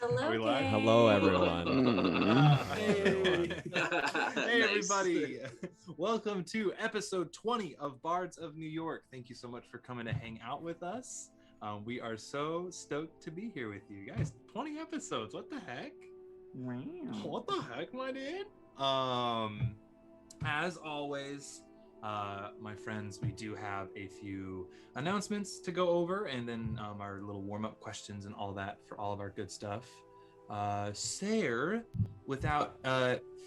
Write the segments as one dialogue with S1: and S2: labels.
S1: Hello, gang.
S2: Hello, everyone.
S3: Hey, everybody. Welcome to episode 20 of Bards of New York. Thank you so much for coming to hang out with us. We are so stoked to be here with you guys. 20 episodes. What the heck?
S1: Wow.
S3: What the heck, my dude? As always, my friends, we do have a few announcements to go over, and then our little warm-up questions and all that for all of our good stuff. Without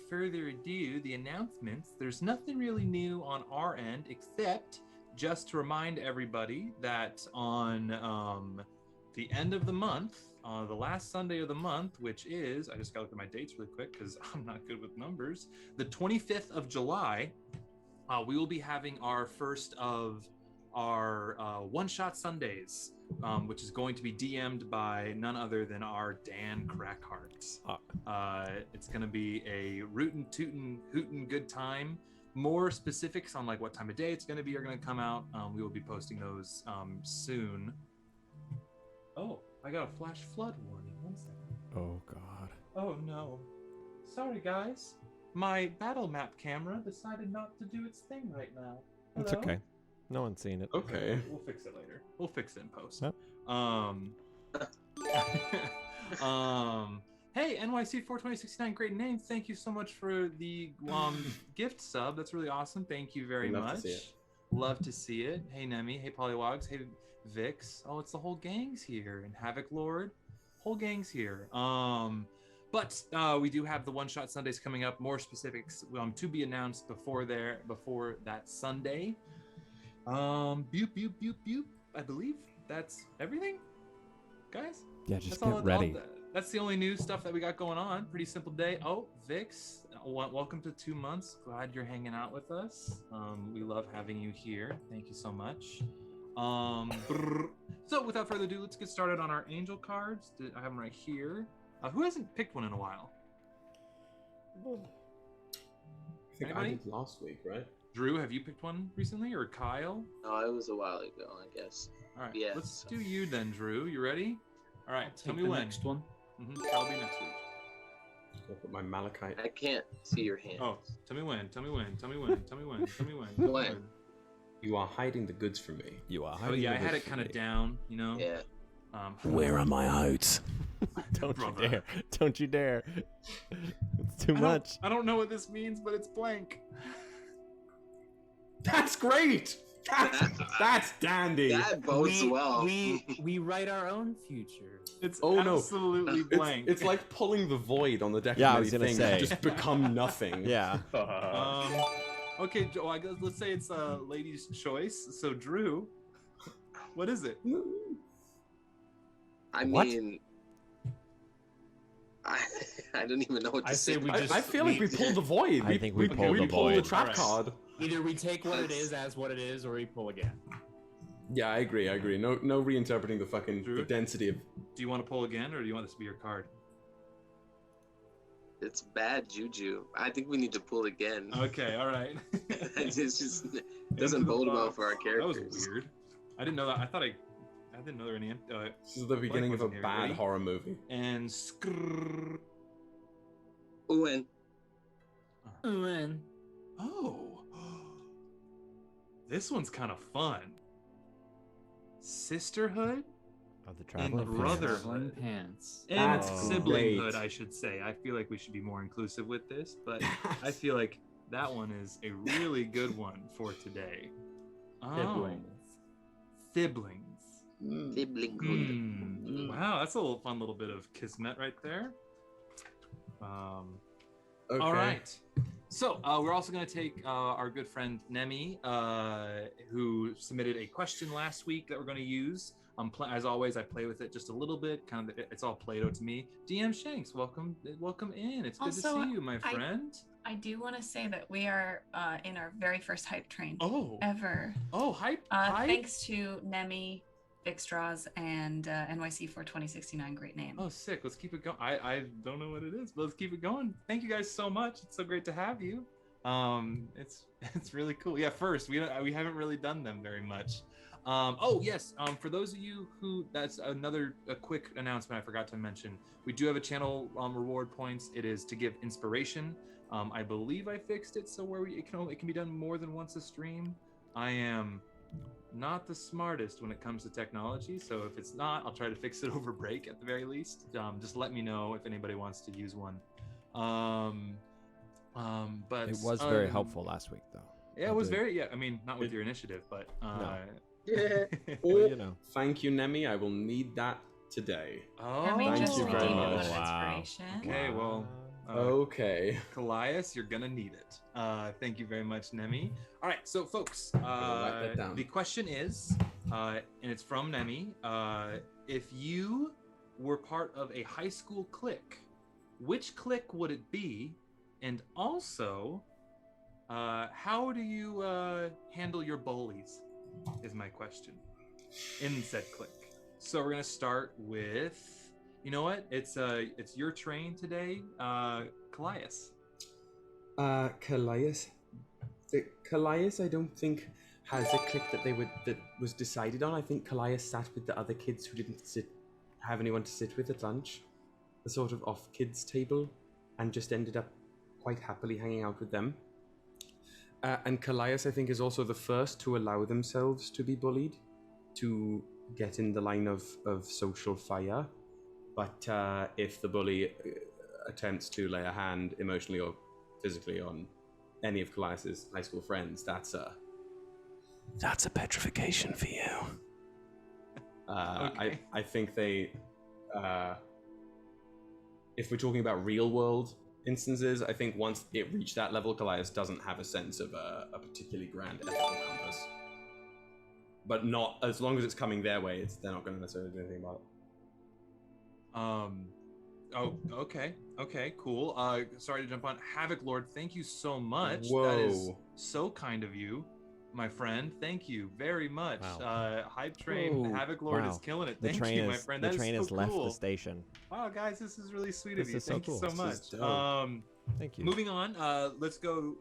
S3: further ado, the announcements. There's nothing really new on our end, except just to remind everybody that on the end of the month, the last Sunday of the month, which is, I just gotta look at my dates really quick because I'm not good with numbers, the 25th of July, we will be having our first of our one-shot Sundays, which is going to be DM'd by none other than our Dan Krackhardt. It's going to be a rootin' tootin' hootin' good time. More specifics on like what time of day it's going to be are going to come out. We will be posting those soon. Oh, I got a flash flood warning. 1 second.
S2: Oh, God.
S3: Oh, no. Sorry, guys. My battle map camera decided not to do its thing right now. Hello?
S2: It's okay. No one's seen it.
S3: Okay. We'll fix it later. We'll fix it in post.
S2: Yep.
S3: Hey, NYC42069, great name. Thank you so much for the gift sub. That's really awesome. Thank you very much. Love to see it. Hey, Nemi. Hey, Polywogs. Hey, Vix. Oh, it's the whole gang's here. And Havoc Lord. Whole gang's here. But we do have the one-shot Sundays coming up. More specifics to be announced before that Sunday. Boop. I believe that's everything, guys.
S2: Yeah, just get ready.
S3: That's the only new stuff that we got going on. Pretty simple day. Oh, Vix, welcome to 2 months. Glad you're hanging out with us. We love having you here. Thank you so much. So without further ado, let's get started on our angel cards. I have them right here. Who hasn't picked one in a while?
S4: I think
S3: Anybody?
S4: I did last week, right?
S3: Drew, have you picked one recently, or Kyle?
S5: No, it was a while ago, I guess.
S3: All right,
S5: Yeah,
S3: let's do you then, Drew. You ready? All right, tell me
S1: the
S3: when.
S1: next one.
S3: That'll be next week.
S4: I'll put my malachite.
S5: I can't see your hand.
S3: Oh, tell me when.
S5: When?
S4: You are hiding the goods from me.
S2: You are.
S3: Oh yeah, I had it kind of down, you know.
S5: Yeah.
S2: Where are my oats? Don't
S3: Brother.
S2: you dare. Don't you dare. It's too much.
S3: I don't know what this means, but it's blank.
S4: That's great! That's dandy!
S5: That bodes well.
S1: We write our own future.
S3: It's
S4: no.
S3: absolutely blank.
S4: It's like pulling the void on the deck
S2: Yeah, I
S4: of
S2: was
S4: many
S2: gonna
S4: things
S2: say.
S4: to just become nothing.
S2: Yeah.
S3: Okay, Joe, I guess let's say it's a lady's choice. So, Drew, what is it?
S5: I
S2: What?
S5: mean, I don't even know what to
S1: I say
S5: say.
S1: we
S4: I feel like we pulled the void.
S2: I think we pulled the
S4: pulled the
S2: void.
S4: trap
S3: Alright.
S4: card.
S1: Either we take what it is as what it is, or we pull again.
S4: Yeah, I agree. No reinterpreting the fucking
S3: Drew?
S4: the density of.
S3: Do you want to pull again, or do you want this to be your card?
S5: It's bad juju. I think we need to pull again.
S3: Okay, all right.
S5: It just doesn't
S3: Into the
S5: bode well
S3: box.
S5: for our characters.
S3: That was weird. I didn't know that. I didn't know there were any.
S4: This is the beginning of a
S3: ones in here.
S4: bad
S3: Ready?
S4: horror movie.
S3: And skrrr.
S5: Owen.
S3: Oh, this one's kind of fun. Sisterhood
S2: Of the
S3: and
S2: traveling
S3: brotherhood
S1: Pants.
S3: and
S4: That's
S3: siblinghood,
S4: great.
S3: I should say. I feel like we should be more inclusive with this, but I feel like that one is a really good one for today. Siblings.
S5: Siblinghood.
S3: Wow, that's a little fun little bit of kismet right there.
S4: Okay.
S3: All right. So we're also going to take our good friend Nemi, who submitted a question last week that we're going to use. As always, I play with it just a little bit. Kind of, it's all Play-Doh to me. DM Shanks, welcome in. It's good to
S6: Also,
S3: see you, my friend.
S6: I do want to say that we are in our very first hype train
S3: Oh.
S6: ever.
S3: Oh, hype.
S6: Thanks to Nemi, Big Straws, and NYC for 2069. Great name.
S3: Oh, sick. Let's keep it going. I don't know what it is, but let's keep it going. Thank you guys so much. It's so great to have you. It's really cool. Yeah, first we haven't really done them very much. Oh yes, for those of you who that's a quick announcement I forgot to mention. We do have a channel reward points. It is to give inspiration. I believe I fixed it so where it can be done more than once a stream. I am not the smartest when it comes to technology, so if it's not, I'll try to fix it over break at the very least. Just let me know if anybody wants to use one. But
S2: It was very helpful last week, though.
S3: Yeah, it was very. Yeah, I mean, not with your initiative, but
S2: No.
S4: Yeah.
S2: Well, you know.
S4: Thank you, Nemi. I will need that today.
S3: Oh,
S6: Let me
S4: Thank
S6: just
S4: you very
S6: redeem it
S4: much.
S6: with
S2: Wow.
S6: inspiration.
S3: Okay, well,
S4: Okay.
S3: Kallias, you're gonna need it. Thank you very much, Nemi. All right, so folks,
S4: write that down.
S3: the question is, and it's from Nemi. If you were part of a high school clique, which clique would it be? And also, how do you handle your bullies? Is my question in said clique. So we're gonna start with, you know what? It's your train today, Kallias.
S4: Kallias. Kallias, I don't think has a clique that was decided on. I think Kallias sat with the other kids who didn't have anyone to sit with at lunch, the sort of off kids table, and just ended up quite happily hanging out with them. And Kallias, I think, is also the first to allow themselves to be bullied, to get in the line of social fire. But if the bully attempts to lay a hand emotionally or physically on any of Kallias's high school friends, that's a petrification for you.
S3: Okay.
S4: I think they, if we're talking about real world instances, I think once it reached that level, Kallias doesn't have a sense of a particularly grand ethical compass. But not as long as it's coming their way, they're not going to necessarily do anything about it.
S3: Oh, okay, cool. Sorry to jump on. Havoc Lord, thank you so much.
S4: Whoa.
S3: That is so kind of you, my friend. Thank you very much.
S2: Wow.
S3: Hype Train,
S2: Whoa.
S3: Havoc Lord
S2: Wow.
S3: is killing it.
S2: The
S3: Thank
S2: train
S3: you, my
S2: is
S3: friend.
S2: the
S3: That
S2: train
S3: is
S2: has
S3: so
S2: left
S3: cool.
S2: the station.
S3: Wow, guys, this is really sweet
S2: This
S3: of you.
S2: is so
S3: Thank you
S2: cool.
S3: so
S2: This
S3: much.
S4: is dope.
S2: Thank you.
S3: Moving on. Let's go.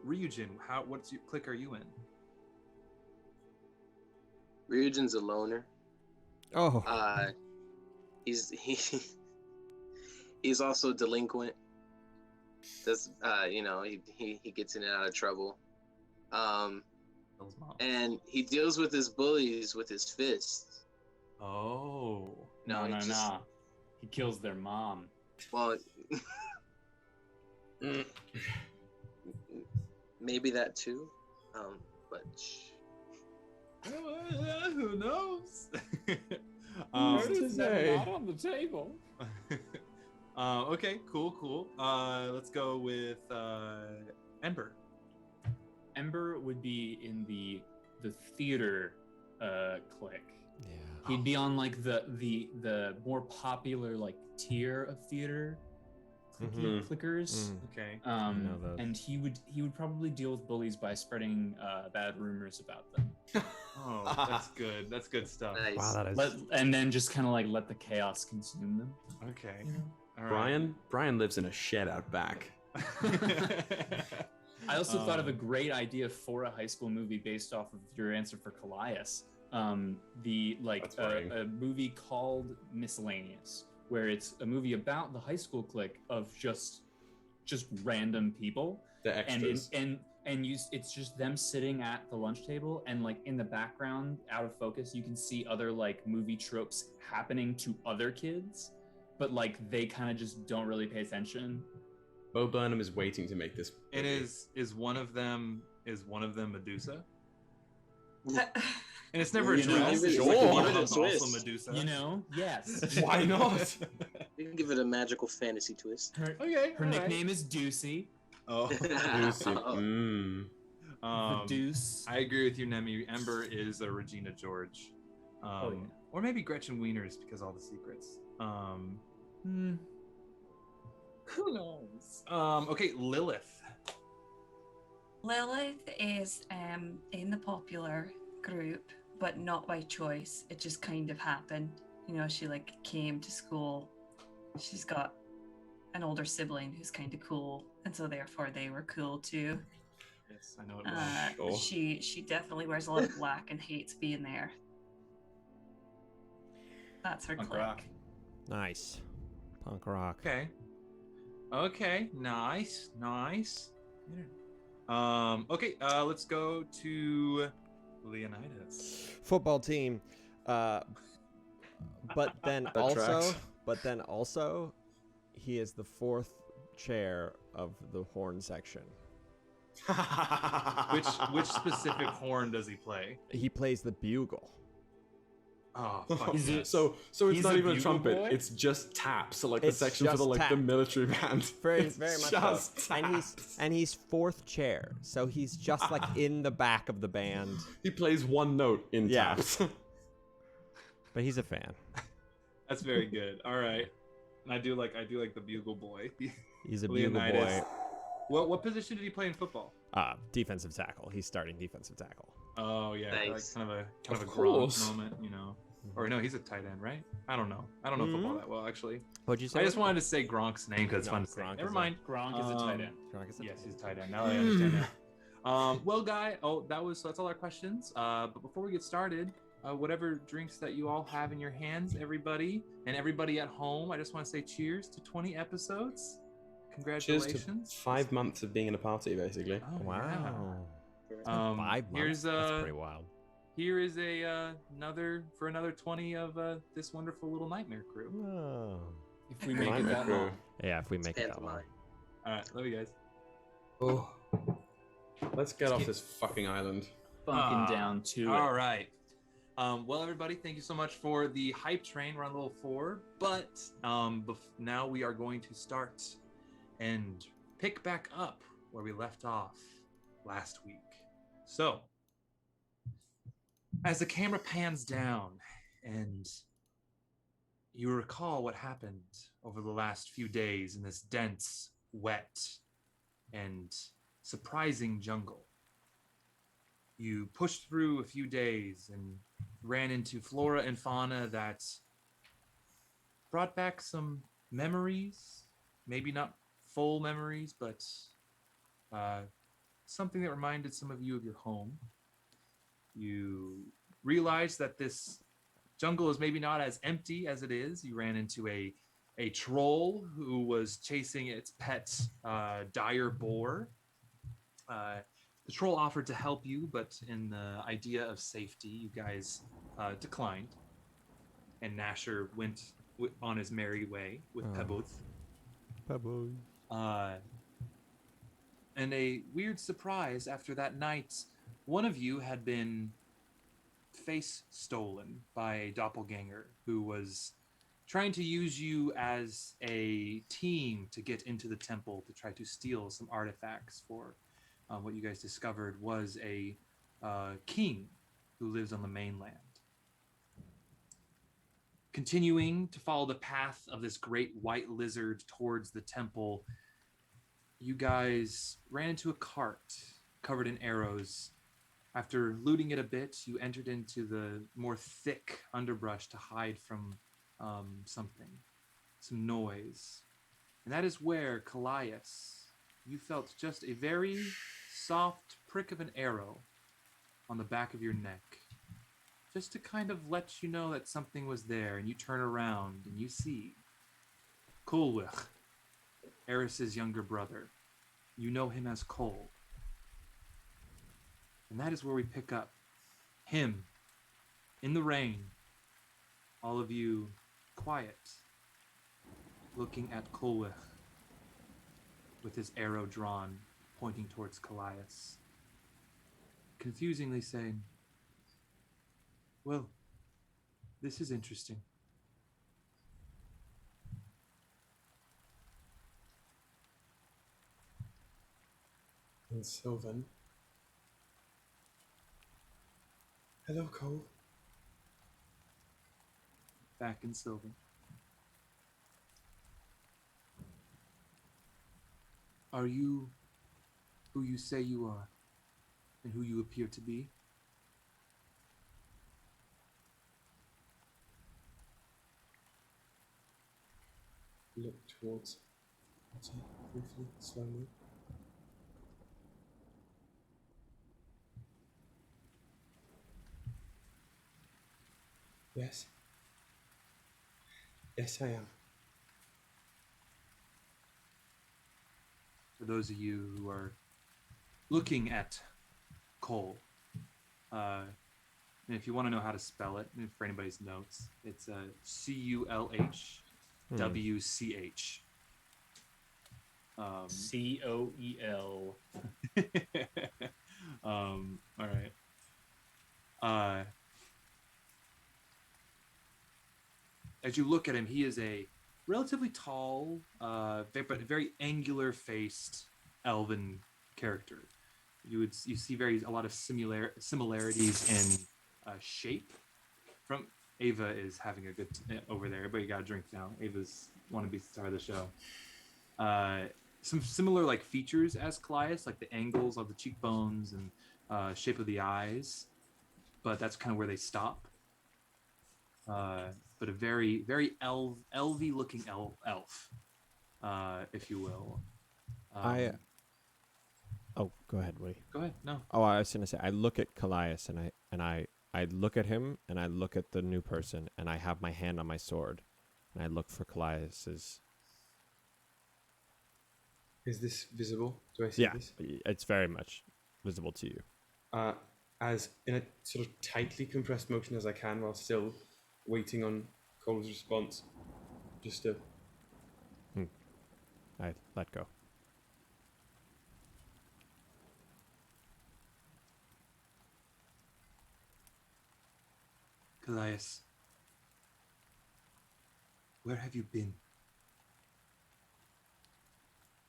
S3: Ryujin, what's your clique are you in?
S5: Ryujin's a loner.
S2: Oh.
S5: He's also delinquent. Does he gets in and out of trouble. And he deals with his bullies with his fists.
S3: Oh.
S1: No.
S5: he just-
S1: He kills their mom.
S5: Well, maybe that too. But
S3: Who knows?
S1: It's never not on the table.
S3: Okay, cool. Let's go with Ember.
S1: Ember would be in the theater clique.
S2: Yeah.
S1: He'd be on like the more popular like tier of theater clickers.
S3: Okay.
S2: know those.
S1: And he would probably deal with bullies by spreading bad rumors about them.
S3: Oh, that's good. That's good stuff.
S5: nice.
S2: Wow, that is.
S1: And then just kind of like let the chaos consume them.
S3: Okay.
S1: You know?
S3: All right.
S4: Brian lives in a shed out back.
S1: I also thought of a great idea for a high school movie based off of your answer for Kallias.
S4: That's funny.
S1: A movie called Miscellaneous, where it's a movie about the high school clique of just random people,
S4: The extras.
S1: it's just them sitting at the lunch table, and like in the background, out of focus, you can see other like movie tropes happening to other kids, but like they kind of just don't really pay attention.
S4: Bo Burnham is waiting to make this.
S3: And
S4: movie.
S3: is one of them Medusa? And it's never
S1: You know,
S3: addressed.
S5: give it-
S3: It's
S5: give it a
S3: Ballad
S5: twist.
S3: also Medusa.
S1: You know, yes.
S4: Why not?
S5: You can give it a magical fantasy twist.
S1: Her
S3: Okay.
S1: her nickname is Deucey.
S3: Oh.
S4: Lucy.
S1: The Deuce.
S3: I agree with you, Nemi. Ember is a Regina George.
S1: Yeah.
S3: Or maybe Gretchen Wieners because all the secrets. Who knows? Okay, Lilith.
S6: Lilith is in the popular group, but not by choice. It just kind of happened. You know, she like came to school. She's got an older sibling who's kind of cool, and so therefore they were cool too.
S3: Yes, I know it well.
S4: Sure.
S6: She definitely wears a lot of black and hates being there. That's her
S1: Punk
S6: clique.
S1: rock.
S2: Nice. Punk rock.
S3: Okay. Okay. Nice. Nice. Okay. Let's go to Leonidas.
S2: Football team. But then
S4: That
S2: also,
S4: tracks.
S2: he is the 4th chair of the horn section.
S3: Which specific horn does he play?
S2: He plays the bugle.
S3: Oh, fuck
S1: Is
S3: yes.
S1: it-
S4: So it's
S1: He's
S4: not
S1: a
S4: even a
S1: bugle
S4: trumpet.
S1: boy?
S4: It's just taps. So like
S2: It's
S4: the section for the
S2: just
S4: the
S2: tap.
S4: military band.
S2: Very,
S4: It's
S2: very much
S4: just
S2: so.
S4: taps.
S2: And he's 4th chair, so he's just like in the back of the band.
S4: He plays one note in
S2: Yeah.
S4: taps.
S2: But he's a fan.
S3: That's very good. All right. And I do like the bugle boy.
S2: He's a bugle
S3: Leonidas.
S2: boy.
S3: What position did he play in football?
S2: Defensive tackle. He's starting defensive tackle.
S3: Oh yeah,
S5: Nice.
S3: like kind of a
S4: Of
S3: Gronk
S4: course.
S3: moment, you know. Or no, he's a tight end, right? I don't know. I don't know football that well, actually.
S2: What'd you say?
S3: I just wanted to say Gronk's name because it's
S2: No,
S3: fun to say.
S2: Gronk
S3: Never
S2: is a-
S3: mind.
S1: Gronk is a tight end.
S2: Gronk is a
S3: Yes,
S2: tight
S3: he's a
S2: end.
S3: tight end. Now I understand that. Well, guy. Oh, that's all our questions. But before we get started, whatever drinks that you all have in your hands, everybody, and everybody at home, I just want to say cheers to 20 episodes.
S4: Cheers
S3: Congratulations.
S4: to 5 months of being in a party, basically.
S3: Oh,
S2: Wow.
S3: yeah.
S2: 5 months?
S3: Here's
S2: That's pretty wild.
S3: Here is another 20 of this wonderful little nightmare crew.
S2: Oh.
S1: If we make it
S4: Nightmare
S1: that
S4: Crew.
S1: long.
S2: Yeah, if we make it that long.
S5: Pantomime.
S3: All right, love you guys.
S4: Oh. Let's get off this fucking island.
S1: Bunking down to
S3: All
S1: it.
S3: right. Well, everybody, thank you so much for the hype train. We're on level 4, but now we are going to start and pick back up where we left off last week. So, as the camera pans down and you recall what happened over the last few days in this dense, wet, and surprising jungle, you pushed through a few days and ran into flora and fauna that brought back some memories, maybe not full memories, but something that reminded some of you of your home. You realized that this jungle is maybe not as empty as it is. You ran into a troll who was chasing its pet dire boar. The troll offered to help you, but in the idea of safety, you guys declined. And Nasher went on his merry way with Pebbles. And a weird surprise after that night, one of you had been face stolen by a doppelganger who was trying to use you as a team to get into the temple to try to steal some artifacts for what you guys discovered was a king who lives on the mainland. Continuing to follow the path of this great white lizard towards the temple, you guys ran into a cart covered in arrows. After looting it a bit, you entered into the more thick underbrush to hide from some noise. And that is where, Kallias, you felt just a very soft prick of an arrow on the back of your neck. Just to kind of let you know that something was there, and you turn around and you see CoolWhip, Eris's younger brother. You know him as Cole. And that is where we pick up him in the rain. All of you quiet, looking at CoolWhip with his arrow drawn, pointing towards Kallias. Confusingly saying, "Well, this is interesting."
S4: And Sylvan. Hello, Cole.
S3: Back in Sylvan. Are you who you say you are, and who you appear to be?
S4: Look towards See, briefly, slowly. Yes. Yes, I am.
S3: For those of you who are looking at Cole, and if you want to know how to spell it, and for anybody's notes, it's CULHWCH.
S1: COEL.
S3: All right. As you look at him, he is a relatively tall, but very angular-faced elven character. You see a lot of similarities in shape. From Ava is having a good over there. Everybody got a drink now. Ava's want to be the star of the show. Some similar like features as Kallias, like the angles of the cheekbones and shape of the eyes, but that's kind of where they stop. But a very, very elvy looking elf, if you will.
S2: Oh, go ahead, Woody.
S3: Go ahead. No.
S2: Oh, I was gonna say I look at Kallias and I look at him and I look at the new person and I have my hand on my sword and I look for Kallias's.
S4: Is this visible? Do I see this?
S2: Yeah, it's very much visible to you.
S4: As in a sort of tightly compressed motion as I can while still waiting on Cole's response. Just to...
S2: I let go.
S3: Kallias, where have you been?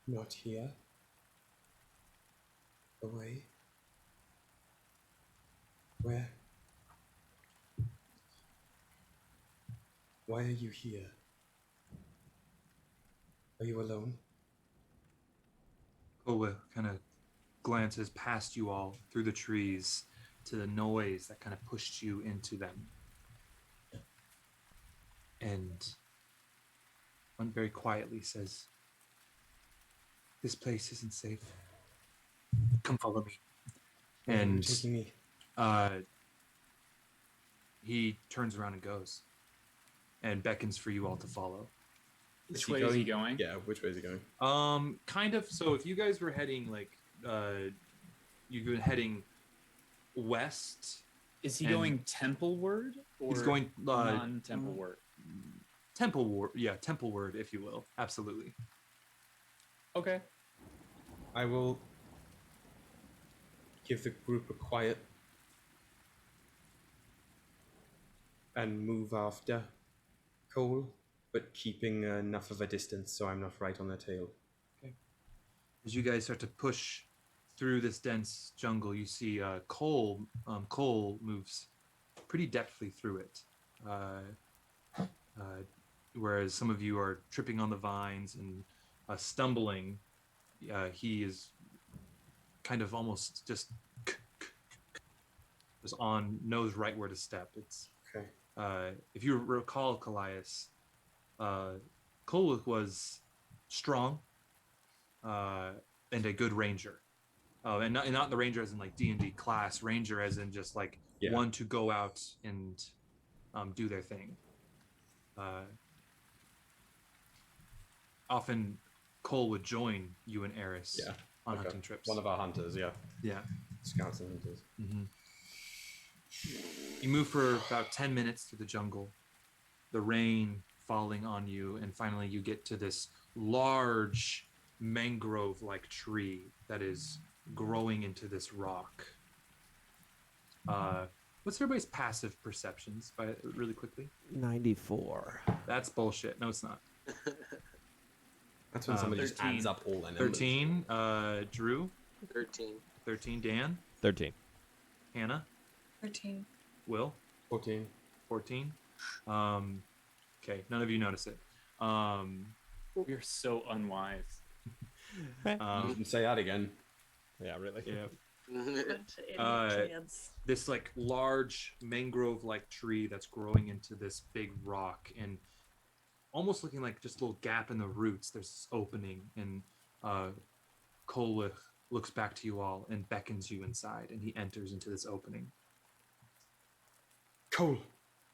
S4: Not here. Away. Where? Why are you here? Are you alone?
S3: CoolWhip kind of glances past you all through the trees to the noise that kind of pushed you into them. And one very quietly says, "This place isn't safe. Come follow me." And
S4: taking me.
S3: He turns around and goes and beckons for you all to follow.
S1: Which way is he going?
S4: Yeah, which way is he going?
S3: Kind of. So if you guys were heading you've been heading west.
S1: Is he going templeward or
S3: he's going
S1: non-templeward?
S3: Templeward, yeah, templeward, if you will. Absolutely.
S1: Okay.
S4: I will give the group a quiet and move after Cole, but keeping enough of a distance so I'm not right on their tail.
S3: Okay. As you guys start to push through this dense jungle, you see Cole moves pretty depthly through it. Whereas some of you are tripping on the vines and stumbling, he is kind of almost just knows right where to step. It's
S4: okay.
S3: If you recall, Kallias, Cole was strong and a good ranger. And not the ranger as in like D&D class, ranger as in just like one to go out and do their thing. Often Cole would join you and Eris on hunting trips.
S4: One of our hunters,
S3: Yeah.
S4: Scouts and hunters.
S3: Mm-hmm. You move for about 10 minutes through the jungle, the rain falling on you, and finally you get to this large mangrove-like tree that is growing into this rock. What's everybody's passive perceptions, really quickly?
S2: 94.
S3: That's bullshit. No, it's not.
S4: That's when somebody just adds up all their numbers.
S3: 13. Drew?
S5: 13.
S3: 13. Dan?
S2: 13.
S3: Hannah?
S6: 13.
S3: Will?
S4: 14.
S3: 14. Okay, none of you notice it.
S1: We're so unwise.
S4: You can say that again.
S2: Yeah, really.
S3: Yeah. This like large mangrove-like tree that's growing into this big rock, and almost looking like just a little gap in the roots. There's this opening, and CoolWhip looks back to you all and beckons you inside, and he enters into this opening.
S4: Cole,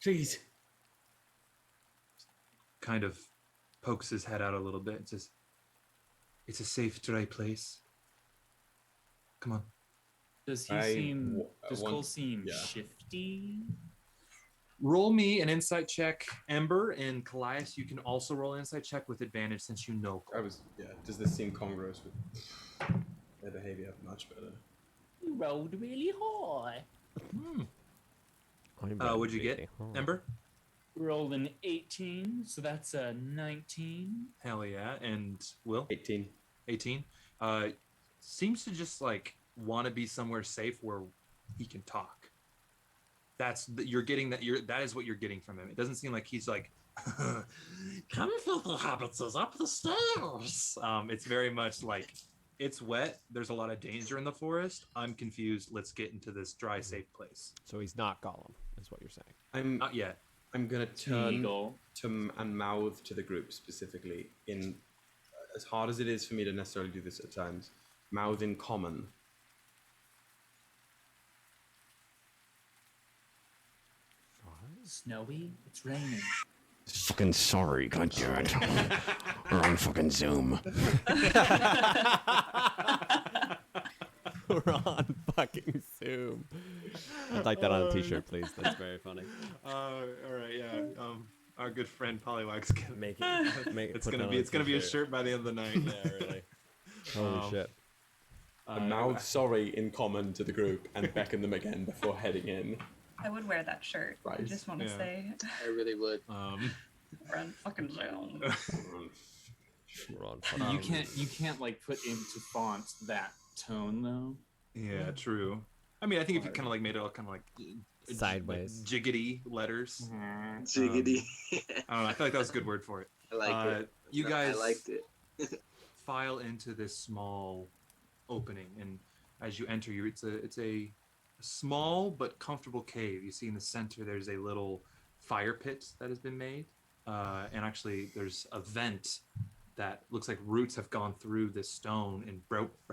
S4: please.
S3: Kind of pokes his head out a little bit and says, "It's a safe, dry place. Come on."
S1: Does he seem? Does Cole seem shifty?
S3: Roll me an insight check, Ember, and Kallias. You can also roll an insight check with advantage since you know Cole.
S4: Does this seem congruous with their behavior? Much better.
S1: You rolled really high.
S3: What'd you get, Ember?
S1: Rolled an 18, so that's a 19.
S3: Hell yeah. And Will?
S4: 18.
S3: 18. Seems to just like want to be somewhere safe where he can talk. You're getting that. That is what you're getting from him. It doesn't seem like he's like, "Come fill the hobbits up the stairs." It's very much like, it's wet. There's a lot of danger in the forest. I'm confused. Let's get into this dry, safe place.
S2: So he's not Gollum, is what you're saying.
S3: Not yet.
S4: I'm gonna turn and mouth to the group specifically in, as hard as it is for me to necessarily do this at times, mouth in common.
S1: Snowy, it's raining.
S7: Fucking sorry, goddammit. We're on fucking Zoom.
S2: We're on fucking Zoom. I'd like that on a t-shirt, please. That's very funny.
S3: All right, yeah. Our good friend Pollywag's gonna
S2: make it.
S3: It's gonna be a shirt by the end of the night.
S2: Yeah, really. Holy shit.
S4: Mouth sorry in common to the group and beckon them again before heading in.
S6: I would wear that shirt. Right. I just want to say.
S5: I really would.
S6: We're on fucking Zoom.
S2: We're on fucking
S1: You can't like put into font that tone though.
S3: Yeah, true. I mean, I think if you kind of like made it all kind of like
S2: sideways,
S3: like jiggity letters.
S5: Jiggity.
S3: I don't know. I feel like that was a good word for it.
S5: I like it.
S3: You guys
S5: I liked it.
S3: file into this small opening, and as you enter, it's a small but comfortable cave. You see in the center there's a little fire pit that has been made, and actually there's a vent that looks like roots have gone through this stone and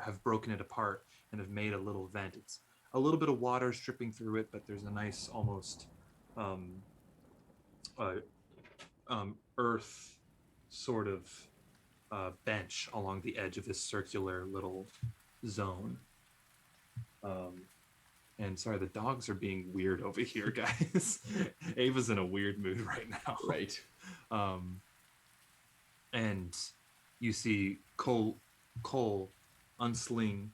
S3: have broken it apart and have made a little vent. It's a little bit of water dripping through it, but there's a nice almost earth sort of bench along the edge of this circular little zone. And sorry, the dogs are being weird over here, guys. Ava's in a weird mood right now.
S4: Right.
S3: And you see Cole unsling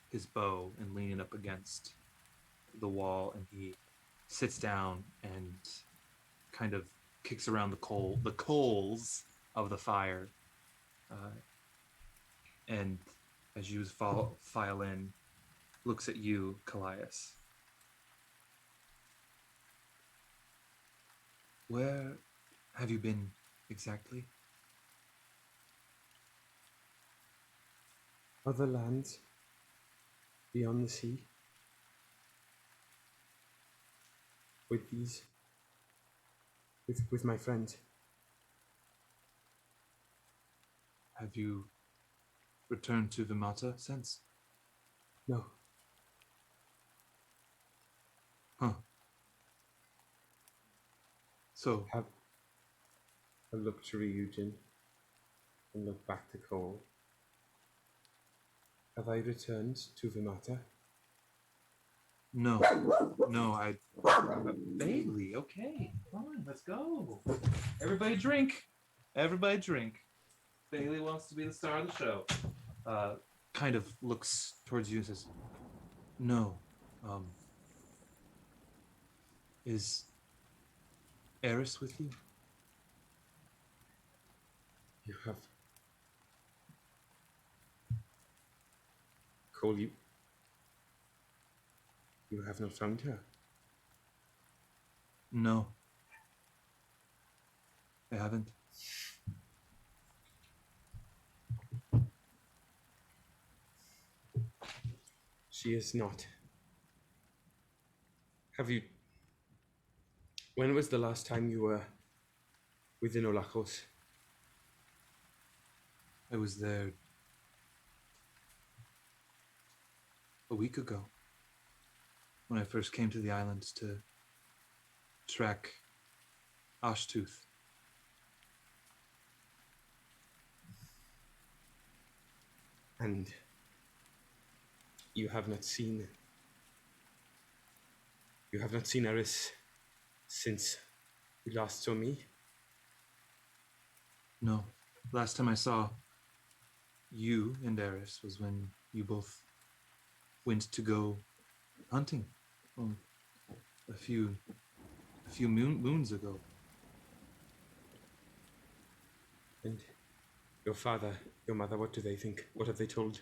S3: his bow and leaning up against the wall, and he sits down and kind of kicks around the coals of the fire. And as you file in, looks at you, Kallias. Where have you been exactly?
S4: Other lands beyond the sea. With my friends.
S3: Have you returned to Vimata since?
S4: No.
S3: Huh. So
S4: I look to Ryujin and look back to Cole. Have I returned to Vimata?
S3: No, I. Bailey, okay, come on, let's go. Everybody drink. Bailey wants to be the star of the show. Kind of looks towards you and says, "No, is Eris with you?"
S4: You have. Cole, you have not found her?
S3: No, I haven't.
S4: She is not. Have you... When was the last time you were within Olakkos?
S3: I was there a week ago when I first came to the islands to track Ashtooth.
S4: And you have not seen Eris since you last saw me?
S3: No. Last time I saw you and Eris was when you both went to go hunting. A few moons ago.
S4: And your father, your mother, what do they think? What have they told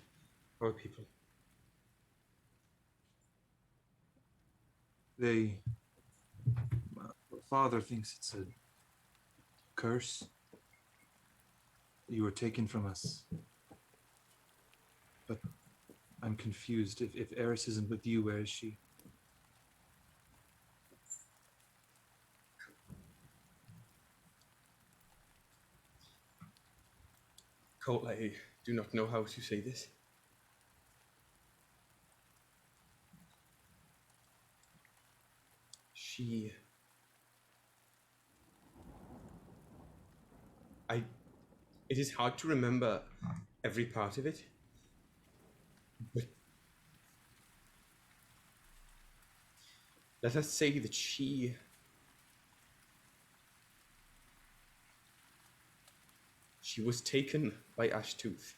S4: our people?
S3: Father thinks it's a curse. You were taken from us. But I'm confused. If Eris isn't with you, where is she?
S4: Cole, I do not know how to say this. It is hard to remember every part of it, but let us say that she was taken by Ashtooth,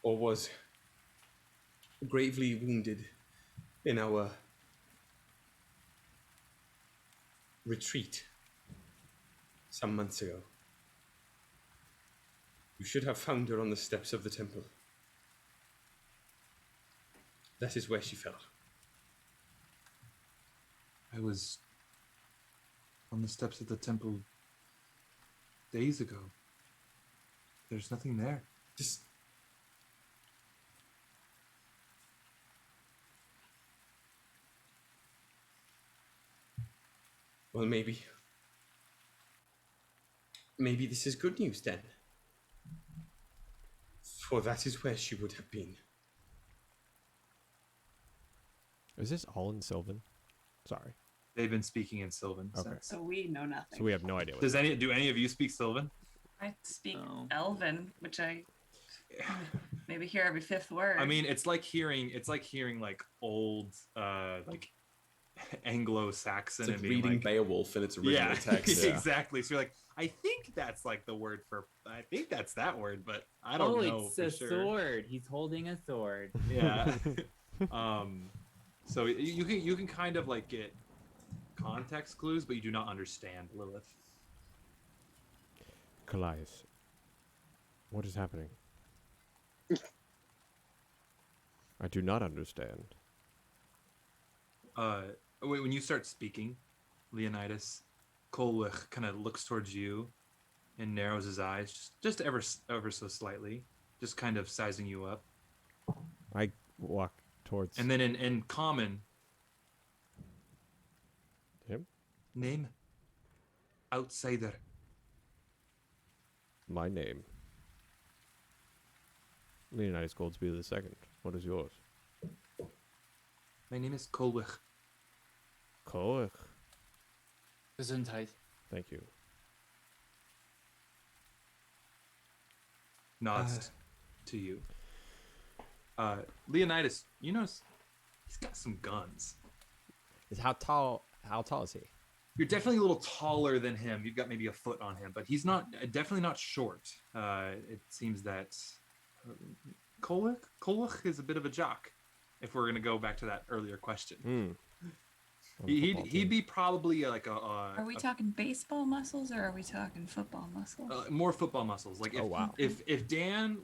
S4: or was gravely wounded in our retreat some months ago. You should have found her on the steps of the temple. That is where she fell.
S3: I was on the steps of the temple days ago. There's nothing there.
S4: Just well, maybe this is good news then. For that is where she would have been.
S2: Is this all in Sylvan? Sorry.
S3: They've been speaking in Sylvan.
S2: Okay.
S6: So we know nothing.
S2: So we have no idea. What
S3: Do any of you speak Sylvan?
S6: I speak
S1: No.
S6: Elven, which I maybe hear every fifth word.
S3: I mean, it's like hearing like old like Anglo-Saxon.
S4: It's like
S3: and being
S4: reading
S3: like,
S4: Beowulf in its original text.
S2: Yeah.
S3: Exactly. So you're like, I think that's like the word for. I think that's that word, but I don't know
S1: it's
S3: for
S1: a
S3: sure.
S1: sword. He's holding a sword.
S3: Yeah. So you can kind of like get context clues, but you do not understand Lilith.
S2: Kallias, what is happening? I do not understand.
S3: When you start speaking, Leonidas, CoolWhip kind of looks towards you and narrows his eyes just ever so slightly, just kind of sizing you up.
S2: I walk towards
S3: And then in common,
S2: him.
S3: name, outsider.
S2: My name. Leonidas Goldsby II. What is yours?
S3: My name is CoolWhip.
S2: Koch.
S1: Gesundheit.
S2: Thank you.
S3: Nods to you. Leonidas, you notice he's got some guns.
S2: How tall is he?
S3: You're definitely a little taller than him. You've got maybe a foot on him, but he's definitely not short. It seems that CoolWhip is a bit of a jock, if we're gonna go back to that earlier question. He'd be probably like a.
S6: Are we talking baseball muscles or are we talking football muscles?
S3: More football muscles. Like if Dan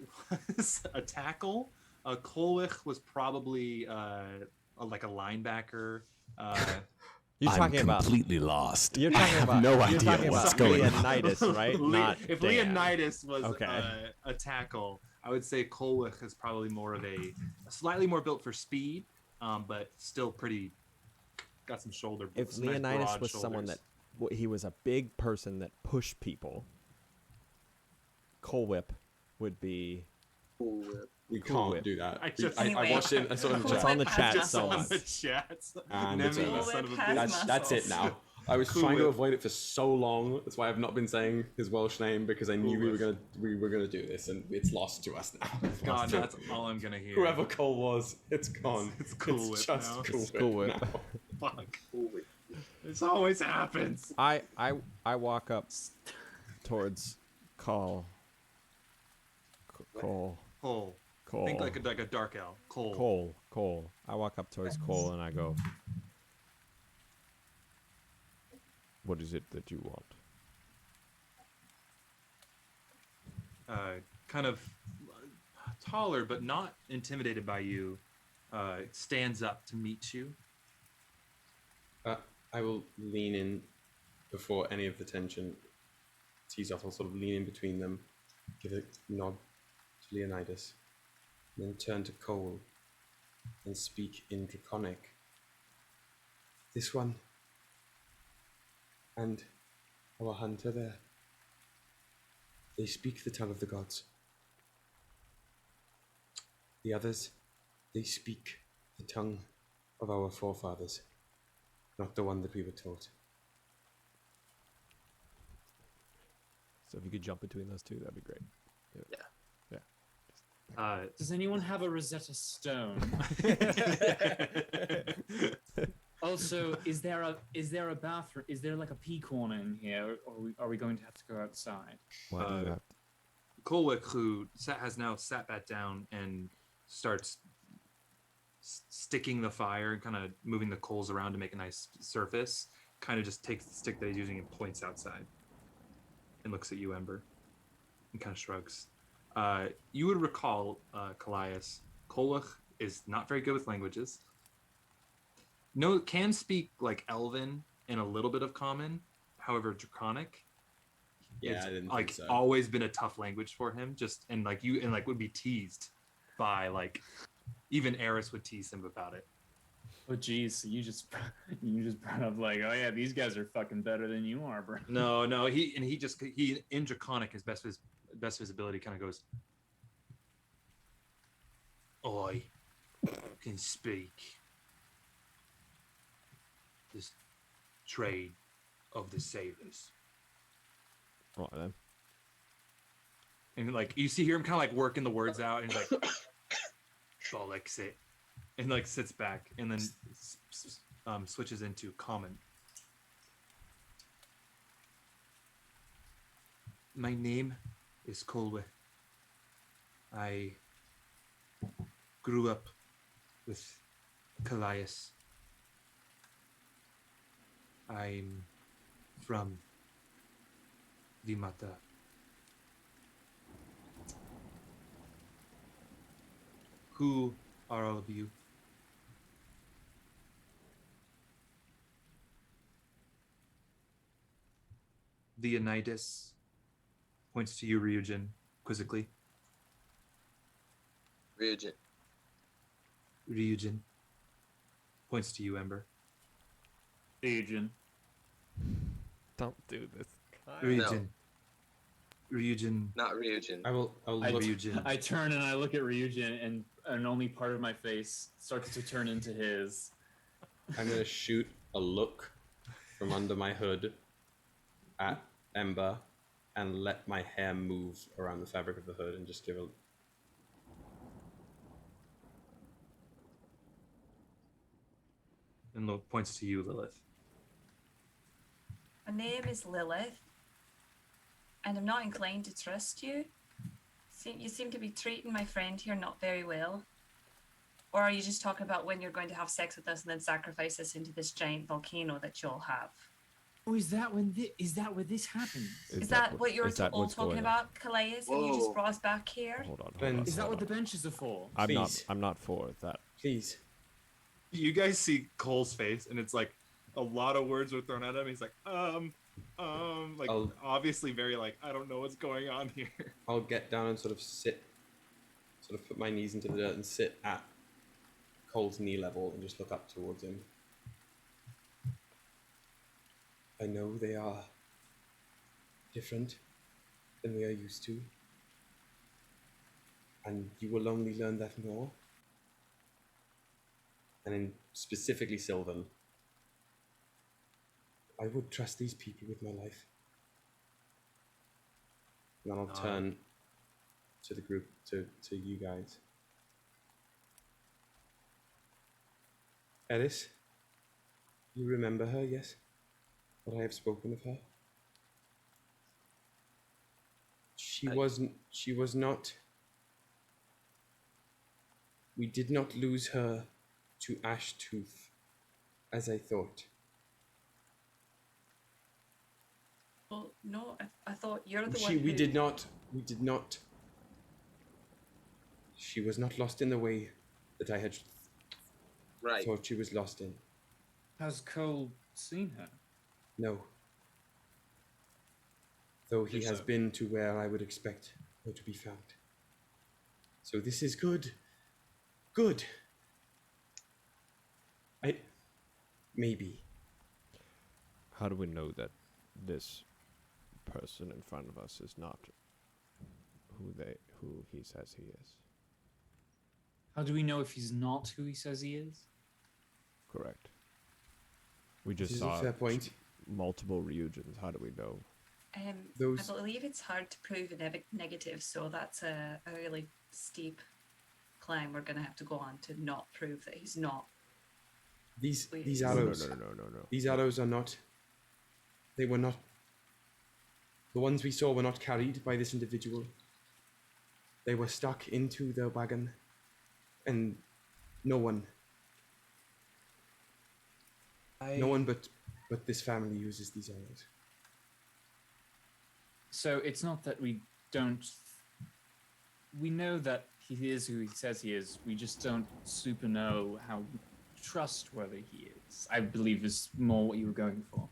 S3: was a tackle, CoolWhip was probably like a linebacker.
S2: You're
S7: I'm
S2: talking about
S7: completely lost.
S2: You're
S7: I
S2: talking
S7: have
S2: about
S7: no
S2: you're
S7: idea
S2: talking
S7: what's
S2: about
S7: going on.
S2: Leonidas, right? Not
S3: if
S2: Dan.
S3: Leonidas was
S2: Okay.
S3: a tackle, I would say CoolWhip is probably more of a slightly more built for speed, but still pretty got some shoulder.
S2: If
S3: some nice
S2: Leonidas
S3: broad
S2: was someone
S3: shoulders.
S2: that he was a big person that pushed people, CoolWhip would be.
S5: CoolWhip.
S4: We
S2: Cool
S4: can't
S2: Whip.
S4: do that.
S3: I
S4: I watched it. I saw it in the
S6: Cool
S2: It's
S4: chat.
S2: on the
S6: Whip
S2: chat
S6: has
S2: so
S6: muscles.
S2: much.
S3: the chat.
S4: And
S3: Nemi,
S4: it's
S3: you
S4: over.
S3: son of a
S6: Cool Whip has
S3: bitch.
S4: That's it
S6: muscles.
S4: now. I was
S3: Cool
S4: trying to
S3: Whip.
S4: avoid it for so long. That's why I've not been saying his Welsh name because I knew
S3: Cool
S4: we were gonna do this, and it's lost to us now. It's
S3: God,
S4: lost to
S3: that's all I'm gonna hear.
S4: whoever Cole was. It's gone.
S3: It's Cool Whip
S4: just
S3: now.
S4: Cool
S2: It's
S4: Whip
S2: Cool Whip.
S4: now.
S3: Fuck. This always happens.
S2: I walk up towards Cole. Cole.
S3: Cole.
S2: Cole.
S3: Think like a dark elf. Cole.
S2: Cole. I walk up towards Cole and I go, "What is it that you want?"
S3: Kind of taller, but not intimidated by you. Stands up to meet you.
S4: I will lean in before any of the tension tees off. I'll sort of lean in between them, give a nod to Leonidas, and then turn to Cole and speak in Draconic. This one and our hunter there, they speak the tongue of the gods. The others, they speak the tongue of our forefathers, not the one that we were taught.
S2: So if you could jump between those two, that'd be great.
S1: Does anyone have a Rosetta Stone? Also, is there a bathroom? Is there like a pee corner in here, or are we going to have to go outside?
S2: Why do you have
S3: CoolWhip, who has now sat back down and starts sticking the fire and kind of moving the coals around to make a nice surface, kind of just takes the stick that he's using and points outside and looks at you, Ember, and kind of shrugs. You would recall, Kallias, Kolach is not very good with languages. No, can speak like Elven and a little bit of Common. However, Draconic,
S4: Yeah,
S3: it's
S4: I didn't
S3: like
S4: think so.
S3: always been a tough language for him. Just and would be teased by like even Eris would tease him about it.
S1: Oh, geez, you just brought up like, oh yeah, these guys are fucking better than you are, bro.
S3: No, he in Draconic his best visibility kind of goes, I can speak this trade of the sailors.
S2: Right then.
S3: And like you hear him kind of like working the words out, and he's like, bollocks it, and like sits back, and then switches into Common. My name is CoolWhip. I grew up with Kallias. I'm from Vimata. Who are all of you? Leonidas points to you, Ryujin, quizzically. Ryujin points to you, Ember.
S1: Agent.
S2: Don't do this.
S3: Ryujin. Ryujin.
S5: Not Ryujin.
S4: I'll
S1: I-
S4: look.
S3: Ryujin.
S1: I turn and I look at Ryujin, and only part of my face starts to turn into his.
S4: I'm gonna shoot a look from under my hood at Ember and let my hair move around the fabric of the hood and just give a.
S3: And points to you, Lilith.
S6: My name is Lilith, and I'm not inclined to trust you. You seem to be treating my friend here not very well. Or are you just talking about when you're going to have sex with us and then sacrifice us into this giant volcano that you'll have?
S1: Oh, is that where this happens?
S6: Is that what you're
S2: is that
S6: all
S2: what's
S6: talking
S2: going on?
S6: about, Callias, and you just
S5: Whoa.
S6: brought us back here?
S2: Hold on.
S4: Friends.
S1: Is that
S2: hold
S1: what the
S2: on.
S1: benches are for?
S4: Please.
S2: I'm not for that.
S4: Please.
S3: You guys see Cole's face, and it's like a lot of words were thrown at him. He's like, like obviously very like, I don't know what's going on here.
S4: I'll get down and sort of put my knees into the dirt and sit at Cole's knee level and just look up towards him. I know they are different than we are used to, And you will only learn that more. And in specifically Sylvan, I would trust these people with my life. And then I'll turn to the group, to you guys. Eris, you remember her, yes? What I have spoken of her? She was not. We did not lose her to Ash Tooth, as I thought.
S6: Well, no, I thought you're the one
S4: We did not. She was not lost in the way that I had thought she was lost in.
S1: Has Cole seen her?
S4: No. Though he has been to where I would expect her to be found. So this is good. Good. Maybe.
S2: How do we know that this person in front of us is not who he says he is?
S1: How do we know if he's not who he says he is?
S2: Correct. We just
S4: This is
S2: saw
S4: a fair point.
S2: multiple Ryujins. How do we know?
S6: I believe it's hard to prove a negative, so that's a really steep climb we're going to have to go on to not prove that he's not.
S4: These arrows.
S2: No.
S4: These arrows are not. They were not. The ones we saw were not carried by this individual. They were stuck into the wagon, and no one but this family uses these arrows.
S1: So it's not that we don't. We know that he is who he says he is. We just don't super know how trustworthy he is. I believe is more what you were going for.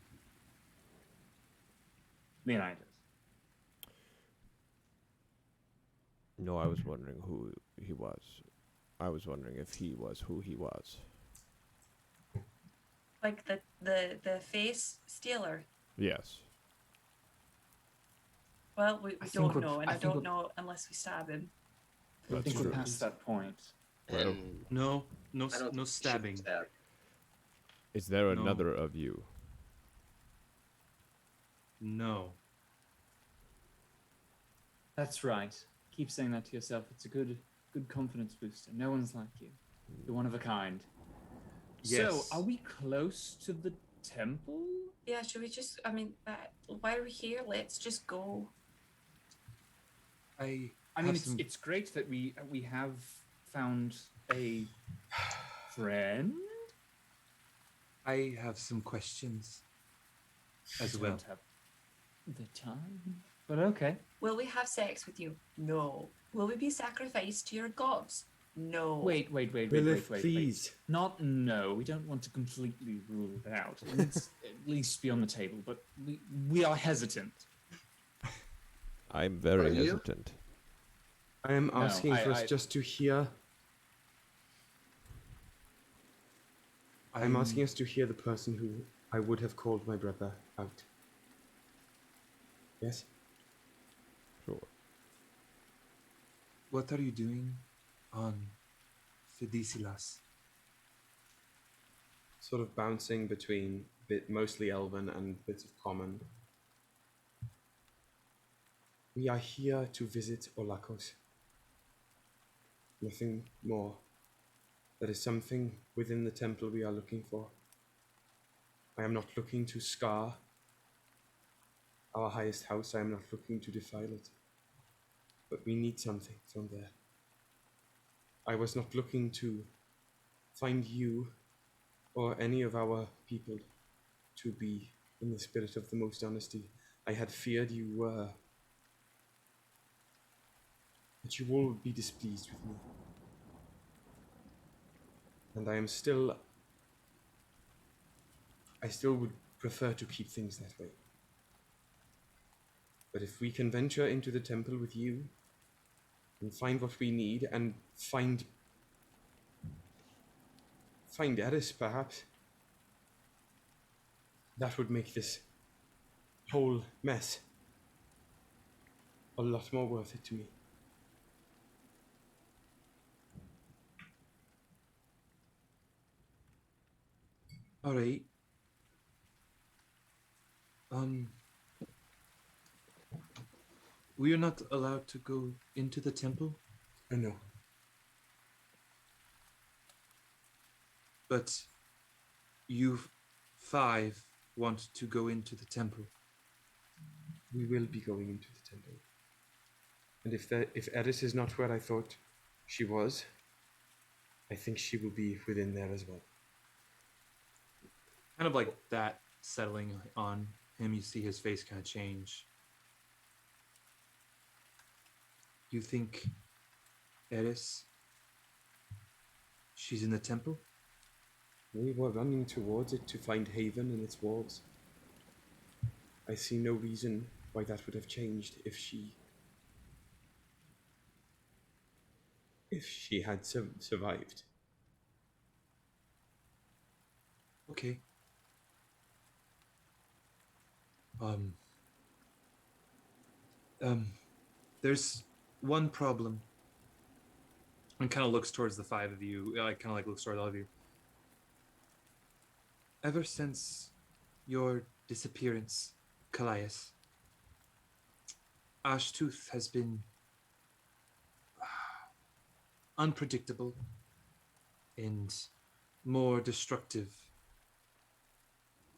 S1: Leonidas.
S2: No, I was wondering who he was. I was wondering if he was who he was.
S6: Like the face stealer?
S2: Yes.
S6: Well, we don't know, and I don't know unless we stab him.
S1: I think we're past that point.
S2: Well,
S3: no stabbing.
S2: Is there another of you?
S3: No.
S1: That's right. Keep saying that to yourself. It's a good confidence booster. No one's like you. You're one of a kind.
S3: Yes.
S1: So, are we close to the temple?
S6: Yeah, should we just, why are we here? Let's just go.
S1: I mean, it's great that we have found a friend.
S3: I have some questions as well.
S1: Don't have the time, but okay.
S6: Will we have sex with you? No. Will we be sacrificed to your gods? No.
S1: Wait,
S4: Lilith, please.
S1: Not no. We don't want to completely rule it out. It needs at least be on the table, but we are hesitant.
S2: I'm very hesitant.
S4: I am asking for us just to hear. I'm asking us to hear the person who I would have called my brother out. Yes?
S2: Sure.
S3: What are you doing on Fidisilas?
S4: Sort of bouncing between mostly Elven and bits of Common. We are here to visit Olakkos. Nothing more. There is something within the temple we are looking for. I am not looking to scar our highest house. I am not looking to defile it. But we need something from there. I was not looking to find you or any of our people to be in the spirit of the most honesty. I had feared you were. That you all would be displeased with me. And I still would prefer to keep things that way. But if we can venture into the temple with you and find what we need and find Eris, perhaps, that would make this whole mess a lot more worth it to me.
S3: All right. We are not allowed to go into the temple,
S4: I know.
S3: but you five want to go into the temple.
S4: We will be going into the temple. And if Eris is not where I thought she was, I think she will be within there as well.
S3: Kind of like that settling on him, you see his face kind of change. You think Eris, she's in the temple?
S4: We were running towards it to find haven in its walls. I see no reason why that would have changed if she had survived.
S3: Okay. There's one problem. And kind of looks towards the five of you. Kind of like looks towards all of you. Ever since your disappearance, Kallias, Ashtooth has been unpredictable and more destructive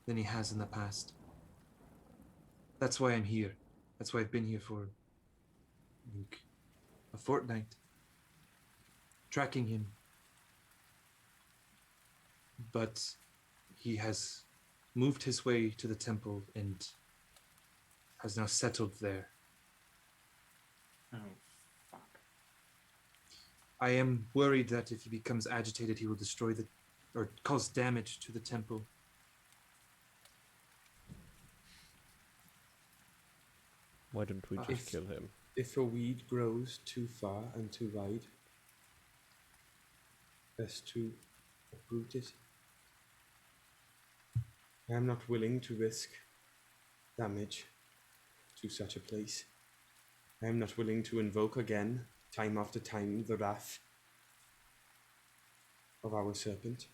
S3: than he has in the past. That's why I'm here. That's why I've been here for, I think, a fortnight, tracking him. But he has moved his way to the temple and has now settled there.
S1: Oh, fuck.
S3: I am worried that if he becomes agitated, he will destroy or cause damage to the temple.
S2: Why don't we just kill him?
S4: If a weed grows too far and too wide, best to uproot it. I am not willing to risk damage to such a place. I am not willing to invoke again, time after time, the wrath of our serpent.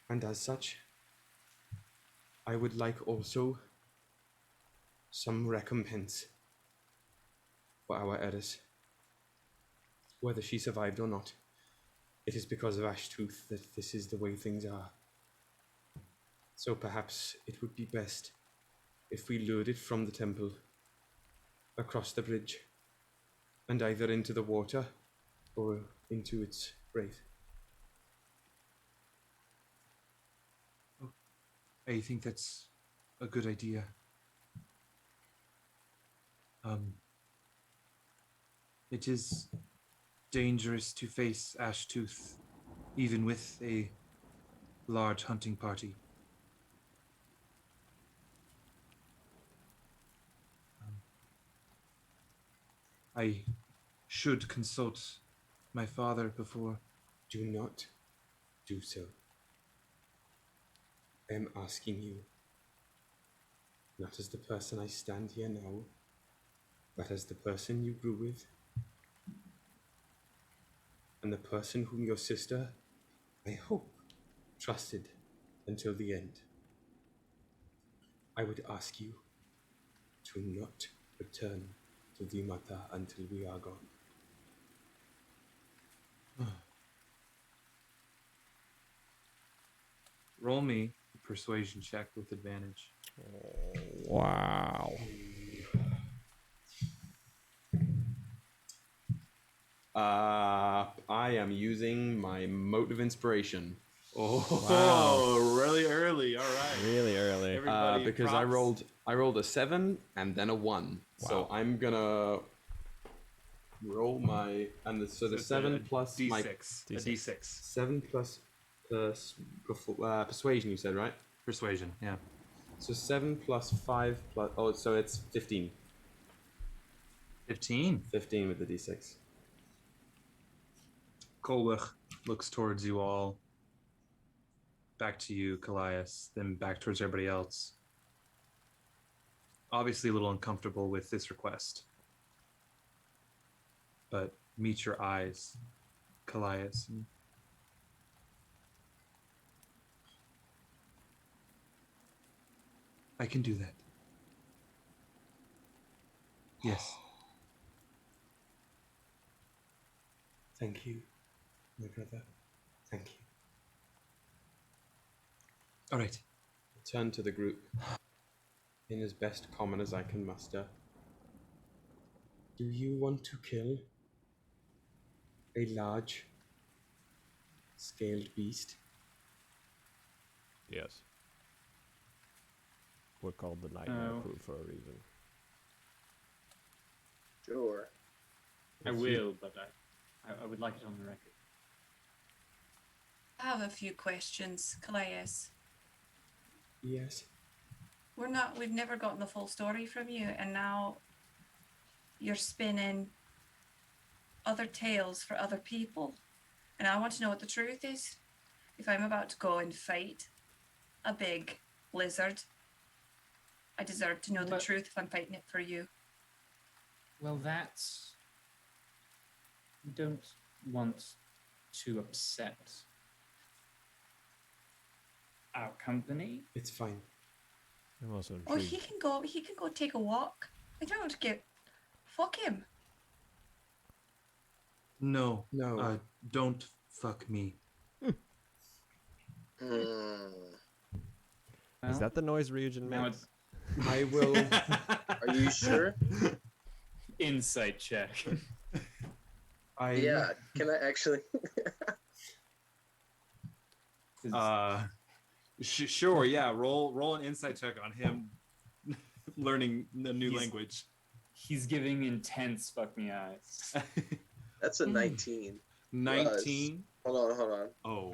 S4: And as such, I would like also some recompense for our Eris. Whether she survived or not, it is because of Ashtooth that this is the way things are. So perhaps it would be best if we lured it from the temple across the bridge and either into the water or into its grave.
S3: I think that's a good idea. It is dangerous to face Ashtooth, even with a large hunting party. I should consult my father before.
S4: Do not do so. I am asking you, not as the person I stand here now, but as the person you grew with, and the person whom your sister, I hope, trusted until the end. I would ask you to not return to Vimata until we are gone.
S3: Roll me a persuasion check with advantage.
S2: Wow.
S4: I am using my mote of inspiration.
S3: Oh,
S2: Wow.
S3: really early. All right.
S2: Really early.
S3: Everybody,
S4: Because
S3: props.
S4: I rolled a 7 and then a 1. So
S2: Wow.
S4: I'm gonna roll my the 7 plus
S3: D6.
S4: my
S3: A D6.
S4: 7 plus persuasion. You said, right?
S3: Persuasion. Yeah.
S4: So 7 plus 5 plus so it's 15.
S3: 15.
S4: 15 with the d6.
S3: CoolWhip looks towards you all. Back to you, Kallias, then back towards everybody else. Obviously a little uncomfortable with this request. But meet your eyes, Kallias. I can do that. Yes.
S4: Thank you, my brother. Thank you.
S3: All right.
S4: I turn to the group in as best common as I can muster. Do you want to kill a large, scaled beast?
S2: Yes. We're called the Nightmare
S1: Oh.
S2: Crew for a reason.
S5: Sure.
S1: I will, but I would like it on the record.
S6: I have a few questions, Kallias.
S4: Yes.
S6: We've never gotten the full story from you, and now you're spinning other tales for other people. And I want to know what the truth is. If I'm about to go and fight a big lizard, I deserve to know the
S1: But-
S6: truth if I'm fighting it for you.
S1: Well, that's... I don't want to upset our company.
S4: It's fine.
S2: I'm also
S6: Oh,
S2: intrigued.
S6: he can go take a walk. I don't want to get... Fuck him.
S3: No.
S4: No.
S3: Don't fuck me.
S5: Hmm.
S2: Is that the noise Ryujin
S1: Now
S2: makes?
S1: it's
S4: I will.
S5: Are you sure?
S1: insight check.
S5: Yeah. Can I actually?
S3: Sure. Yeah. Roll an insight check on him learning the new
S1: He's-
S3: language.
S1: He's giving intense fuck me eyes.
S5: That's a 19.
S3: 19.
S5: Hold on.
S3: Oh.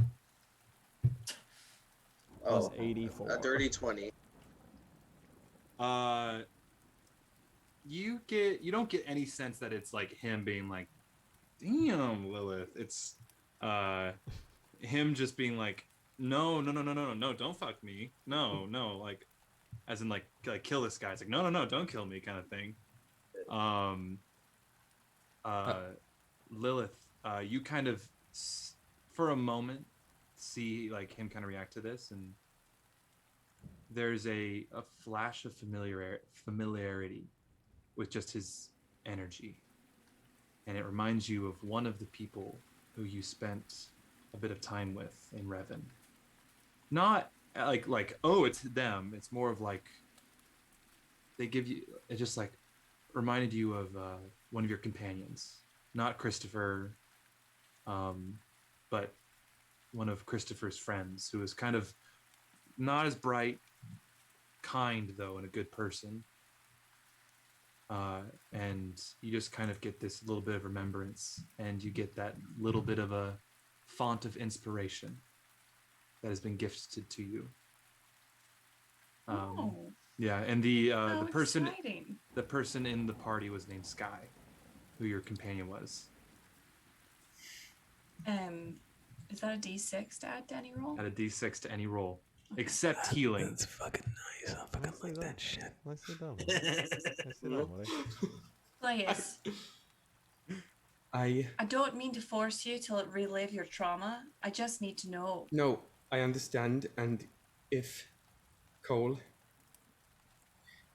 S2: Plus
S5: Oh,
S2: 84.
S5: a dirty 20.
S3: You don't get any sense that it's like him being like, damn, Lilith. It's him just being like, no, don't fuck me. No, like as in like kill this guy. It's like, no, don't kill me kind of thing. Lilith, you kind of for a moment see like him kind of react to this, and there's a flash of familiarity with just his energy, and it reminds you of one of the people who you spent a bit of time with in Revan. Not like oh, it's them. It's more of like they give you, it just like reminded you of one of your companions, not Christopher, but one of Christopher's friends, who is kind of not as bright, kind though, and a good person. And you just kind of get this little bit of remembrance, and you get that little bit of a font of inspiration that has been gifted to you.
S6: Oh,
S3: Yeah, and the
S6: how
S3: person
S6: exciting.
S3: the person in the party was named Sky, who your companion was.
S6: Is that a D6 to add to any roll?
S3: Add a D6 to any roll, except healing.
S4: That's fucking nice. I fucking like that shit.
S2: Nicely done. Nicely done, buddy.
S6: Kallias,
S4: I
S6: I don't mean to force you to relive your trauma. I just need to know.
S4: No, I understand, and if Cole,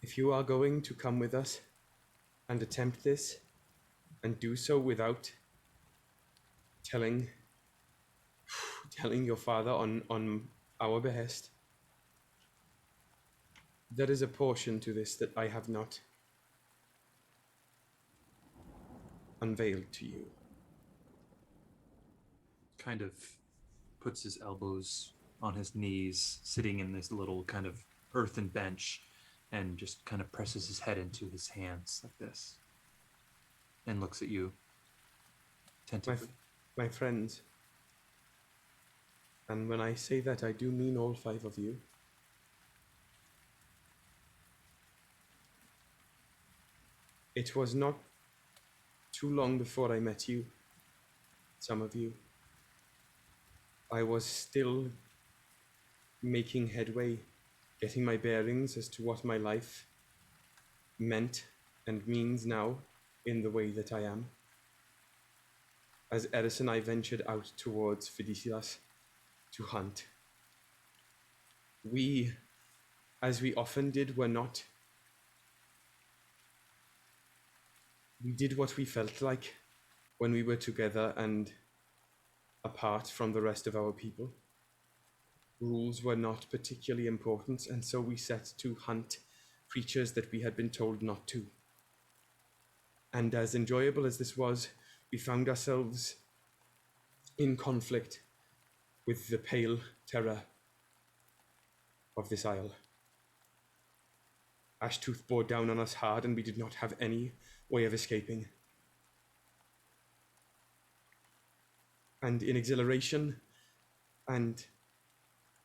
S4: if you are going to come with us and attempt this, and do so without telling your father on our behest, there is a portion to this that I have not unveiled to you.
S3: Kind of puts his elbows on his knees, sitting in this little kind of earthen bench, and just kind of presses his head into his hands like this, and looks at you attentively.
S4: My friends, and when I say that, I do mean all 5 of you. It was not too long before I met you, some of you. I was still making headway, getting my bearings as to what my life meant and means now in the way that I am. As Eris and I ventured out towards Fidisilas to hunt, we, as we often did, we did what we felt like when we were together and apart from the rest of our people. Rules were not particularly important, and so we set to hunt creatures that we had been told not to. And as enjoyable as this was, we found ourselves in conflict with the pale terror of this isle. Ashtooth bore down on us hard, and we did not have any way of escaping. And in exhilaration and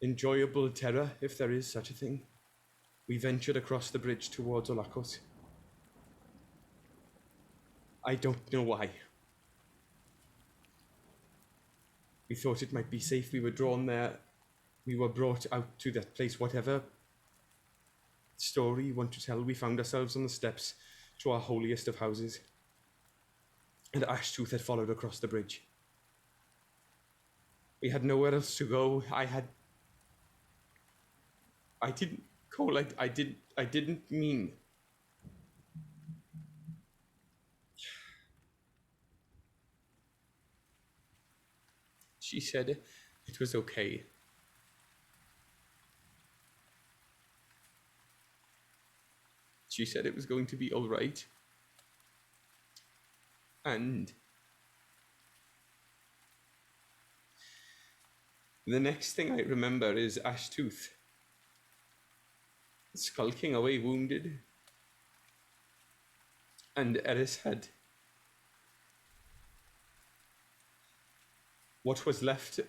S4: enjoyable terror, if there is such a thing, we ventured across the bridge towards Olakkos. I don't know why. We thought it might be safe. We were drawn there. We were brought out to that place. Whatever story you want to tell, we found ourselves on the steps to our holiest of houses. And Ashtooth had followed across the bridge. We had nowhere else to go. I didn't, Cole, I didn't mean. She said it was okay. She said it was going to be all right. And the next thing I remember is Ashtooth skulking away wounded. And Eris had what was left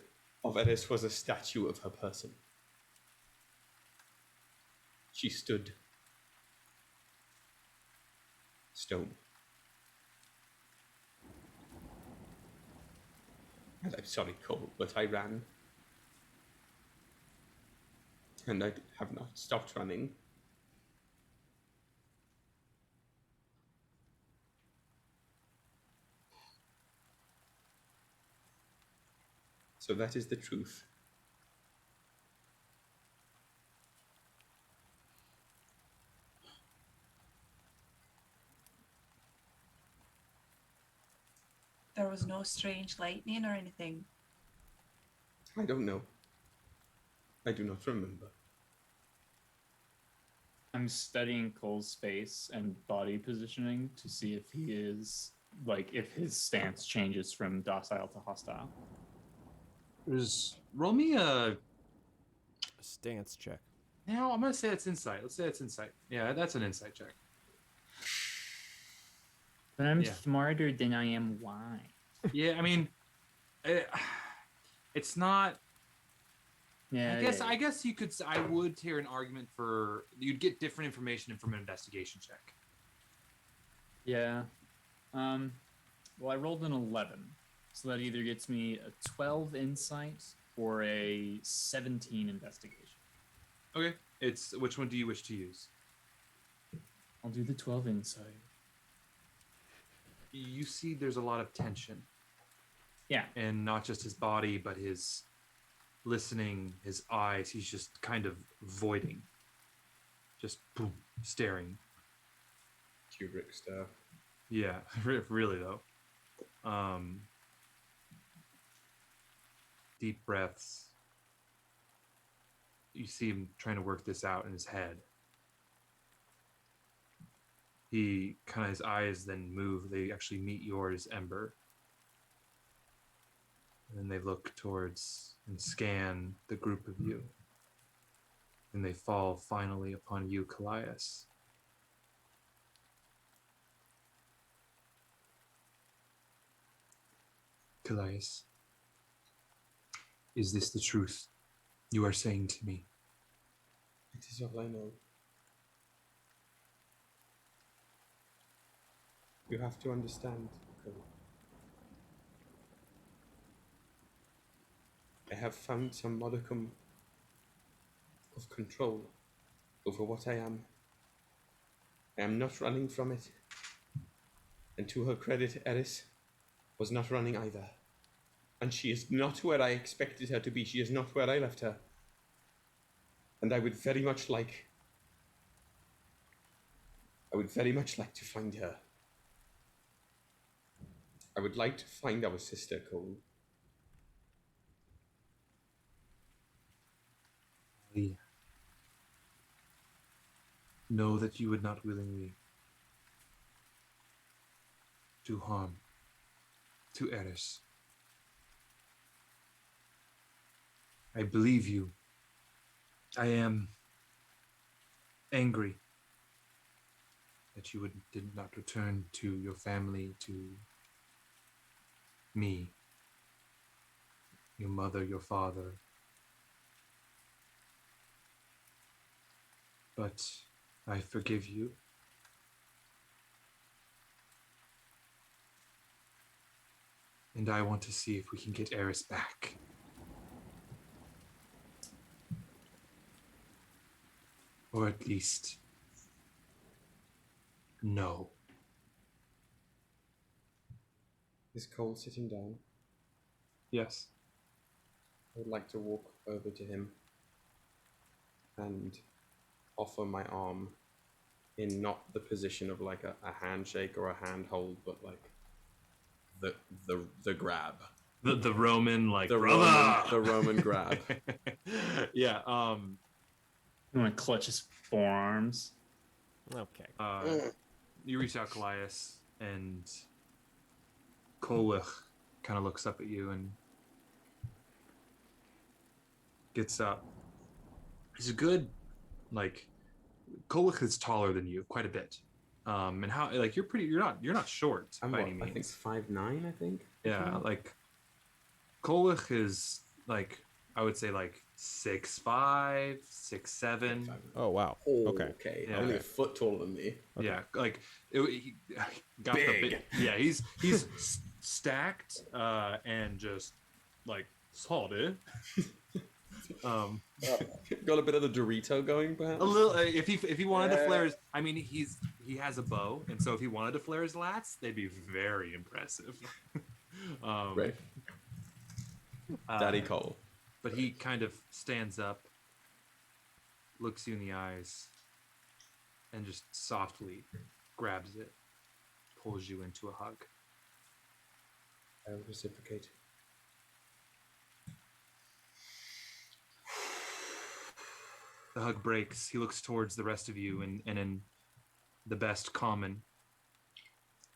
S4: of Eris was a statue of her person. She stood stone. And I'm sorry, Cole, but I ran. And I have not stopped running. So that is the truth.
S6: There was no strange lightning or anything.
S4: I don't know. I do not remember.
S1: I'm studying Cole's face and body positioning to see if he is, like, if his stance changes from docile to hostile.
S3: Roll me a
S2: stance check.
S3: Now I'm gonna say it's insight. Let's say it's insight. Yeah, that's an insight check.
S1: But I'm smarter than I am wise.
S3: Yeah, I mean, it's not.
S1: Yeah.
S3: I guess you could. I would hear an argument for you'd get different information from an investigation check.
S1: Yeah. Well, I rolled an 11, so that either gets me a 12 insight or a 17 investigation.
S3: Okay. It's which one do you wish to use?
S1: I'll do the 12 insight.
S3: You see, there's a lot of tension.
S1: Yeah.
S3: And not just his body, but his listening, his eyes. He's just kind of voiding. Just boom, staring.
S4: Kubrick stuff.
S3: Yeah, really though. Deep breaths. You see him trying to work this out in his head. He kind of, his eyes then move. They actually meet yours, Ember. And then they look towards and scan the group of you. And they fall finally upon you, Kallias. Kallias, is this the truth you are saying to me?
S4: It is all I know. You have to understand, Krew. I have found some modicum of control over what I am. I am not running from it. And to her credit, Eris was not running either. And she is not where I expected her to be. She is not where I left her. And I would very much like I would very much like to find her. I would like to find our sister, Cole.
S3: I know that you would not willingly do harm to Eris. I believe you. I am angry that you did not return to your family, to me, your mother, your father. But I forgive you. And I want to see if we can get Eris back. Or at least no.
S4: Is Cole sitting down?
S3: Yes.
S4: I would like to walk over to him and offer my arm in not the position of like a handshake or a handhold, but like the grab.
S3: The Roman like
S4: The Roman grab.
S3: Yeah,
S1: You want to clutch his forearms.
S2: Okay.
S3: you reach out, Kallias, and CoolWhip kind of looks up at you and gets up. He's a good, like, CoolWhip is taller than you quite a bit. And how, like, you're not short
S4: I'm
S3: by
S4: what,
S3: any
S4: I think
S3: means.
S4: 5'9", I think.
S3: Yeah, like, CoolWhip is like, I would say like 6'5", 6'7".
S2: Oh wow.
S4: Oh,
S2: Okay.
S4: okay.
S3: Yeah.
S4: Only a foot taller than me.
S2: Okay.
S3: Yeah, like he got
S4: Big.
S3: yeah, he's stacked and just like solid.
S4: Got a bit of the Dorito going, perhaps.
S3: A little. If he wanted to flare his, I mean, he has a bow, and so if he wanted to flare his lats, they'd be very impressive.
S4: Right. Daddy Cole.
S3: But he kind of stands up, looks you in the eyes, and just softly grabs it, pulls you into a hug.
S4: I will reciprocate.
S3: The hug breaks. He looks towards the rest of you, and in the best common,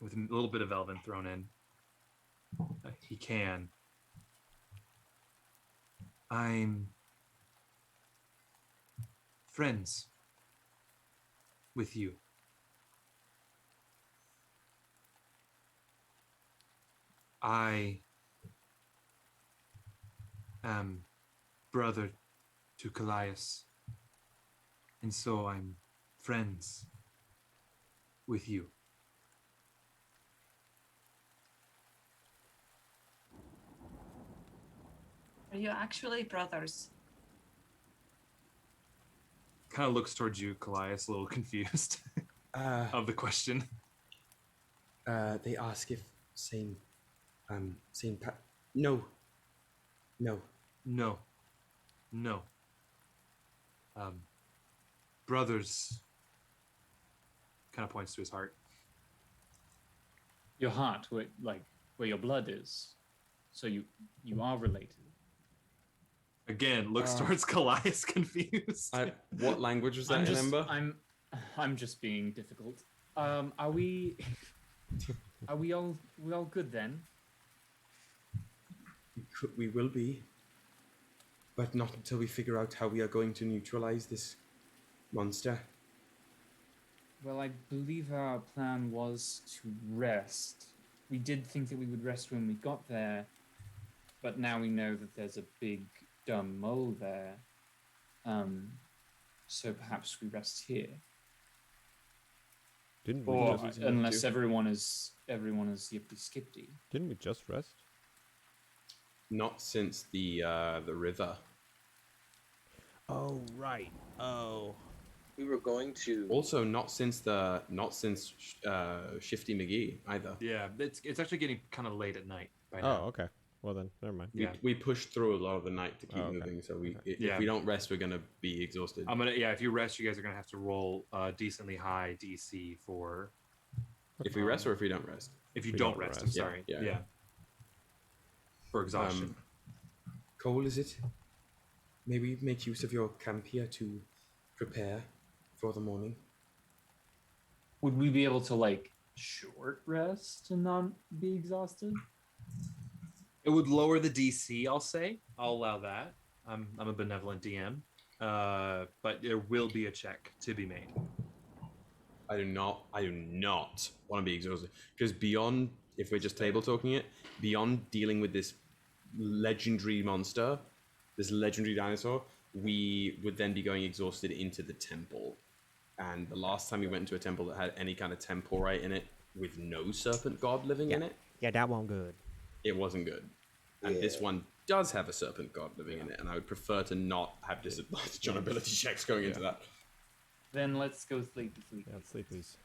S3: with a little bit of Elven thrown in, he can. I'm friends with you. I am brother to Kallias, and so I'm friends with you.
S6: Are you actually brothers?
S3: Kind of looks towards you, Kallias, a little confused of the question.
S4: They ask if no.
S3: No. Brothers. Kind of points to his heart.
S1: Your heart, where your blood is. So you are related.
S3: Again, looks towards Kallias, confused.
S4: What language was that, Ember?
S1: I'm just being difficult. Are we all good then?
S4: We will be, but not until we figure out how we are going to neutralize this monster.
S1: Well, I believe our plan was to rest. We did think that we would rest when we got there, but now we know that there's a big dumb mole there. So perhaps we rest here.
S2: Didn't we
S1: Or
S2: just,
S1: unless everyone is yippity skippity.
S2: didn't we just rest?
S4: Not since the river.
S2: Oh right. Oh.
S5: We were going to.
S4: Also, not since Shifty McGee either.
S3: Yeah, it's actually getting kind of late at night by now.
S2: Oh okay. Well then, never mind.
S3: Yeah.
S4: We pushed through a lot of the night to keep
S2: Oh,
S4: the
S2: okay.
S4: thing, so if
S3: Yeah.
S4: we don't rest, we're gonna be exhausted.
S3: If you rest, you guys are gonna have to roll decently high DC for
S4: If we rest or if we don't rest.
S3: if you
S2: We
S3: don't
S2: don't
S3: rest. I'm
S2: rest.
S3: sorry.
S4: Yeah,
S3: Yeah.
S4: yeah.
S3: For exhaustion.
S4: Cole, is it? Maybe make use of your camp here to prepare for the morning.
S1: Would we be able to like short rest and not be exhausted?
S3: It would lower the DC. I'll say. I'll allow that. I'm a benevolent DM. But there will be a check to be made.
S4: I do not want to be exhausted because beyond, if we're just table talking it, beyond dealing with this legendary monster, this legendary dinosaur, we would then be going exhausted into the temple. And the last time we went into a temple that had any kind of temporite in it with no serpent god living in it,
S2: Yeah, that one good.
S4: it wasn't good. And this one does have a serpent god living in it, and I would prefer to not have disadvantage on ability checks going into that.
S1: Then let's go sleep.
S2: Yeah, sleep, please.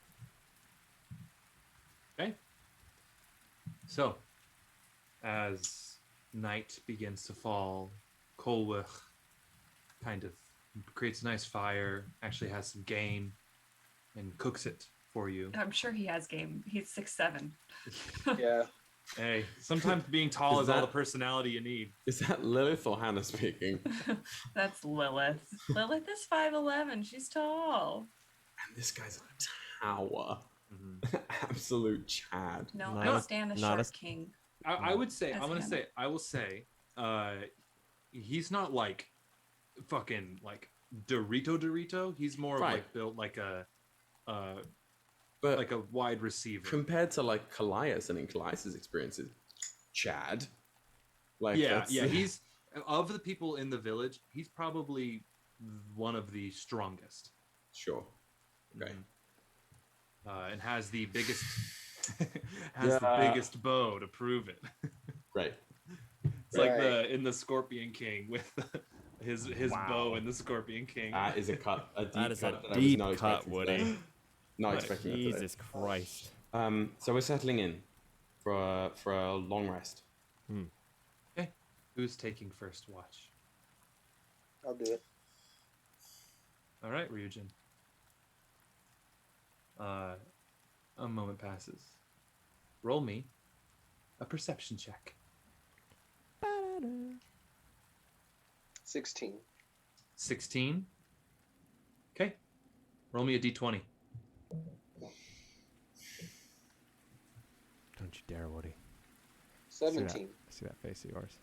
S3: Okay. So, as night begins to fall, CoolWhip kind of creates a nice fire, actually has some game, and cooks it for you.
S6: I'm sure he has game. He's 6'7".
S5: Yeah.
S3: Hey, sometimes being tall
S4: Is
S3: is all the
S4: that-
S3: personality you need.
S4: Is that Lilith or Hannah speaking?
S6: That's Lilith. Lilith is 5'11". She's tall.
S4: And this guy's a tower.
S3: Mm-hmm.
S4: Absolute Chad.
S6: No,
S2: Not
S6: I
S2: a-
S6: stand a
S2: not
S6: short
S2: a-
S6: king.
S3: I would say,
S6: That's
S3: I'm gonna
S6: him.
S3: say, I will say, he's not like fucking like Dorito. He's more of
S4: Right.
S3: like built like a
S4: But
S3: like a wide receiver.
S4: compared to like Kallias and in Kallias' experiences, Chad. Like
S3: Yeah,
S4: that's,
S3: yeah. He's of the people in the village, he's probably one of the strongest.
S4: sure. Okay.
S3: And has the biggest the biggest bow to prove it.
S4: Right.
S3: It's like in the Scorpion King with his bow and the Scorpion King.
S4: That is a cut. A deep
S2: That is
S4: cut
S2: a
S4: that
S2: deep
S4: I was not
S2: cut,
S4: expecting
S2: Woody.
S4: today. Not expecting that today.
S2: Jesus Christ.
S4: So we're settling in for a long rest.
S3: Okay. Who's taking first watch?
S5: I'll do it.
S3: All right, Ryujin. A moment passes. Roll me a perception check.
S5: 16.
S3: 16. Okay. Roll me a d20.
S2: Don't you dare, Woody.
S5: 17.
S2: See that face of yours.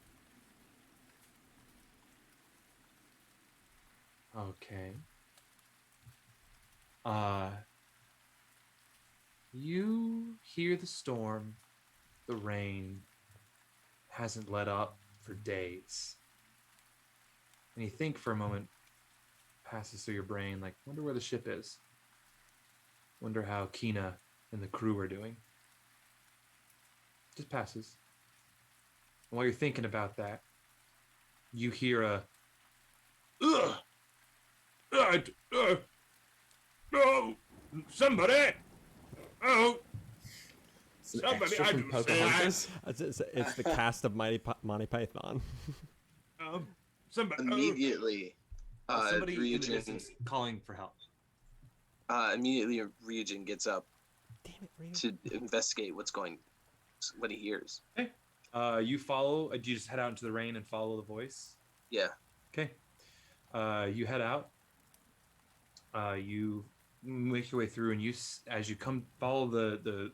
S3: Okay. You hear the storm, the rain hasn't let up for days. And you think for a moment, passes through your brain, like, wonder where the ship is. Wonder how Kina and the crew are doing. Just passes. And while you're thinking about that, you hear a ugh! No! Somebody! Oh!
S4: It's an
S3: Somebody,
S4: extra
S3: I
S4: from
S3: do
S4: Pocahontas.
S2: It's the cast of Monty Python.
S3: Somebody!
S5: Immediately,
S3: Somebody in the
S5: Ryujin,
S3: distance calling for help.
S5: immediately Ryujin gets up
S2: Damn it, Rita.
S5: to investigate what he hears.
S3: You follow. Do you just head out into the rain and follow the voice?
S5: Yeah.
S3: Okay. You head out. You make your way through, and as you come follow the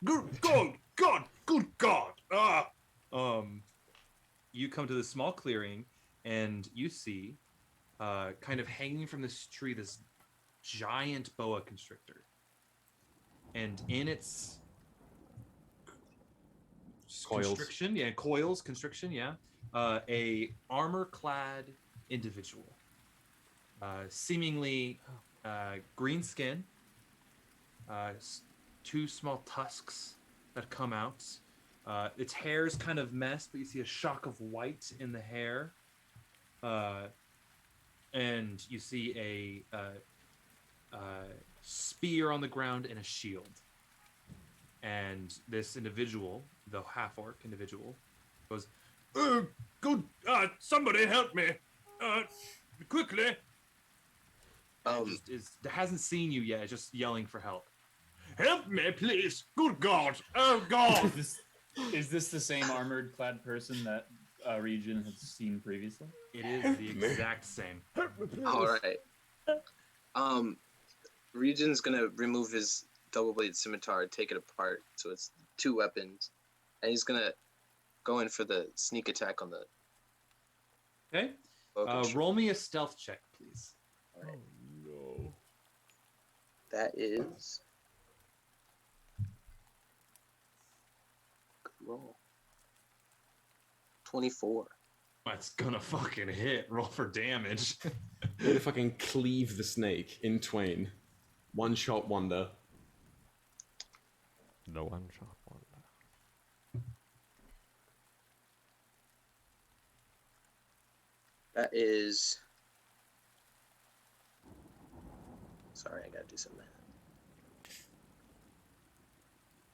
S3: good God. You come to this small clearing, and you see, kind of hanging from this tree, this giant boa constrictor, and in its
S4: Coils.
S3: constriction, a armor-clad individual, seemingly green skin, two small tusks that come out. Its hair is kind of messed, but you see a shock of white in the hair, and you see a spear on the ground and a shield. And this individual, the half-orc individual, Goes, oh, good, somebody help me, quickly. Hasn't seen you yet. It's just yelling for help. Help me, please! Good God! Oh God!
S1: Is this the same armored clad person that Ryujin had seen previously?
S3: It is the exact same.
S5: All right. Ryujin's gonna remove his double blade scimitar, take it apart, so it's 2 weapons, and he's gonna go in for the sneak attack on the.
S3: Okay. Roll me a stealth check, please.
S5: All right.
S2: Oh no.
S5: That is. Good roll. 24.
S3: That's gonna fucking hit. Roll for damage.
S4: You're gonna fucking cleave the snake in twain. One shot wonder.
S2: The one shot wonder.
S5: That is. Sorry, I gotta do some math.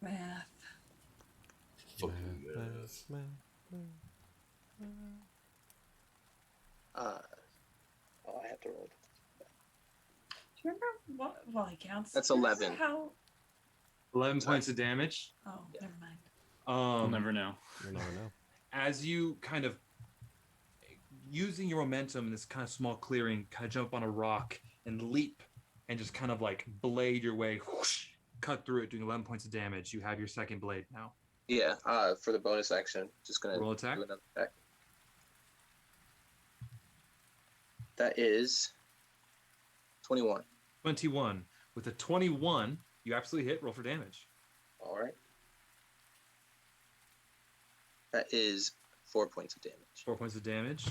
S6: Math.
S4: Fucking
S5: Oh, I have to roll.
S6: Do you remember what? Well, I can't.
S5: That's 11.
S6: How?
S3: 11 points of damage.
S6: Oh, never mind.
S1: We'll never know.
S2: You'll never know.
S3: As you kind of using your momentum in this kind of small clearing, kind of jump on a rock and leap and just kind of like blade your way, whoosh, cut through it, doing 11 points of damage. You have your second blade now.
S5: Yeah, for the bonus action, just gonna
S3: Roll attack.
S5: do another attack. That is 21.
S3: 21. With a 21, you absolutely hit. Roll for damage.
S5: All right. That is 4 points of damage.
S3: 4 points of damage.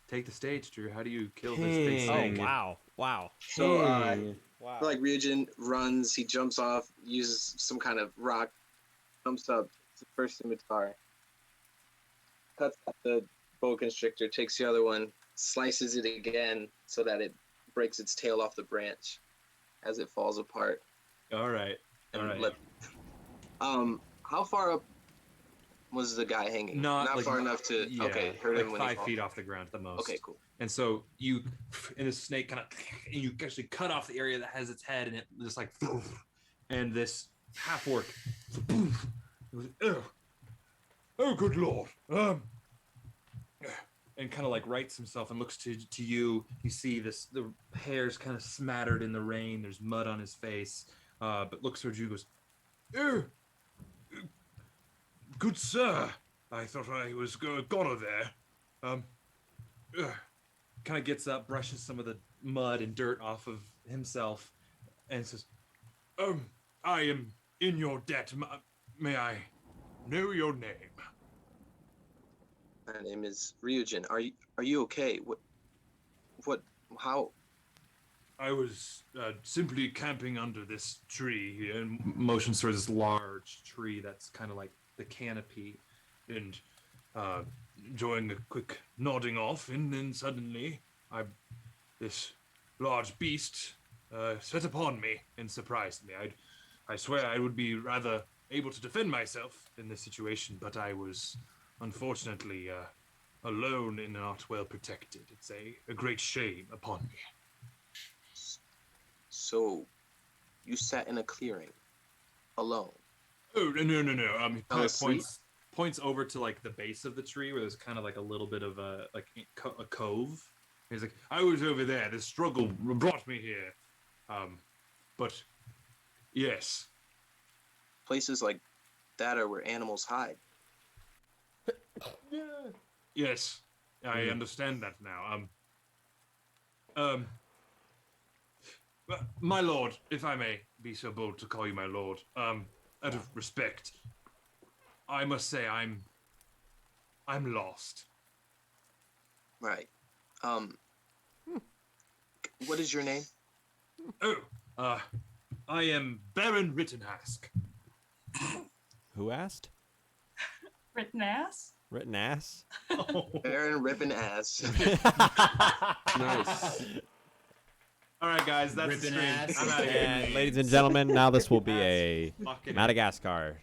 S3: Take the stage, Drew. How do you kill this big snake?
S2: Oh wow! Wow!
S5: So,
S2: Wow!
S5: like Ryujin runs, he jumps off, uses some kind of rock, jumps up to the first scimitar, cuts out the boa constrictor, takes the other one, slices it again so that it breaks its tail off the branch as it falls apart.
S3: All right. All right.
S5: How far up was the guy hanging? Not
S3: like,
S5: far enough to hurt
S3: like
S5: him when
S3: 5
S5: he falls.
S3: feet off the ground at the most.
S5: Okay, cool.
S3: And so you, and the snake kind of, and you actually cut off the area that has its head, and it just like, and this half orc, oh good lord, and kind of like rights himself and looks to you. You see this, the hair's kind of smattered in the rain. There's mud on his face, but looks towards you, goes, oh, good sir. I thought I was goner there. Kind of gets up, brushes some of the mud and dirt off of himself, and says, I am in your debt. May I know your name?
S5: My name is Ryujin. Are you okay? How?
S3: I was simply camping under this tree here, and motions towards this large tree that's kind of like the canopy, and enjoying a quick nodding off, and then suddenly this large beast set upon me and surprised me. I swear I would be rather able to defend myself in this situation, but I was unfortunately alone and not well protected. It's a great shame upon me.
S5: So, you sat in a clearing, alone?
S3: Oh, no. He kind of
S5: asleep?
S3: points over to like the base of the tree where there's kind of like a little bit of a cove. He's like, I was over there. The struggle brought me here. But yes.
S5: Places like that are where animals hide.
S3: Yes, I understand that now. My lord, if I may be so bold to call you my lord, out of respect, I must say I'm lost.
S5: Right. What is your name?
S3: I am Baron Rittenhask.
S2: Who asked?
S6: Rittenhask?
S2: Rittenass?
S5: Baron RippinAss.
S4: Nice.
S3: All right, guys, that's the
S1: RippinAss.
S3: stream. I'm out of here.
S2: And ladies and gentlemen, now this will be a
S3: Fucking
S2: Madagascar.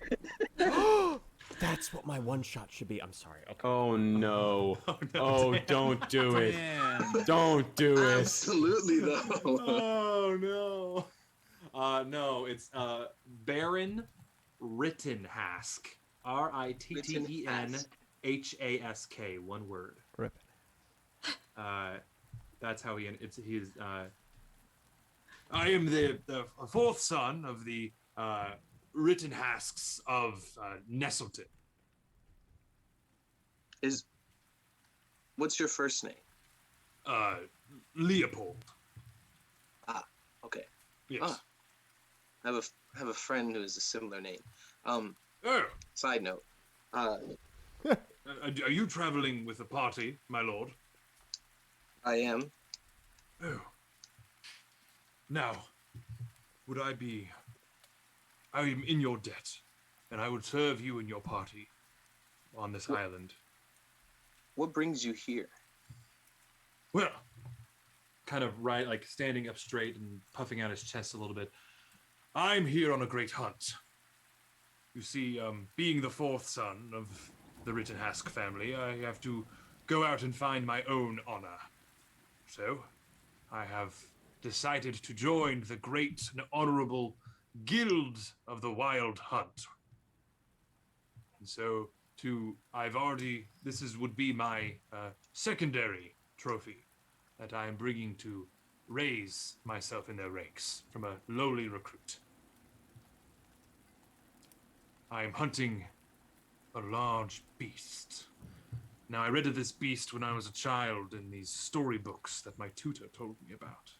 S2: That's what my one shot should be. I'm sorry. Okay.
S4: Oh no.
S3: Oh, damn.
S4: Don't do it.
S1: Man.
S4: Don't do it.
S5: Absolutely though.
S3: Oh no. No, it's Baron Rittenhask. Rittenhask. One word.
S2: Rip.
S3: That's how he's I am the fourth son of the Rittenhasks of Nestleton.
S5: What's your first name?
S3: Leopold.
S5: Okay.
S3: Yes.
S5: I have a friend who has a similar name.
S3: Oh.
S5: Side note.
S3: Are you traveling with a party, my lord?
S5: I am.
S3: Oh. Now, I am in your debt, and I would serve you and your party on this island.
S5: What brings you here?
S3: Well, kind of like standing up straight and puffing out his chest a little bit. I'm here on a great hunt. You see, being the fourth son of the Rittenhask family, I have to go out and find my own honor. So, I have decided to join the great and honorable Guild of the Wild Hunt. And so, would be my secondary trophy that I am bringing to raise myself in their ranks from a lowly recruit. I am hunting a large beast. Now, I read of this beast when I was a child in these storybooks that my tutor told me about.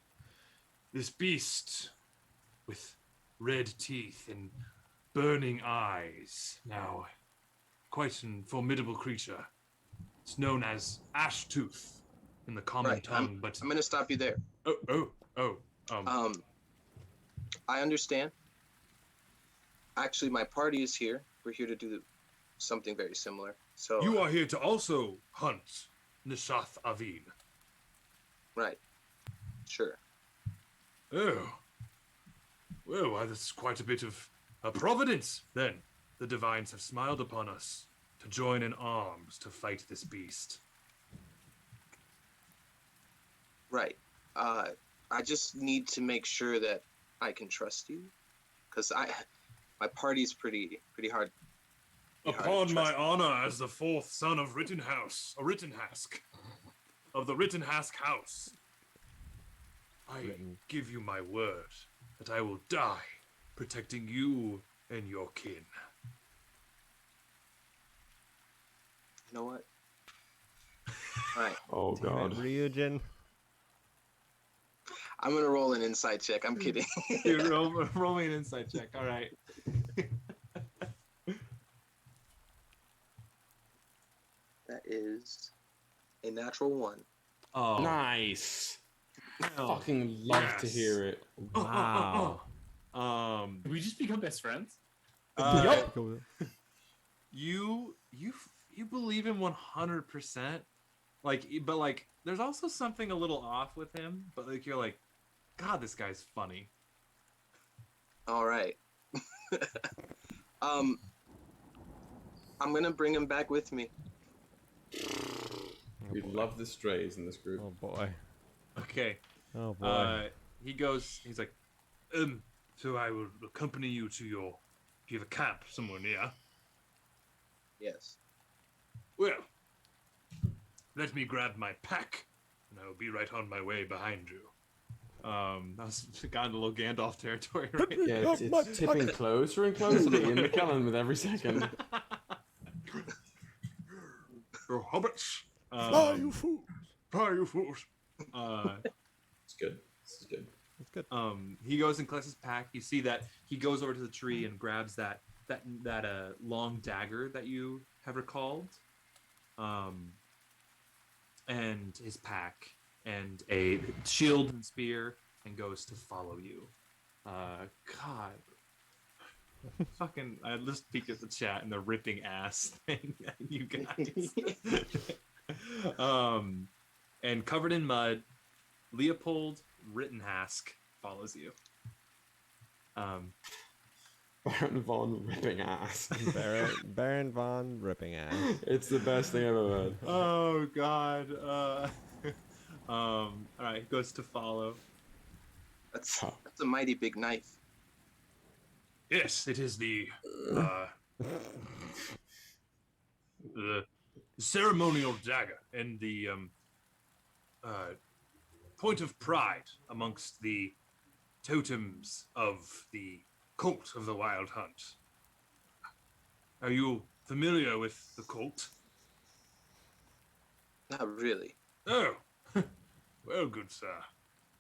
S3: This beast with red teeth and burning eyes. Now, quite a formidable creature. It's known as Ashtooth in the common tongue, but
S5: I'm going to stop you there. I understand. Actually, my party is here. We're here to do something very similar. So
S3: you are here to also hunt Nishath Avin.
S5: Right. Sure.
S3: Oh. Well, that's quite a bit of a providence, then. The divines have smiled upon us to join in arms to fight this beast.
S5: Right. I just need to make sure that I can trust you, because my party's pretty hard.
S3: Upon my honor as the fourth son of Rittenhask, of the Rittenhask house, I give you my word that I will die protecting you and your kin.
S5: You know what? All right.
S4: Oh god.
S2: Ryujin.
S5: I'm gonna roll an insight check. I'm kidding.
S3: Dude, roll me an insight check. All right.
S5: That is a natural 1.
S3: Oh,
S4: Nice.
S3: hell
S4: Fucking love to
S3: yes.
S4: hear it.
S2: Wow.
S1: Did we just become best friends?
S3: You believe him 100%. But there's also something a little off with him. But you're like, God, this guy's funny.
S5: All right. I'm gonna bring him back with me.
S4: We love the strays in this group.
S2: Oh boy.
S3: Okay.
S2: Oh boy.
S3: He's like, so I will accompany you to do you have a camp somewhere near?
S5: Yes.
S3: Well, let me grab my pack, and I will be right on my way behind you. That's gotten a little Gandalf territory, right?
S4: Yeah, it's tipping closer and closer to Ian McKellen with every second.
S3: Oh, hobbits!
S2: Fly, you fools!
S3: Fly, you fools!
S4: It's good. This is good.
S2: That's good.
S3: He goes and collects his pack. You see that he goes over to the tree and grabs that long dagger that you have recalled, and his pack and a shield and spear, and goes to follow you. God. Fucking, I just peeked at the chat and the ripping ass thing, you guys. And covered in mud, Leopold Rittenhask follows you.
S4: Baron von RippinAss.
S2: Baron von RippinAss.
S4: It's the best thing I've ever heard.
S3: Oh God. All right, goes to follow.
S5: That's a mighty big knife.
S8: Yes, it is the ceremonial dagger and the point of pride amongst the totems of the cult of the Wild Hunt. Are you familiar with the cult?
S5: Not really.
S8: Oh, well, good sir.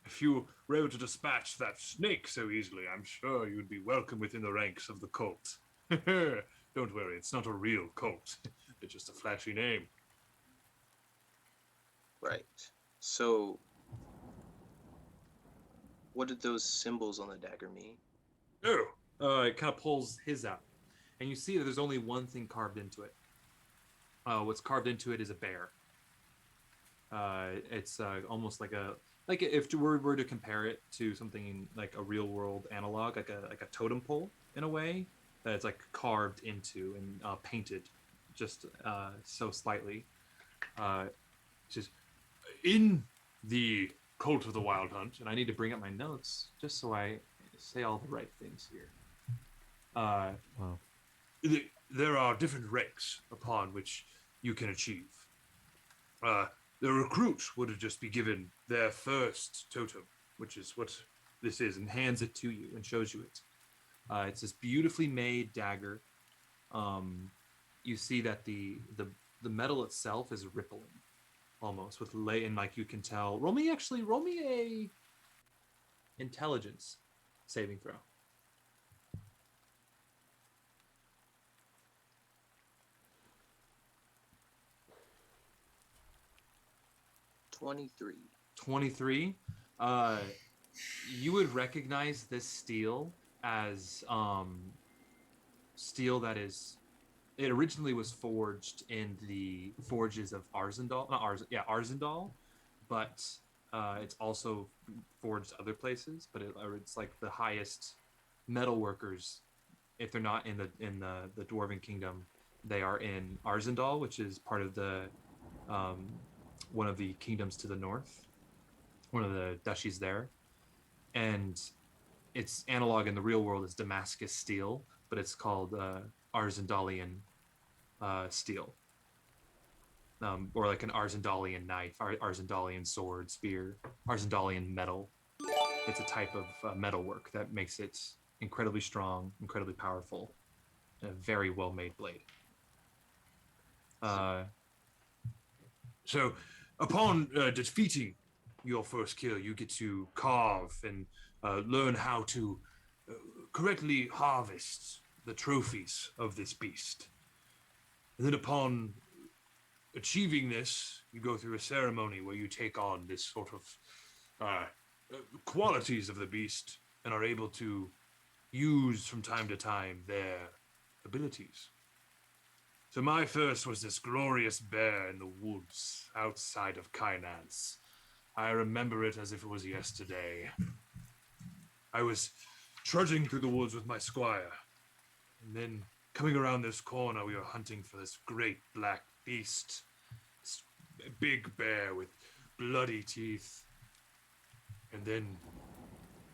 S8: If you were able to dispatch that snake so easily, I'm sure you'd be welcome within the ranks of the cult. Don't worry, it's not a real cult. It's just a flashy name.
S5: Right. So, what did those symbols on the dagger mean?
S3: Oh, it kind of pulls his out, and you see that there's only one thing carved into it. What's carved into it is a bear. It's almost like if we were to compare it to something like a real world analog, like a totem pole in a way, that it's like carved into and painted just so slightly. Just in the cult of the Wild Hunt, and I need to bring up my notes just so I say all the right things here.
S2: Wow.
S8: There are different ranks upon which you can achieve. The recruit would just be given their first totem, which is what this is, and hands it to you and shows you it. It's this beautifully made dagger. You see that the metal itself is rippling, almost with and like you can tell. Roll me a intelligence saving throw. 23. You would recognize this steel as steel that is. It originally was forged in the forges of Arzendal, but it's also forged other places. But it's like the highest metal workers, if they're not in the Dwarven Kingdom, they are in Arzendal, which is part of the one of the kingdoms to the north, one of the duchies there, and its analog in the real world is Damascus steel, but it's called Arzendalian steel, or like an Arzendalian knife, Arzendalian sword, spear, Arzendalian metal. It's a type of metalwork that makes it incredibly strong, incredibly powerful, and a very well-made blade. So, upon defeating your first kill, you get to carve and learn how to correctly harvest the trophies of this beast. And then upon achieving this, you go through a ceremony where you take on this sort of qualities of the beast and are able to use from time to time their abilities. So my first was this glorious bear in the woods outside of Kainance. I remember it as if it was yesterday. I was trudging through the woods with my squire, and then coming around this corner, we were hunting for this great black beast, this big bear with bloody teeth. And then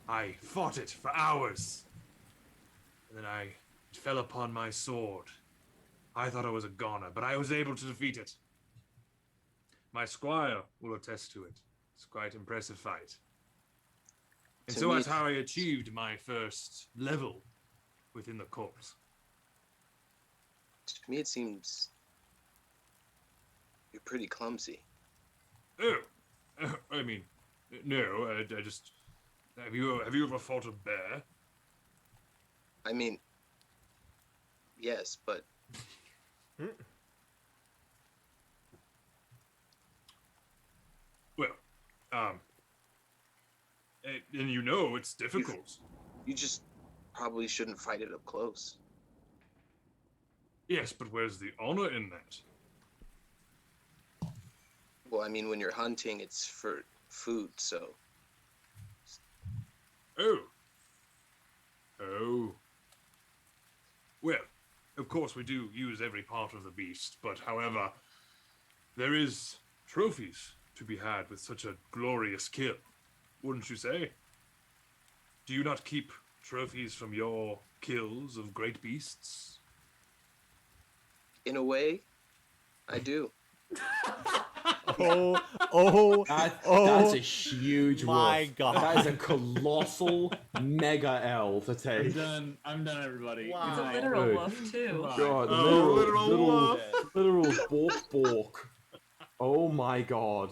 S8: I fought it for hours. And then I fell upon my sword. I thought I was a goner, but I was able to defeat it. My squire will attest to it. It's quite an impressive fight. And so that's how I achieved my first level within the cult.
S5: To me, it seems you're pretty clumsy.
S8: Oh, I mean, no. I just have you ever fought a bear?
S5: I mean, yes, but
S8: well, and you know it's difficult.
S5: You just probably shouldn't fight it up close.
S8: Yes, but where's the honor in that?
S5: Well, I mean, when you're hunting, it's for food, so.
S8: Oh. Well, of course we do use every part of the beast, but however, there is trophies to be had with such a glorious kill, wouldn't you say? Do you not keep trophies from your kills of great beasts?
S5: In a way, I do.
S4: That's a huge
S2: my
S4: wolf.
S2: God.
S4: That is a colossal mega L to take.
S1: I'm done, everybody.
S2: Wow.
S6: It's a
S1: Good night.
S6: literal
S4: Good.
S6: wolf too.
S4: God,
S8: Oh,
S4: literal bork. Oh my god.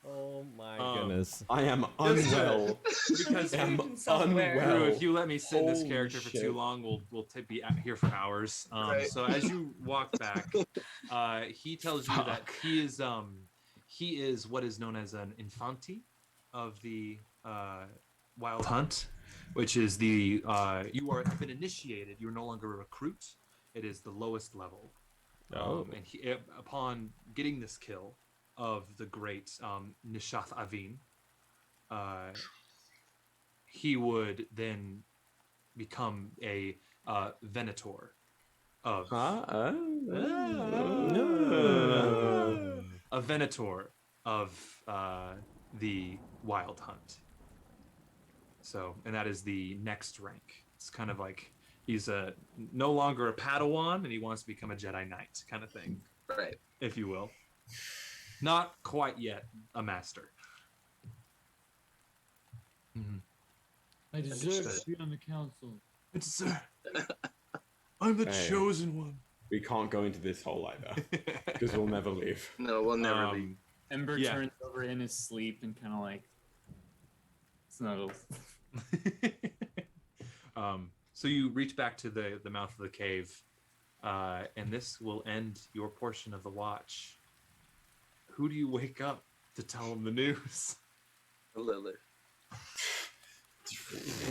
S2: Oh my
S3: Um,
S2: goodness.
S4: I am
S3: Just,
S4: unwell.
S3: because
S4: I am
S6: Speaking software.
S3: Krew,
S4: unwell.
S3: if you let me sit in this
S4: Holy
S3: character for too
S4: shit.
S3: long, we'll be out here for hours.
S5: Right.
S3: So as you walk back, he tells you that he is what is known as an infante of the Wild Hunt, which is the you have been initiated. You're no longer a recruit. It is the lowest level. And he, upon getting this kill of the great Nishath Avin, he would then become a Venator of a Venator of the Wild Hunt. So, and that is the next rank. It's kind of like he's no longer a Padawan, and he wants to become a Jedi Knight, kind of thing,
S5: Right.
S3: if you will. Not quite yet a master.
S9: I deserve
S5: Understood.
S9: to be on the council.
S8: It's I'm the
S4: Hey.
S8: chosen one.
S4: We can't go into this hole either because we'll never leave.
S5: No, we'll never leave.
S1: Ember
S3: Yeah.
S1: turns over in his sleep and kind of like snuggles.
S3: So you reach back to the mouth of the cave, and this will end your portion of the watch. Who do you wake up to tell him the news?
S5: Lilith.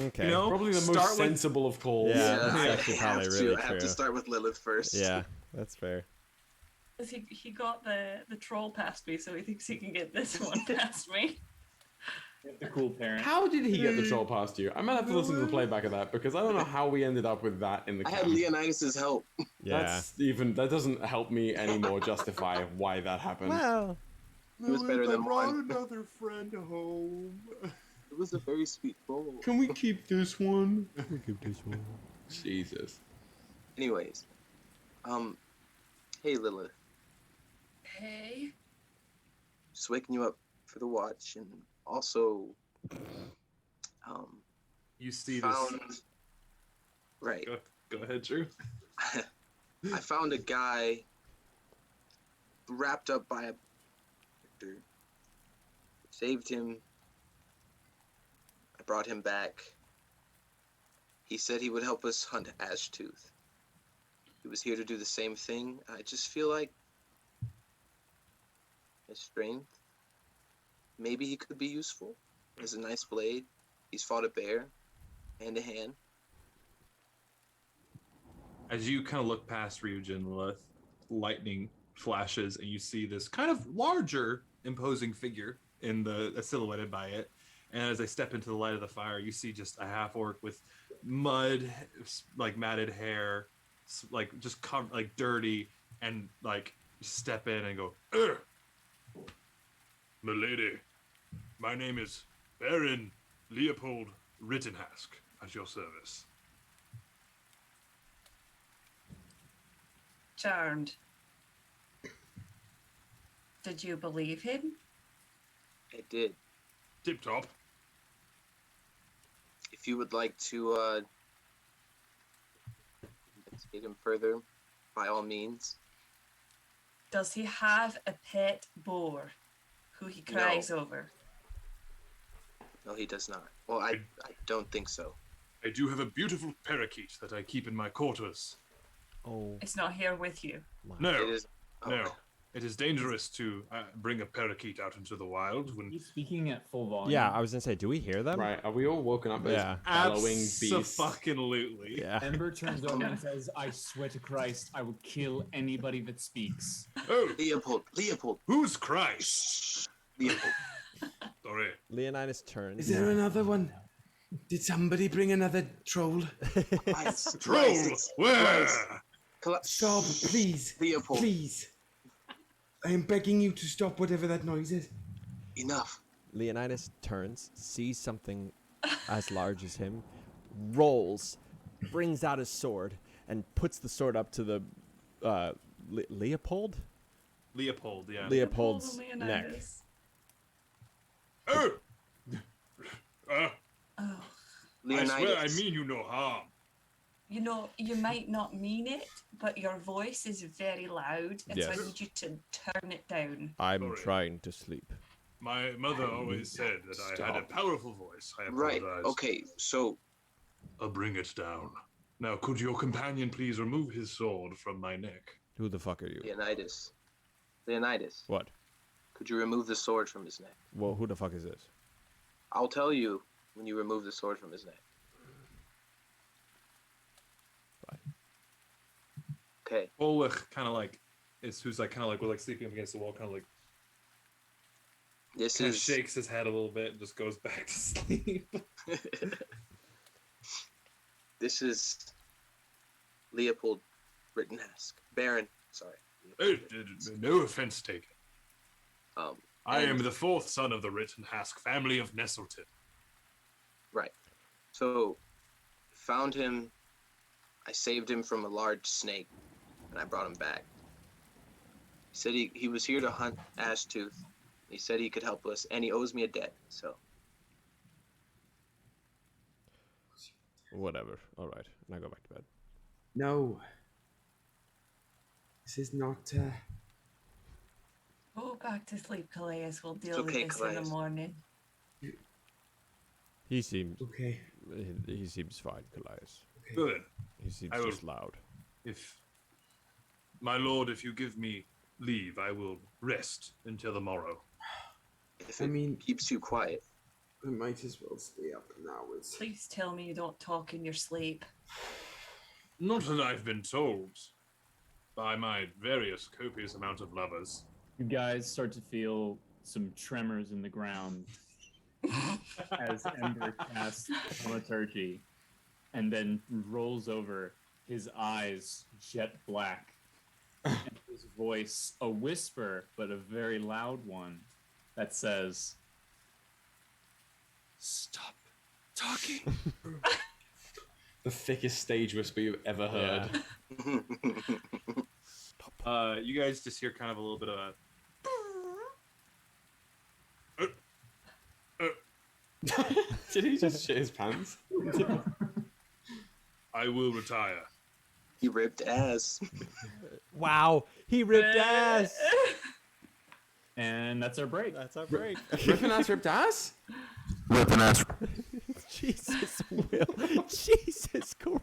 S2: Okay.
S3: You know,
S4: Probably the
S3: start
S4: most
S3: with-
S4: sensible of calls.
S2: Yeah, that's
S5: I
S2: actually
S5: have
S2: probably
S5: to.
S2: really
S5: I have to
S2: true.
S5: start with Lilith first.
S2: Yeah, that's fair.
S6: Because he got the troll past me, so he thinks he can get this one past me.
S1: The cool parent.
S4: How did he get the troll past you? I might have to listen to the playback of that because I don't know how we ended up with that in the
S5: I had
S4: camp.
S5: Leonidas' help.
S2: Yeah.
S4: That doesn't help me anymore justify why that happened.
S2: Well,
S5: It was better than one.
S8: another friend home.
S5: It was a very sweet troll.
S4: Can we keep this one? Jesus.
S5: Anyways, hey Lilith,
S6: Hey.
S5: just waking you up for the watch, and also,
S3: You see
S5: found.
S3: this.
S5: Right.
S3: Go ahead, Drew.
S5: I found a guy wrapped up by a character. Saved him. I brought him back. He said he would help us hunt Ashtooth. He was here to do the same thing. I just feel like his strength. Maybe he could be useful. He has a nice blade. He's fought a bear, hand to hand.
S3: As you kind of look past Ryujin, Lilith, lightning flashes, and you see this kind of larger, imposing figure in silhouetted by it. And as they step into the light of the fire, you see just a half orc with mud, like matted hair, like just like dirty, and like step in and go,
S8: Milady, my name is Baron Leopold Rittenhask at your service.
S6: Charmed. Did you believe him?
S5: I did.
S8: Tip top.
S5: If you would like to investigate him further, by all means.
S6: Does he have a pet boar who he cries over?
S5: No, he does not. Well, I don't think so.
S8: I do have a beautiful parakeet that I keep in my quarters.
S2: oh,
S6: It's not here with you.
S8: No,
S5: It is. Oh,
S8: no. It is dangerous to bring a parakeet out into the wild when
S1: He's speaking at full volume.
S2: yeah. I was gonna say, do we hear them?
S4: Right, are we all woken up
S2: Yeah.
S4: as bellowing beasts?
S3: Absolutely.
S2: Yeah.
S1: Ember turns over and says, I swear to Christ, I will kill anybody that speaks.
S8: Oh,
S5: Leopold.
S8: who's Christ?
S5: Leopold.
S8: Sorry.
S2: Leonidas turns.
S4: Is there another one? Did somebody bring another troll?
S8: Troll, where?
S4: Stop, please.
S5: Leopold.
S4: Please. I am begging you to stop whatever that noise is.
S5: Enough.
S2: Leonidas turns, sees something as large as him, rolls, brings out his sword, and puts the sword up to the Leopold?
S3: Leopold, yeah.
S2: Leopold's
S6: and
S2: neck.
S6: Leonidas.
S8: Oh,
S6: Oh,
S8: I
S5: Leonidas.
S8: swear I mean you no harm.
S6: you know, you might not mean it, but your voice is very loud, and so I
S2: Yes.
S6: need you to turn it down.
S2: I'm
S8: Sorry.
S2: trying to sleep.
S8: My mother always said that I had a
S4: Stop.
S8: powerful voice. I
S5: Right.
S8: apologize.
S5: Okay. So
S8: I'll bring it down. Now, could your companion please remove his sword from my neck?
S2: Who the fuck are you?
S5: Leonidas. Leonidas.
S2: What?
S5: Could you remove the sword from his neck?
S2: Well, who the fuck is this?
S5: I'll tell you when you remove the sword from his neck.
S2: Fine.
S5: Okay.
S3: Olach kind of like is who's like kind of like we're like sleeping up against the wall, kind of like
S5: This
S3: kind of
S5: is
S3: shakes his head a little bit and just goes back to sleep.
S5: this is Leopold Rittenhask. Baron. Sorry.
S8: No offense taken. I
S5: and-
S8: am the fourth son of the Rittenhask family of Nesselton.
S5: Right. So, found him. I saved him from a large snake, and I brought him back. He said he was here to hunt Ashtooth. He said he could help us, and he owes me a debt. So,
S2: Whatever. All right. And I go back to bed.
S4: No. This is not.
S6: Go back to sleep, Kallias. We'll deal
S5: okay,
S6: with this in the
S5: Kallias.
S6: morning.
S2: He seems
S4: Okay.
S2: he seems fine, Kallias.
S8: Good.
S2: He seems
S8: I will-
S2: just loud.
S8: If my lord, if you give me leave, I will rest until the morrow.
S5: if
S4: I
S5: it
S4: mean-
S5: keeps you quiet,
S4: I might as well stay up now. It's
S6: Please tell me you don't talk in your sleep.
S8: Not that I've been told by my various copious amount of lovers.
S1: You guys start to feel some tremors in the ground as Ember casts Thaumaturgy and then rolls over, his eyes jet black, and his voice a whisper, but a very loud one, that says, "Stop talking."
S4: the thickest stage whisper you've ever heard.
S3: You guys just hear kind of a little bit of a
S4: Did he just shit his pants?
S8: I will retire.
S5: he ripped ass.
S2: Wow, he ripped ass.
S1: And that's our break.
S2: That's our break.
S4: Ripping ass ripped ass?
S7: Rittenhask.
S2: Jesus, Will. Jesus Christ.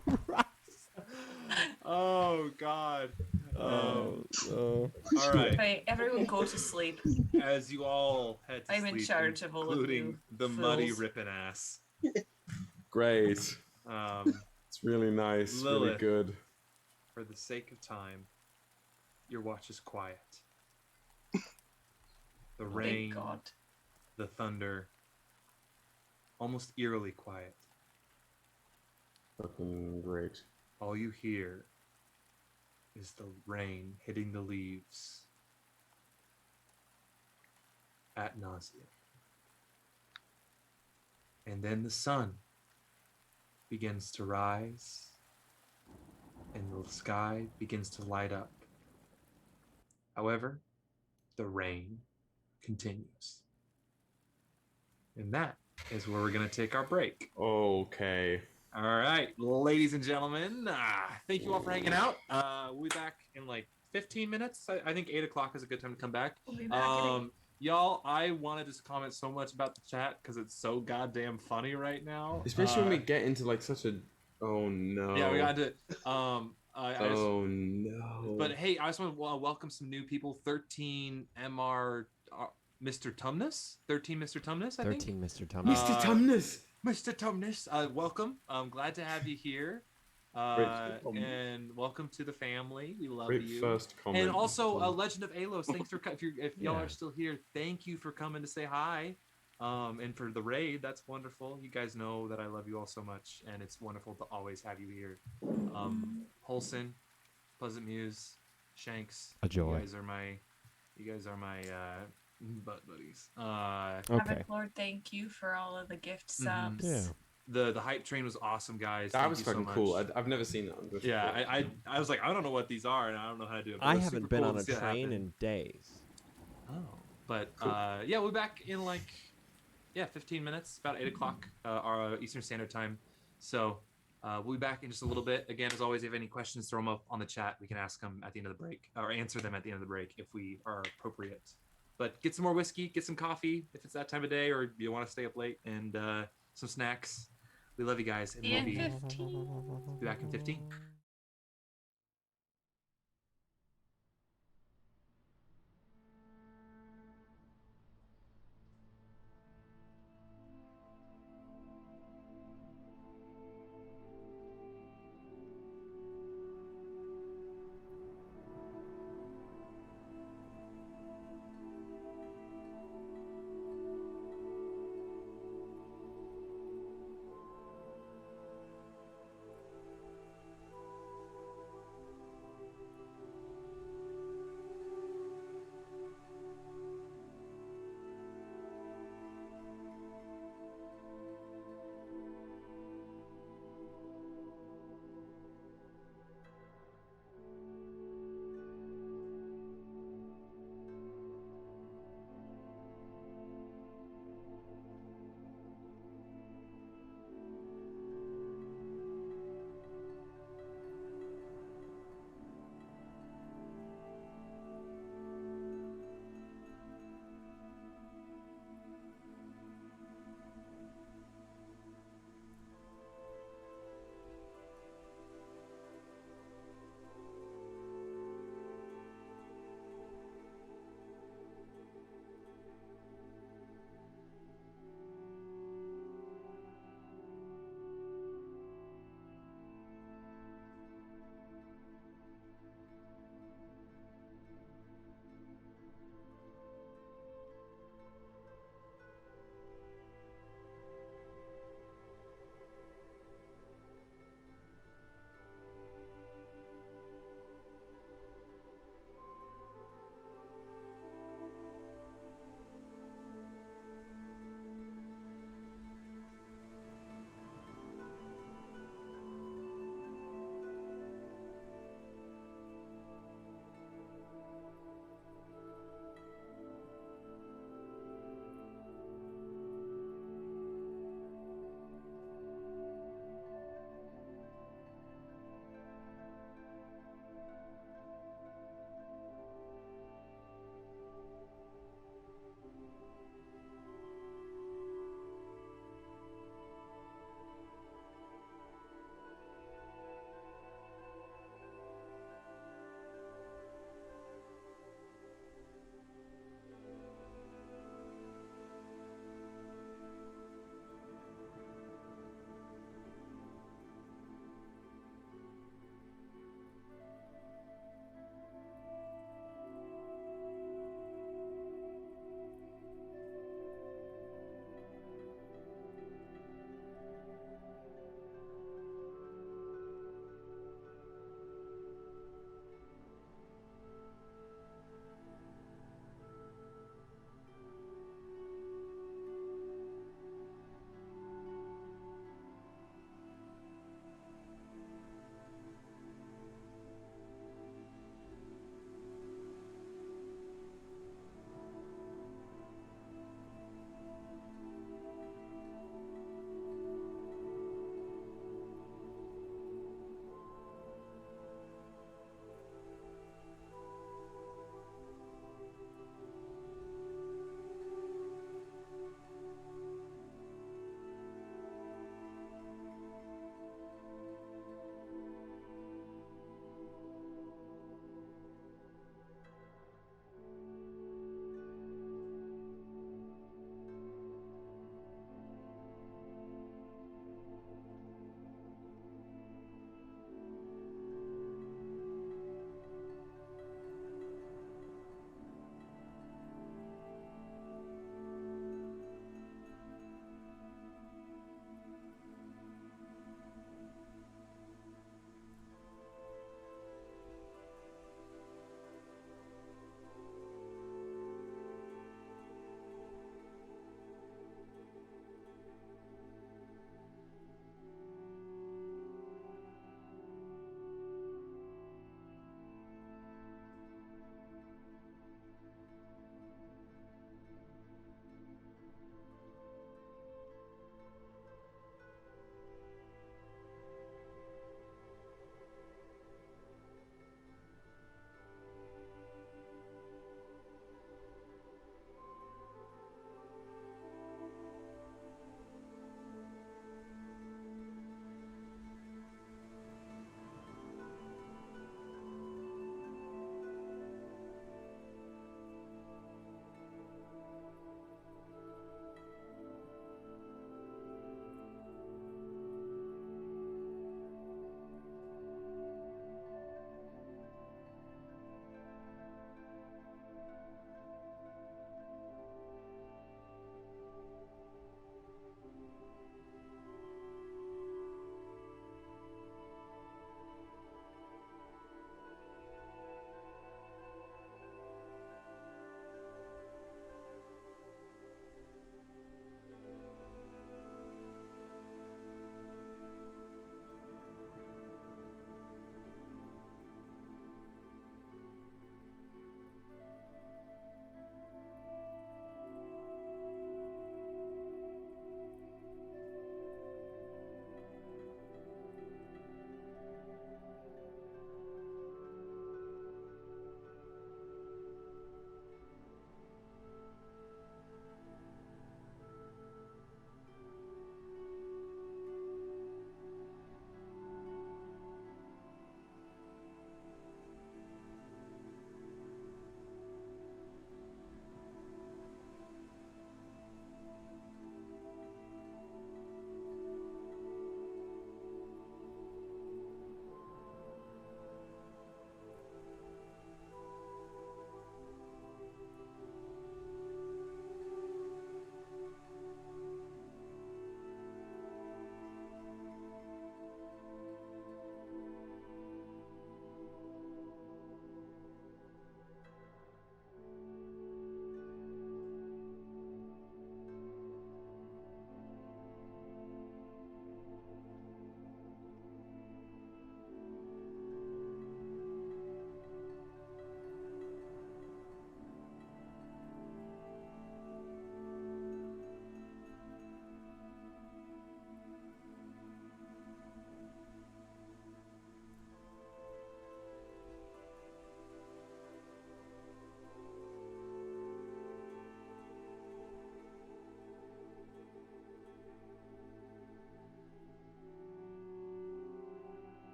S3: oh god.
S2: Oh.
S3: All right.
S6: Right, everyone go to sleep.
S3: As you all head to
S6: I'm in
S3: sleep,
S6: charge of all of
S3: including
S6: you
S3: the muddy
S6: fools.
S3: RippinAss.
S4: Great.
S3: Um,
S4: It's really nice. Really
S3: Lilith.
S4: good.
S3: for the sake of time, your watch is quiet. The
S6: Thank
S3: rain,
S6: God.
S3: the thunder, almost eerily quiet.
S4: Fucking great.
S3: All you hear is the rain hitting the leaves at nausea. And then the sun begins to rise and the sky begins to light up. However, the rain continues. And that is where we're going to take our break.
S4: Okay.
S3: All right, ladies and gentlemen, thank you all for hanging out. We'll be back in like 15 minutes. I think 8 o'clock is a good time to come back.
S6: We'll be back in
S3: Y'all, I wanted to comment so much about the chat because it's so goddamn funny right now.
S4: Especially when we get into like such a. Oh no.
S3: Yeah, we got to. I just,
S4: Oh no.
S3: but hey, I just want to welcome some new people. 13 MR, Mr. Tumnus. 13 Mr. Tumnus, I think.
S2: 13, Mr. Thomas.
S4: Mr. Tumnus.
S3: Mr. Tumnus, welcome. I'm glad to have you here. And welcome to the family. We love
S4: Great
S3: you.
S4: first comment.
S3: And also, Legend of Alos. Thanks for if y'all
S2: Yeah.
S3: are still here. Thank you for coming to say hi. And for the raid, that's wonderful. You guys know that I love you all so much, and it's wonderful to always have you here. Holson, Pleasant Muse, Shanks.
S2: A joy.
S3: You guys are my butt buddies.
S2: Okay.
S6: Avid Lord, thank you for all of the gift subs.
S2: Yeah.
S3: The hype train was awesome, guys.
S4: That
S3: Thank
S4: was
S3: you so
S4: fucking
S3: much.
S4: cool. I've never seen that one before.
S3: Yeah, I was like, I don't know what these are, and I don't know how to do it. But
S2: I
S3: it was
S2: haven't
S3: super
S2: been
S3: cool
S2: on
S3: to
S2: a
S3: see that
S2: train
S3: happen.
S2: in days.
S3: Oh, but
S4: Cool.
S3: yeah, we'll be back in like 15 minutes, about 8 o'clock our Eastern Standard Time. So we'll be back in just a little bit. Again, as always, if you have any questions, throw them up on the chat. We can ask them at the end of the break, or answer them at the end of the break if we are appropriate. But get some more whiskey, get some coffee if it's that time of day, or you want to stay up late, and some snacks. We love you guys, and
S6: See you
S3: we'll
S6: in
S3: be
S6: 15.
S3: back in 15.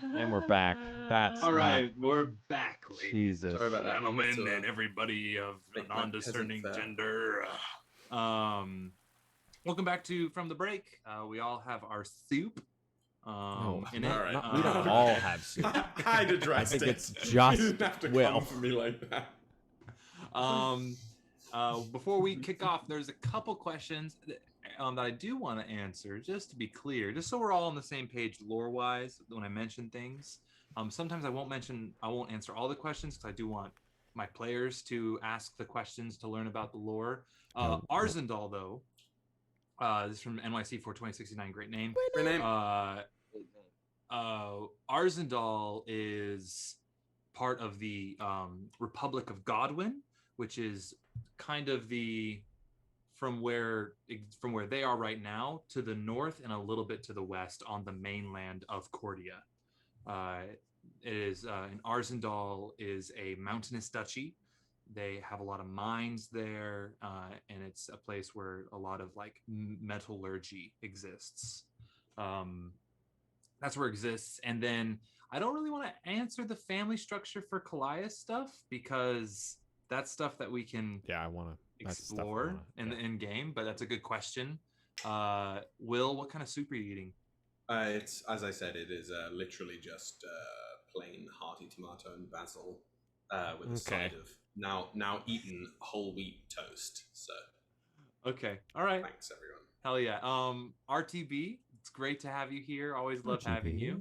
S2: And we're back. That's
S8: All
S2: not-
S8: right, we're back, ladies
S2: Jesus.
S4: Sorry about that.
S8: gentlemen,
S4: So,
S8: and everybody of
S4: make my
S8: non-discerning
S4: peasant,
S8: gender. Welcome back to From the Break. We all have our soup in it.
S4: all right.
S2: We don't all have soup.
S4: Kind of dressed
S2: I think
S4: it.
S2: it's just
S4: You didn't have to
S2: Will.
S4: come for me like that.
S3: Before we kick off, there's a couple questions that I do want to answer, just to be clear, just so we're all on the same page lore-wise when I mention things. Sometimes I won't answer all the questions because I do want my players to ask the questions to learn about the lore. Arzendal, though, this is from NYC for 2069, great name.
S4: Great name.
S3: Arzendal is part of the Republic of Godwin, which is kind of from where they are right now to the north and a little bit to the west on the mainland of Cordia. It is in Arzendal is a mountainous duchy. They have a lot of mines there, and it's a place where a lot of like metallurgy exists. That's where it exists. And then I don't really want to answer the family structure for Kallias stuff because that's stuff that we can
S2: I want to
S3: explore in the end game. But that's a good question. Will, what kind of soup are you eating?
S4: It's, as I said, it is literally just plain hearty tomato and basil with a side of now eaten whole wheat toast. So
S3: okay, all right.
S4: Thanks, everyone.
S3: Hell yeah. RTB, it's great to have you here. Always love having you.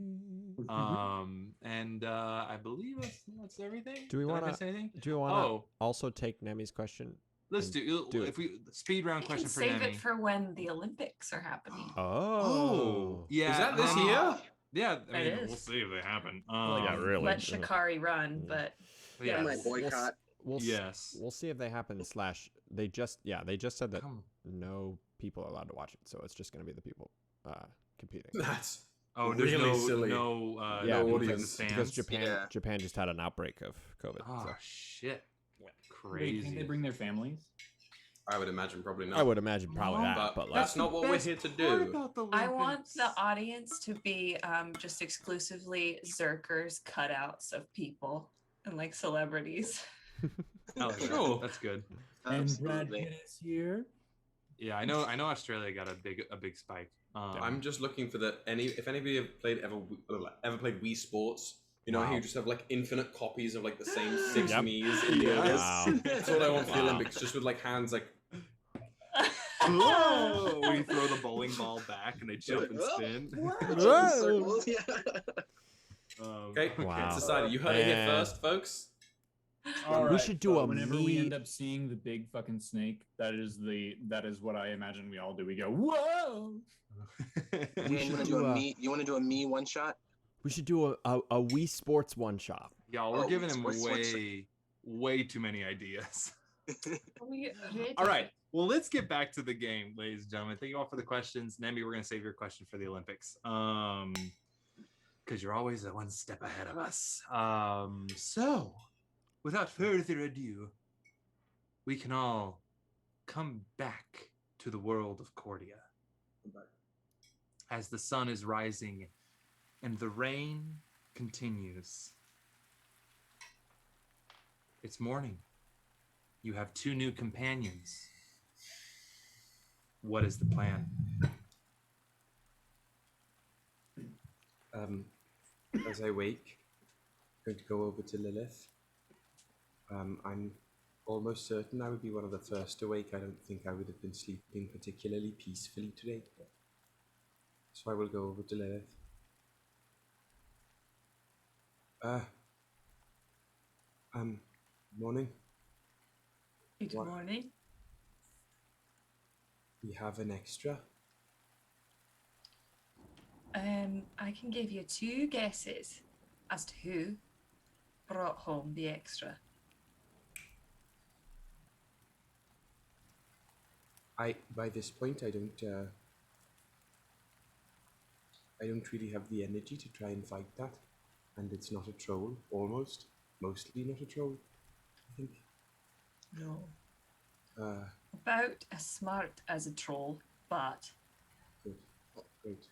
S3: And I believe that's everything.
S2: Do we want to? Do you want to also take Nemi's question?
S3: Let's do if we speed round question for
S6: save
S3: Nemi.
S6: it for when the Olympics are happening.
S2: Oh,
S3: yeah.
S4: Is that this year?
S3: Yeah, I mean,
S6: It is.
S3: we'll see if they happen.
S2: yeah, really.
S6: Let Shikari run, but
S3: Yeah,
S5: My boycott.
S2: We'll
S3: We'll
S2: see if they happen. They just said that no people are allowed to watch it, so it's just going to be the people competing.
S4: That's
S3: there's
S4: really silly.
S3: no
S4: audience
S2: because Japan just had an outbreak of COVID.
S3: Oh
S2: so.
S3: shit! Went
S1: Wait,
S3: crazy.
S1: can they bring their families?
S4: I would imagine probably not.
S2: I would imagine probably
S3: No,
S2: that, but like,
S4: that's not what we're here to do.
S6: I want the audience to be just exclusively Zerkers cutouts of people and like celebrities.
S3: Oh,
S4: Sure.
S3: That's good.
S1: And Brad
S5: Absolutely.
S1: Pitt is here.
S3: Yeah, I know Australia got a big spike.
S4: I'm just looking for if anybody ever played Wii Sports, you know how you just have like infinite copies of like the same 6 Miis in the others.
S2: Wow.
S4: That's what I want for the Olympics, just with like hands like
S3: we throw the bowling ball back and they jump and spin.
S5: Circles, yeah.
S4: okay,
S2: Wow.
S4: it's decided. You heard it here first, folks.
S1: All
S2: We
S1: right,
S2: should do
S1: but
S2: a
S1: whenever we
S2: me-
S1: end up seeing the big fucking snake, that is what I imagine we all do. We go, whoa!
S2: We
S5: You
S2: should
S5: want to
S2: do
S5: do
S2: a-
S5: you want to do a me one shot?
S2: we should do a Wii Sports one shot.
S3: Y'all, we're giving him
S5: what's-
S3: way too many ideas.
S6: Are we ready?
S3: All right. Well, let's get back to the game, ladies and gentlemen. Thank you all for the questions. Nemi, we're gonna save your question for the Olympics. Because you're always one step ahead of us. So without further ado, we can all come back to the world of Cordia. As the sun is rising and the rain continues. It's morning. You have 2 new companions. What is the plan?
S4: As I wake, I'm going to go over to Lilith. I'm almost certain I would be one of the first to wake. I don't think I would have been sleeping particularly peacefully today. So I will go over to Lilith. Morning.
S6: Good
S4: What?
S6: morning.
S4: We have an extra.
S6: I can give you 2 guesses as to who brought home the extra.
S4: By this point, I don't really have the energy to try and fight that, and it's not a troll. Mostly not a troll. I think.
S6: No.
S4: Uh,
S6: About as smart as a troll, but
S4: good, great.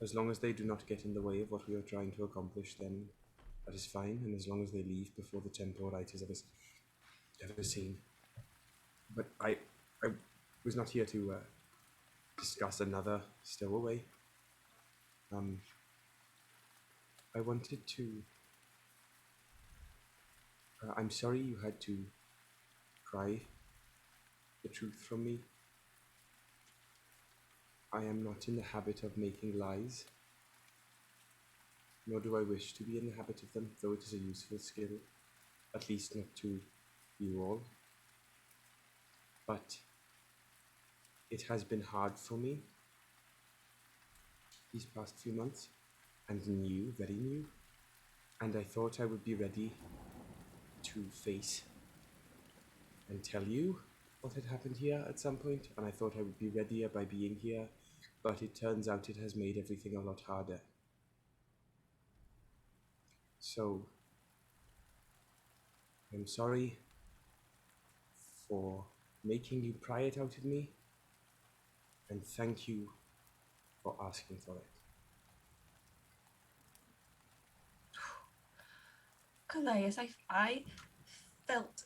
S4: As long as they do not get in the way of what we are trying to accomplish, then that is fine, and as long as they leave before the temporite is ever seen. But I was not here to discuss another stowaway. I wanted to... I'm sorry you had to pry the truth from me. I am not in the habit of making lies, nor do I wish to be in the habit of them, though it is a useful skill, at least not to you all. But it has been hard for me these past few months, and new, very new, and I thought I would be ready to face and tell you what had happened here at some point, and I thought I would be readier by being here, but it turns out it has made everything a lot harder. So, I'm sorry for making you pry it out of me, and thank you for asking for it.
S6: Kallias, I felt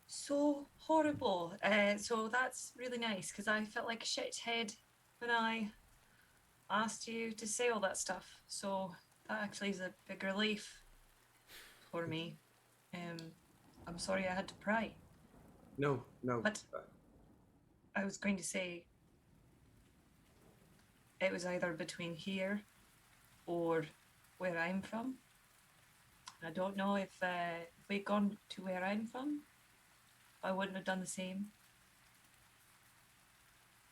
S6: so horrible. So that's really nice because I felt like a shit's head when I asked you to say all that stuff. So that actually is a big relief for me. I'm sorry I had to pry.
S4: No.
S6: But I was going to say it was either between here or where I'm from. I don't know if we'd gone to where I'm from, I wouldn't have done the same.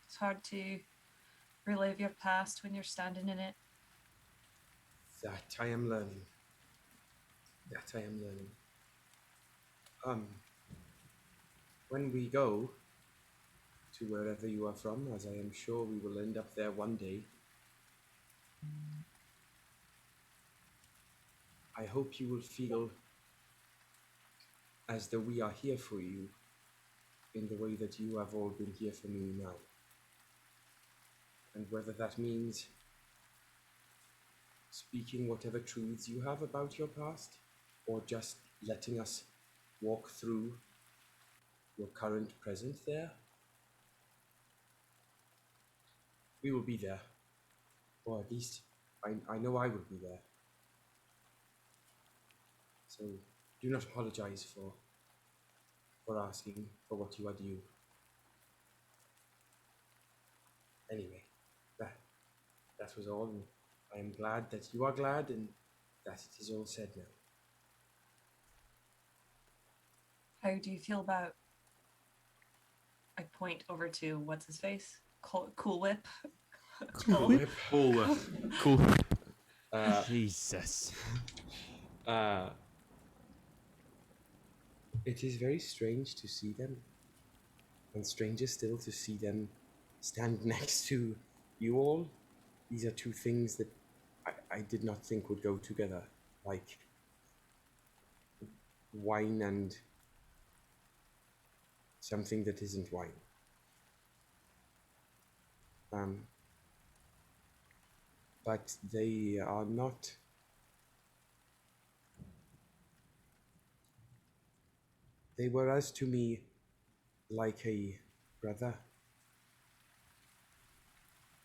S6: It's hard to relive your past when you're standing in it.
S4: That I am learning. When we go to wherever you are from, as I am sure we will end up there one day, I hope you will feel as though we are here for you in the way that you have all been here for me now. And whether that means speaking whatever truths you have about your past, or just letting us walk through your current present there, we will be there. Or at least, I know I will be there. So, do not apologize for asking for what you are due. Anyway, that was all, and I am glad that you are glad, and that it is all said now.
S6: How do you feel about... I point over to what's his face? CoolWhip.
S2: CoolWhip. Jesus.
S4: It is very strange to see them, and stranger still to see them stand next to you all. These are two things that I did not think would go together, like wine and something that isn't wine. But they are not... They were as to me like a brother.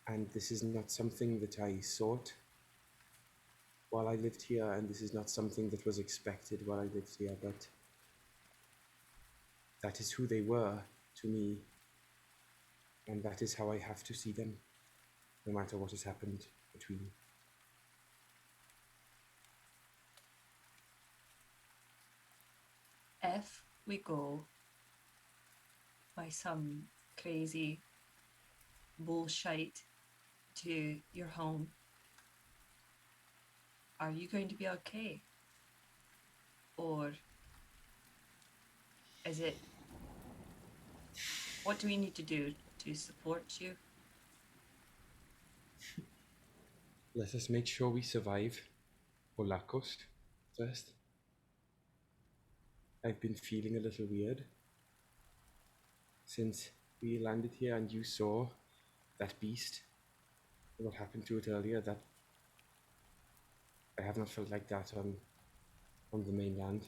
S4: And this is not something that I sought while I lived here, and this is not something that was expected while I lived here, but that is who they were to me, and that is how I have to see them, no matter what has happened between.
S6: If we go by some crazy bullshit to your home, are you going to be okay? Or is it... What do we need to do to support you?
S4: Let us make sure we survive Olakkos first. I've been feeling a little weird since we landed here and you saw that beast what happened to it earlier. That I have not felt like that on the mainland.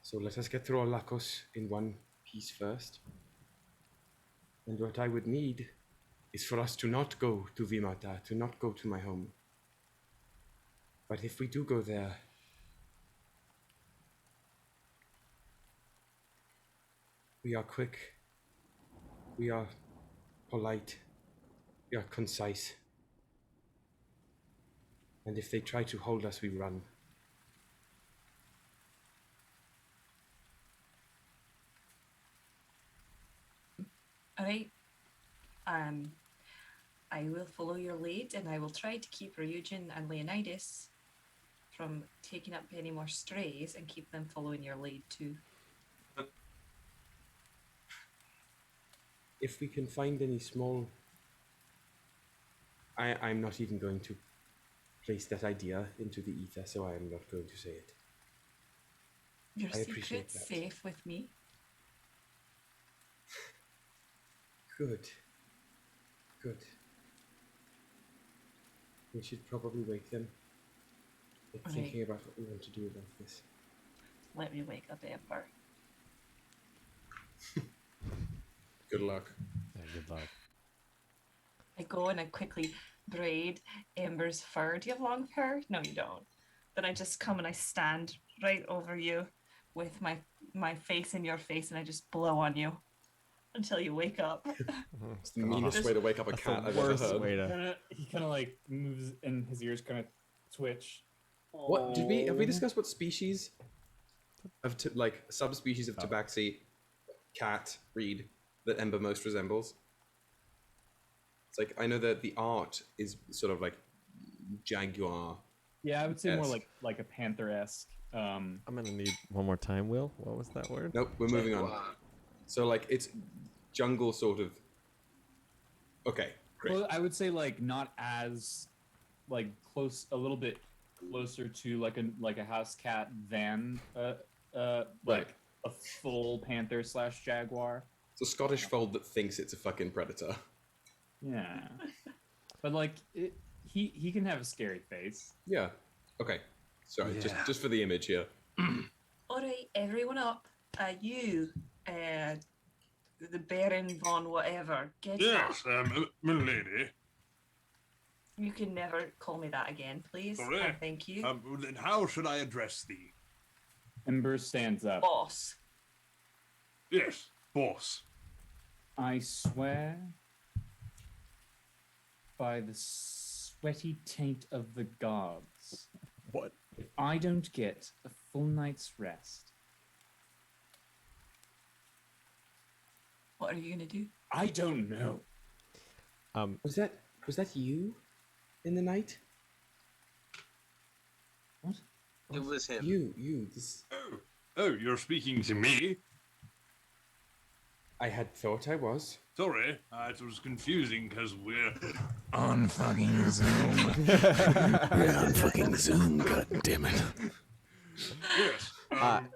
S4: So let us get through Olakkos in one piece first. And what I would need is for us to not go to Vimata, to not go to my home. But if we do go there, we are quick, we are polite, we are concise. And if they try to hold us, we run.
S6: All right. I will follow your lead, and I will try to keep Ryujin and Leonidas from taking up any more strays, and keep them following your lead too.
S4: If we can find any small... I'm not even going to place that idea into the ether, so I am not going to say it.
S6: Your
S4: I appreciate
S6: secret's
S4: that.
S6: safe with me.
S4: Good. Good. We should probably wake them. Like,
S6: Right.
S4: thinking about what we want to do about this.
S6: Let me wake up Ember.
S4: Good luck.
S2: Yeah, good luck.
S6: I go and I quickly braid Ember's fur. Do you have long hair? No, you don't. Then I just come and I stand right over you with my face in your face, and I just blow on you until you wake up.
S4: It's the meanest way to wake up a
S2: That's
S4: cat
S2: the
S4: I've ever
S2: worst
S4: heard.
S2: way to.
S1: He kind of like moves, and his ears kind of twitch.
S4: What have we discussed? What species of subspecies of tabaxi cat breed that Ember most resembles? It's like, I know that the art is sort of like jaguar.
S1: Yeah, I would say more
S4: Esque.
S1: like a panther-esque.
S2: I'm gonna need one more time, Will. What was that word?
S4: Nope, we're moving on.
S5: Jaguar.
S4: So like it's jungle sort of. Okay, great.
S1: Well, I would say like not as like close, a little bit closer to like a house cat than like a full panther / jaguar.
S4: It's a Scottish fold that thinks it's a fucking predator.
S1: Yeah, but like he can have a scary face.
S4: Yeah. Okay. Sorry,
S8: Yeah.
S4: just for the image here.
S6: All right, everyone up. You, the Baron von whatever, get
S8: Yes,
S6: up.
S8: milady.
S6: You can never call me that again, please.
S8: Sorry.
S6: And thank you.
S8: Then how should I address thee?
S1: Ember stands up.
S6: Boss.
S8: Yes, boss.
S1: I swear by the sweaty taint of the gods,
S2: What?
S1: if I don't get a full night's rest,
S6: What are you gonna do?
S1: I don't know.
S4: Was that you in the night?
S1: What?
S5: It was him.
S4: You. This
S8: Oh, you're speaking to me?
S4: I had thought I was.
S8: Sorry, it was confusing because we're
S7: On fucking Zoom. We're on fucking Zoom, god damn it.
S8: yes.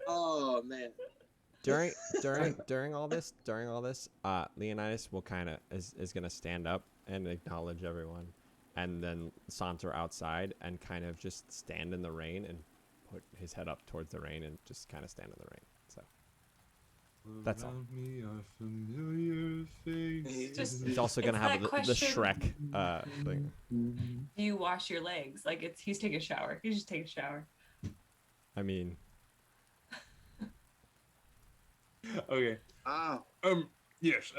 S5: Oh man.
S2: During all this, Leonidas will kind of is gonna stand up and acknowledge everyone, and then saunter outside and kind of just stand in the rain and put his head up towards the rain and just kind of stand in the rain. So that's all.
S8: Around me are familiar faces.
S6: Just-
S2: He's also gonna
S6: It's
S2: have
S6: that
S2: the
S6: question.
S2: Shrek thing.
S6: Do you wash your legs? Like he's taking a shower. He's just taking a shower.
S2: I mean,
S8: Okay.
S5: Oh.
S8: Yes.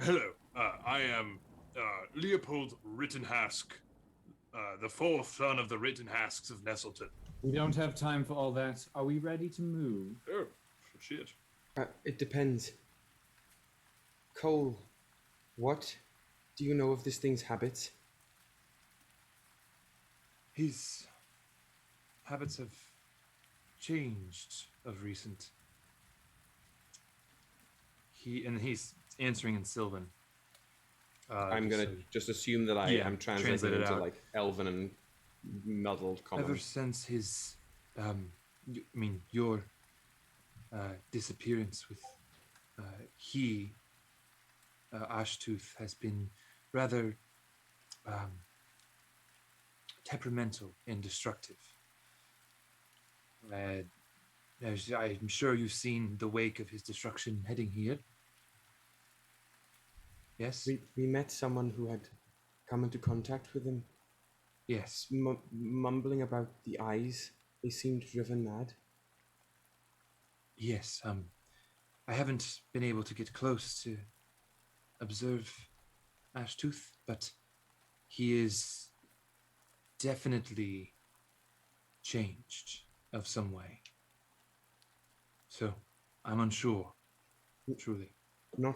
S8: Hello. I am Leopold Rittenhask, the fourth son of the Rittenhasks of Nesselton.
S1: We don't have time for all that. Are we ready to move?
S8: Oh, shit.
S4: It depends. Cole, what do you know of this thing's habits?
S8: His habits have changed of recent. He's answering in Sylvan.
S4: I'm gonna just assume that I
S8: Yeah,
S4: am translating
S8: translate it
S4: into
S8: out.
S4: like Elven and muddled common.
S8: Ever since his, your disappearance with, he Ashtooth has been rather temperamental and destructive. As I'm sure you've seen the wake of his destruction heading here. Yes?
S4: We met someone who had come into contact with him,
S8: Yes.
S4: mumbling about the eyes. They seemed driven mad.
S8: Yes. I haven't been able to get close to observe Ashtooth, but he is definitely changed of some way. So, I'm unsure, truly.
S4: Not.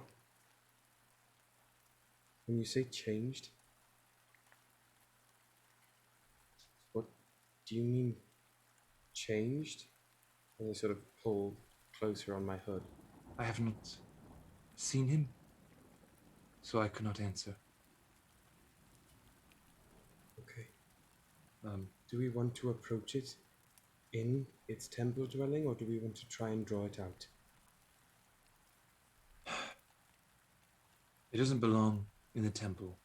S4: When you say changed, what do you mean changed? And I sort of pull closer on my hood.
S8: I have not seen him, so I could not answer.
S4: Okay. Do we want to approach it in its temple dwelling, or do we want to try and draw it out?
S8: It doesn't belong in the temple.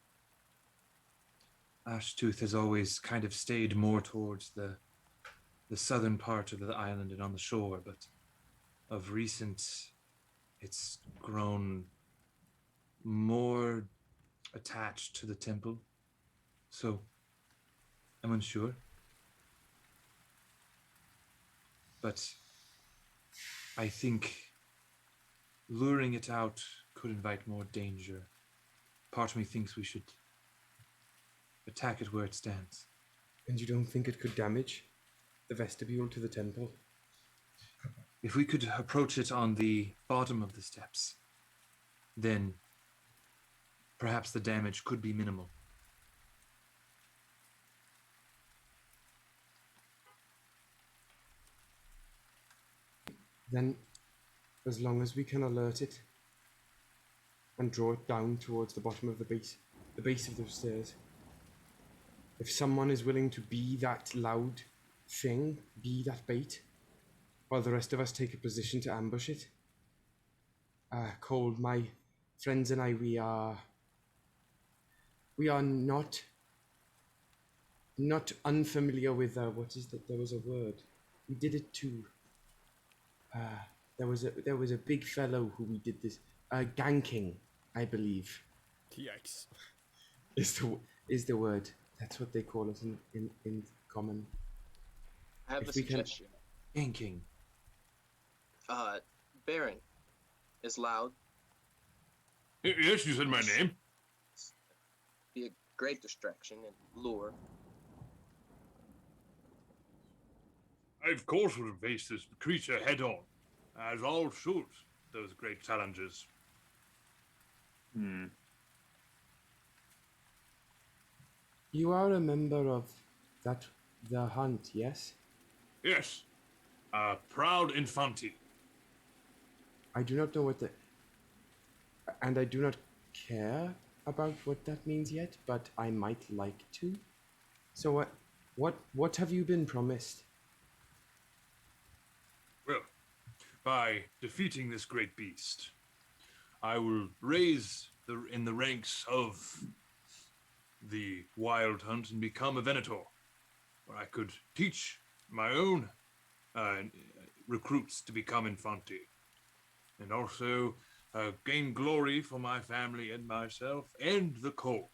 S8: Ashtooth has always kind of stayed more towards the southern part of the island and on the shore, but of recent, it's grown more attached to the temple. So, I'm unsure. But I think luring it out could invite more danger. Part of me thinks we should attack it where it stands.
S4: And you don't think it could damage the vestibule to the temple?
S8: If we could approach it on the bottom of the steps, then perhaps the damage could be minimal.
S4: Then, as long as we can alert it and draw it down towards the bottom of the base of the stairs, if someone is willing to be that loud thing, be that bait, while the rest of us take a position to ambush it. Cole, my friends and I, we are not unfamiliar with, what is that? There was a word. We did it too. There was a big fellow who we did this. Ganking, I believe.
S2: Yikes.
S4: Is the word. That's what they call it in common.
S5: I have
S4: If
S5: a
S4: we can-
S5: suggestion.
S8: Yanking.
S5: Baron is loud.
S8: Yes, you said my name.
S5: Be a great distraction and lure.
S8: I, of course, would have faced this creature head on, as all should, those great challenges.
S4: You are a member of the hunt, yes?
S8: Yes, a proud Infanti.
S4: I do not know and I do not care about what that means yet, but I might like to. So what have you been promised?
S8: Well, by defeating this great beast, I will raise in the ranks of the wild hunt and become a Venator, where I could teach my own recruits to become Infanti, and also gain glory for my family and myself and the court.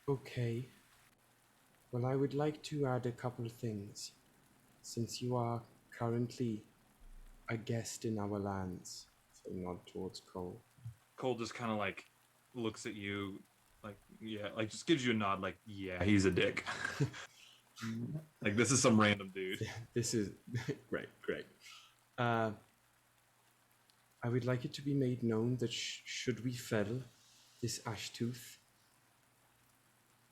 S4: Okay. Well, I would like to add a couple of things, since you are currently a guest in our lands. So nod towards Cole.
S3: Cole just kind of like looks at you, like, yeah, like just gives you a nod, like, yeah, he's a dick. Like, this is some random dude.
S4: This is great. I would like it to be made known that should we fell this Ashtooth,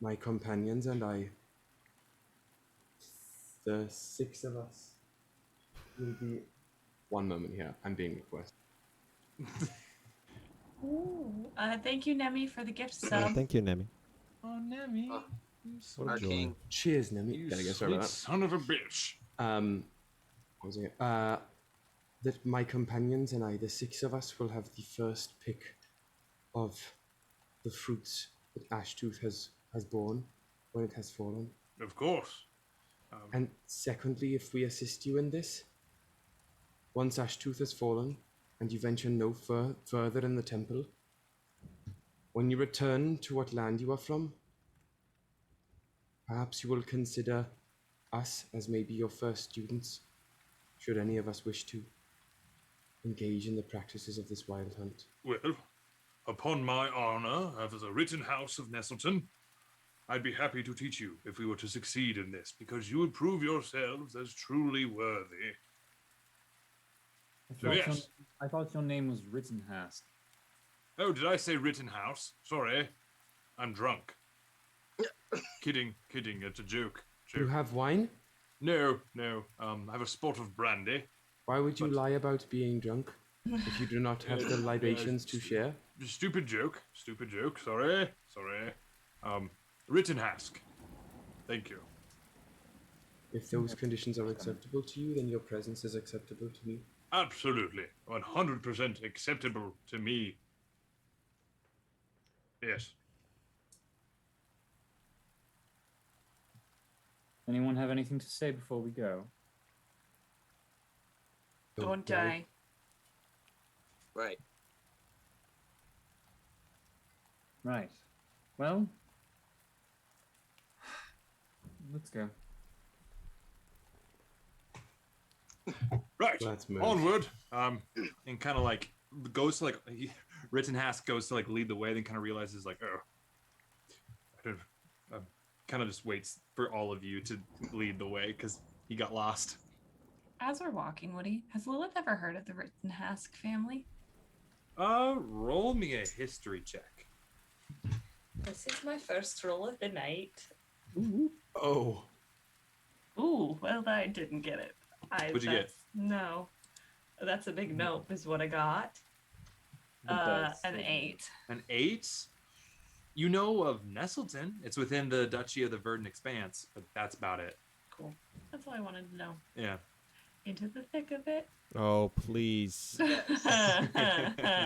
S4: my companions and I, the 6 of us, will be... One moment here, I'm being requested.
S6: Ooh. What you, Nemi, for the gift sub.
S2: Thank you, Nemi.
S3: Oh, Nemi.
S2: What a
S5: Our
S2: joy.
S5: king.
S4: Cheers, Nemi.
S8: You
S4: Gotta get
S8: sweet
S4: started.
S8: son of a bitch.
S4: What was it? that my companions and I, the 6 of us, will have the first pick of the fruits that Ashtooth has borne when it has fallen.
S8: Of course.
S4: And secondly, if we assist you in this, once Ashtooth has fallen and you venture no further in the temple, when you return to what land you are from, perhaps you will consider us as maybe your first students, should any of us wish to engage in the practices of this wild hunt.
S8: Well, upon my honor as a Rittenhaus of Nesselton, I'd be happy to teach you if we were to succeed in this, because you would prove yourselves as truly worthy.
S1: I thought your name was Rittenhask.
S8: Oh, did I say Rittenhouse? Sorry. I'm drunk. Kidding, it's a joke.
S4: You have wine?
S8: No. I have a spot of brandy.
S4: Why would you lie about being drunk if you do not have the libations to share?
S8: Stupid joke. Sorry. Rittenhask. Thank you.
S4: If those conditions are acceptable to you, then your presence is acceptable to me.
S8: Absolutely. 100% acceptable to me. Yes.
S1: Anyone have anything to say before we go?
S6: Don't die.
S5: Right.
S1: Right. Well, let's go.
S8: Right.
S4: Let's move.
S3: Onward. And kind of like goes to Rittenhask goes to lead the way, then kind of realizes kind of just waits for all of you to lead the way because he got lost.
S6: As we're walking, Woody, has Lilith ever heard of the Rittenhask family?
S3: Roll me a history check.
S6: This is my first roll of the night.
S4: Ooh. Oh.
S6: Ooh, well, I didn't get it.
S3: What'd you get?
S6: No. That's a big nope is what I got. An 8.
S3: An 8? You know of Nesselton. It's within the Duchy of the Verdant Expanse, but that's about it.
S6: Cool. That's all I wanted to know.
S3: Yeah.
S6: Into the thick of it.
S2: Oh, please.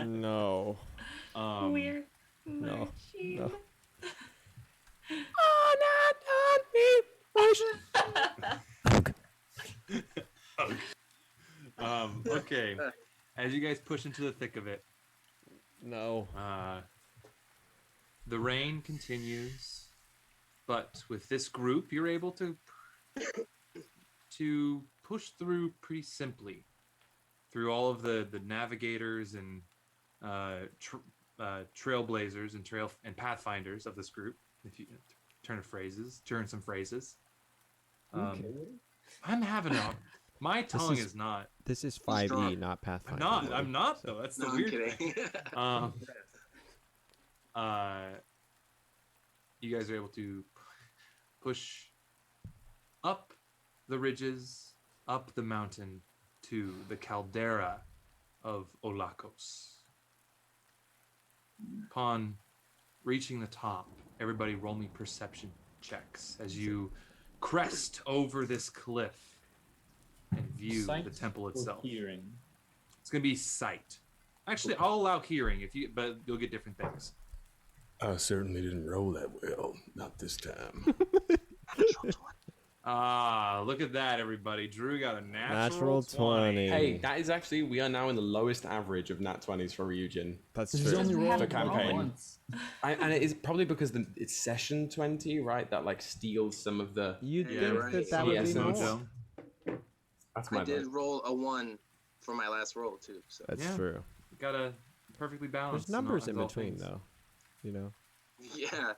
S2: No.
S6: We're
S2: No.
S6: marching.
S3: Okay. As you guys push into the thick of it,
S2: No.
S3: the rain continues, but with this group, you're able to push through pretty simply through all of the navigators and trailblazers and pathfinders of this group. If you turn some phrases. I'm having my tongue is not.
S2: This is 5e, not Pathfinder.
S3: I'm not though. That's the
S5: No, I'm
S3: weird
S5: kidding.
S3: thing. You guys are able to push up the ridges, up the mountain to the caldera of Olakkos. Upon reaching the top, everybody roll me perception checks as you crest over this cliff and view
S1: Sight
S3: the temple
S1: or
S3: itself.
S1: hearing?
S3: It's gonna be sight. Actually, I'll allow hearing but you'll get different things.
S7: I certainly didn't roll that well. Not this time.
S3: Look at that, everybody. Drew got a natural
S2: Natural 20.
S4: Hey, that is actually, we are now in the lowest average of nat 20s for Ryujin.
S2: That's
S1: He's
S2: true.
S1: only
S6: We
S1: rolled
S6: have
S4: the campaign.
S1: once.
S4: And it is probably because it's session 20, right? That steals some of the.
S2: You'd
S3: Yeah,
S2: think
S5: right.
S2: that
S3: Some
S2: would
S3: of
S2: be
S3: the
S2: more.
S3: mojo.
S4: That's my
S5: I did
S4: vote.
S5: roll a 1 for my last roll too. So
S2: That's
S3: Yeah.
S2: true.
S3: Got a perfectly balanced.
S2: There's numbers
S3: as
S2: in
S3: all
S2: between,
S3: things.
S2: though. You know?
S5: yeah,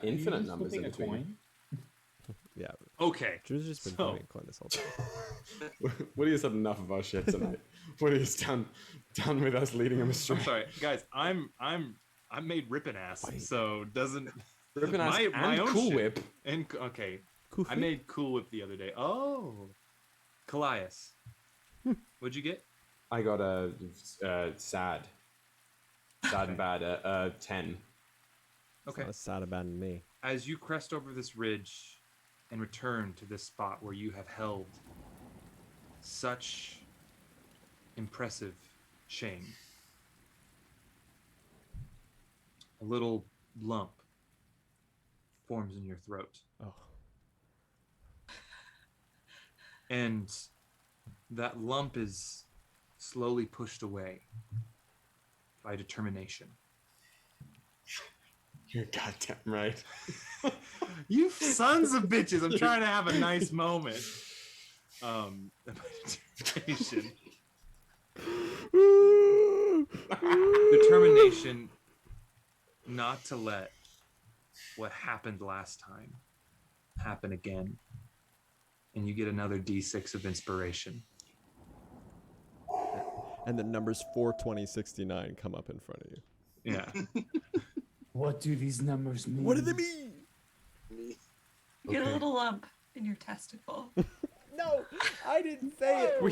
S4: Infinite
S1: Are you
S4: numbers in
S1: flipping a
S4: between.
S1: coin?
S2: Yeah.
S3: Okay.
S2: Drew's just been
S3: So-
S2: doing coin this whole time.
S4: Woody has had enough of our shit tonight. Woody's done with us leading him astray.
S3: I'm sorry, guys. I'm made RippinAss,
S2: Wait.
S3: so doesn't
S4: Ripping-ass
S3: my
S4: and
S3: own
S4: CoolWhip.
S3: shit- And okay,
S2: Cool.
S3: I made CoolWhip the other day. Oh, Kallias. What'd you get?
S4: I got a sad and bad 10.
S3: Okay.
S2: That's sad about me.
S3: As you crest over this ridge and return to this spot where you have held such impressive shame. A little lump forms in your throat.
S2: Oh.
S3: And that lump is slowly pushed away by determination.
S4: You're goddamn right.
S3: You sons of bitches! I'm trying to have a nice moment. Determination. Determination not to let what happened last time happen again. And you get another D6 of inspiration.
S2: And the numbers 42069 come up in front of you.
S3: Yeah.
S1: What do these numbers mean?
S2: What do they mean?
S6: You get a little lump in your testicle.
S2: No, I didn't say it.
S4: We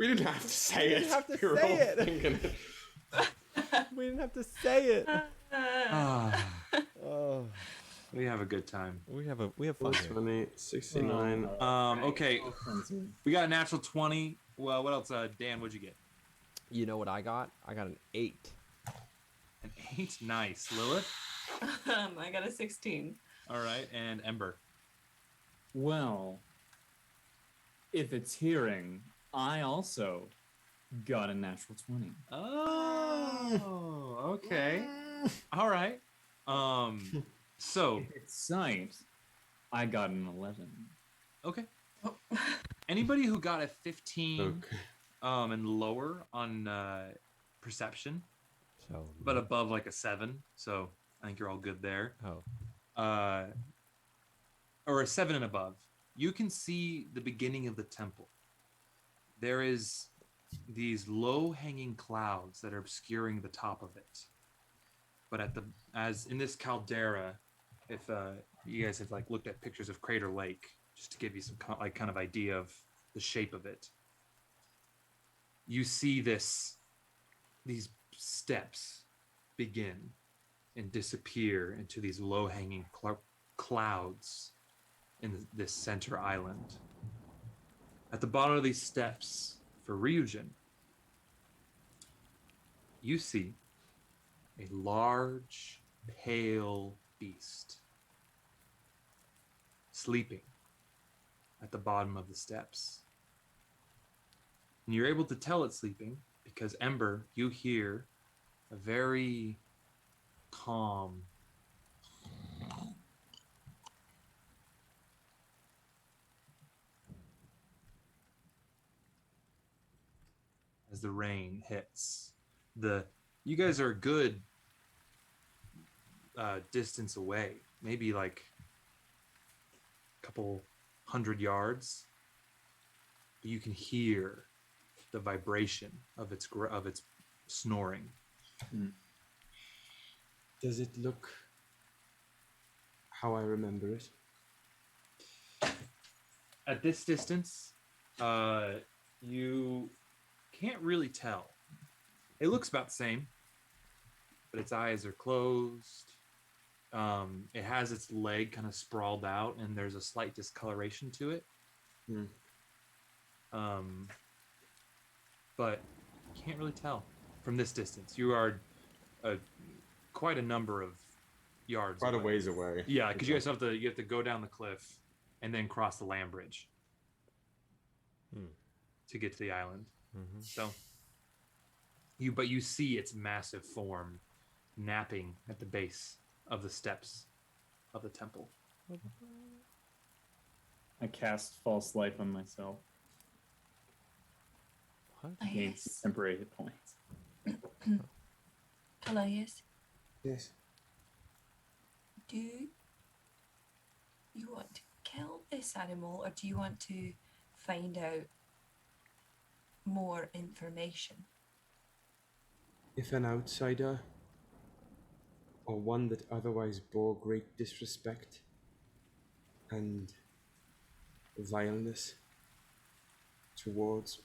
S4: didn't have to say it.
S2: We didn't have to
S4: We were
S2: say
S4: all
S2: it.
S4: thinking it.
S2: We didn't have to say it. Oh,
S3: We have a good time.
S2: we have fun here.
S4: 20, 69.
S3: Okay. We got a natural 20. Well, what else? Dan, what'd you get?
S2: You know what I got? I got an 8.
S3: An 8? Nice. Lilith?
S6: I got a 16.
S3: All right. And Ember?
S1: Well, if it's hearing, I also got a natural 20.
S3: Oh, okay. All right. So
S1: If it's sight, I got an 11.
S3: okay. Anybody who got a 15
S4: Okay.
S3: And lower on perception,
S2: So,
S3: but above like a 7, so I think you're all good there.
S2: oh,
S3: Or a 7 and above, you can see the beginning of the temple. There is these low-hanging clouds that are obscuring the top of it. But as in this caldera, if you guys have like looked at pictures of Crater Lake, just to give you some kind of idea of the shape of it, you see these steps begin and disappear into these low-hanging clouds in this center island. At the bottom of these steps, for Ryujin, you see a large, pale beast sleeping at the bottom of the steps. And you're able to tell it's sleeping because, Ember, you hear a very calm as the rain hits. You guys are a good distance away, maybe like a couple 100 yards. But you can hear the vibration of its snoring.
S4: Does it look how I remember it?
S3: At this distance, you can't really tell. It looks about the same, but its eyes are closed. It has its leg kind of sprawled out, and there's a slight discoloration to it. But you can't really tell from this distance. You are quite a number of yards
S4: Quite
S3: away.
S4: a ways away.
S3: Yeah, because you guys have to go down the cliff and then cross the land bridge to get to the island. So you see its massive form napping at the base of the steps of the temple.
S1: I cast false life on myself.
S2: what?
S1: Gains temporary hit points.
S6: Kallias,
S4: Yes.
S6: do you want to kill this animal, or do you want to find out more information?
S4: If an outsider, or one that otherwise bore great disrespect and vileness towards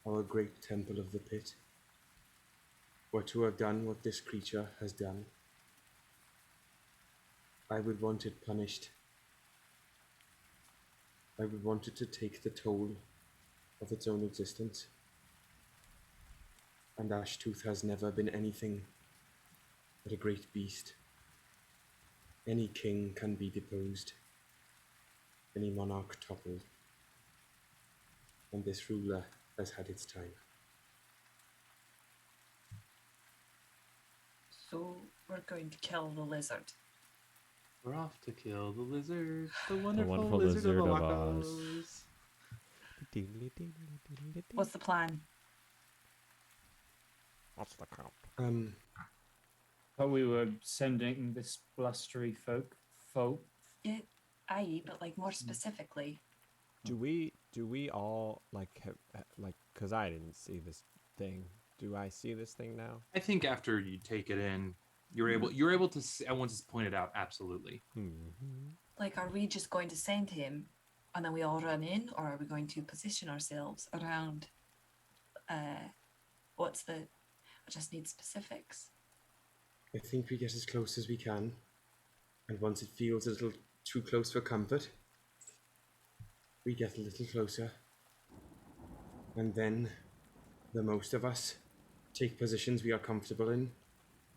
S4: our great temple of the pit, were to have done what this creature has done, I would want it punished. I would want it to take the toll of its own existence. And Ashtooth has never been anything but a great beast. Any king can be deposed, any monarch toppled, and this ruler has had its time.
S6: So we're going to kill the lizard.
S3: We're off to kill the lizard, the wonderful,
S2: wonderful
S3: lizard,
S2: lizard
S3: of
S2: of
S3: Olakkos.
S6: What's the plan?
S2: What's the count?
S1: But we were sending this blustery folk.
S6: Aye, but like more specifically.
S2: Do we all like cuz I didn't see this thing. Do I see this thing now?
S3: I think after you take it in, you're able to see, once it's pointed out, absolutely.
S6: Like, are we just going to send him and then we all run in, or are we going to position ourselves around I just need specifics.
S4: I think we get as close as we can, and once it feels a little too close for comfort, we get a little closer, and then the most of us take positions we are comfortable in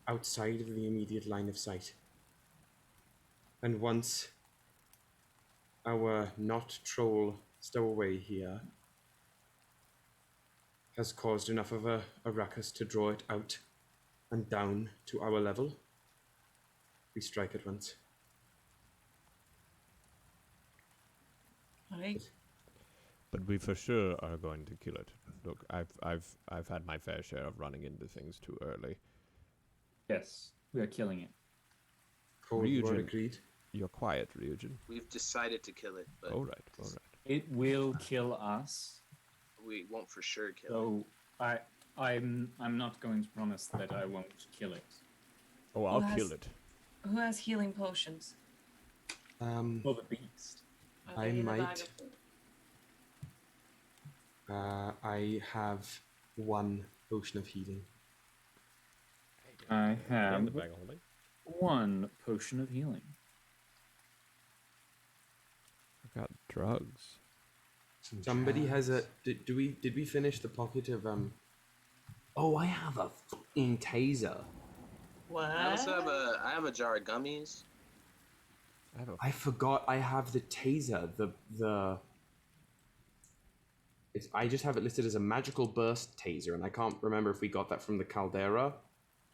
S4: outside of the immediate line of sight. And once our not troll stowaway here has caused enough of a ruckus to draw it out and down to our level, we strike at once.
S6: Alright.
S2: But we for sure are going to kill it. Look, I've had my fair share of running into things too early.
S1: Yes, we are killing it.
S4: CoolWhip agreed.
S2: You're quiet, Ryujin.
S5: We've decided to kill it, but
S2: All right.
S1: It will kill us.
S5: we won't for sure kill
S1: So I'm not going to promise that I won't kill it.
S2: Oh, I'll kill it.
S6: Who has healing potions?
S1: For the beast.
S6: Are
S4: I
S6: they in the bag
S4: might.
S6: of-
S4: I have 1 potion of healing.
S1: I
S2: In
S1: have
S2: the bag of holding.
S1: 1 potion of healing.
S2: I've got drugs.
S4: Somebody has a. Did we finish the pocket of Oh, I have a fucking taser.
S6: What?
S5: I also have I have a jar of gummies.
S4: I forgot I have the taser. I just have it listed as a magical burst taser, and I can't remember if we got that from the caldera,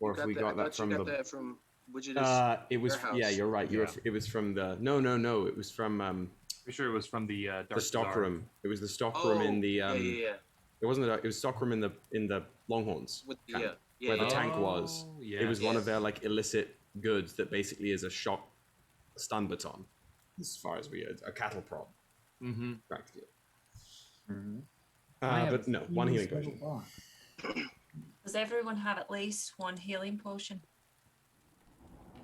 S4: or if we got that from the.
S5: From Wujud's
S4: It was.
S5: warehouse.
S4: Yeah, you're right. It was from the. No. It was from
S3: Pretty sure it was from the
S4: the stockroom. It was the stockroom in the.
S5: yeah.
S4: It wasn't. It was stockroom in the Longhorns.
S5: With the,
S4: camp,
S5: yeah,
S4: where the
S5: yeah.
S4: tank was.
S3: Yeah.
S4: It was one of their like illicit goods that basically is a stun baton, as far as a cattle prod.
S3: Mm-hmm.
S4: Practically.
S1: Mm-hmm.
S4: But no, 1 healing potion.
S6: Does everyone have at least 1 healing potion?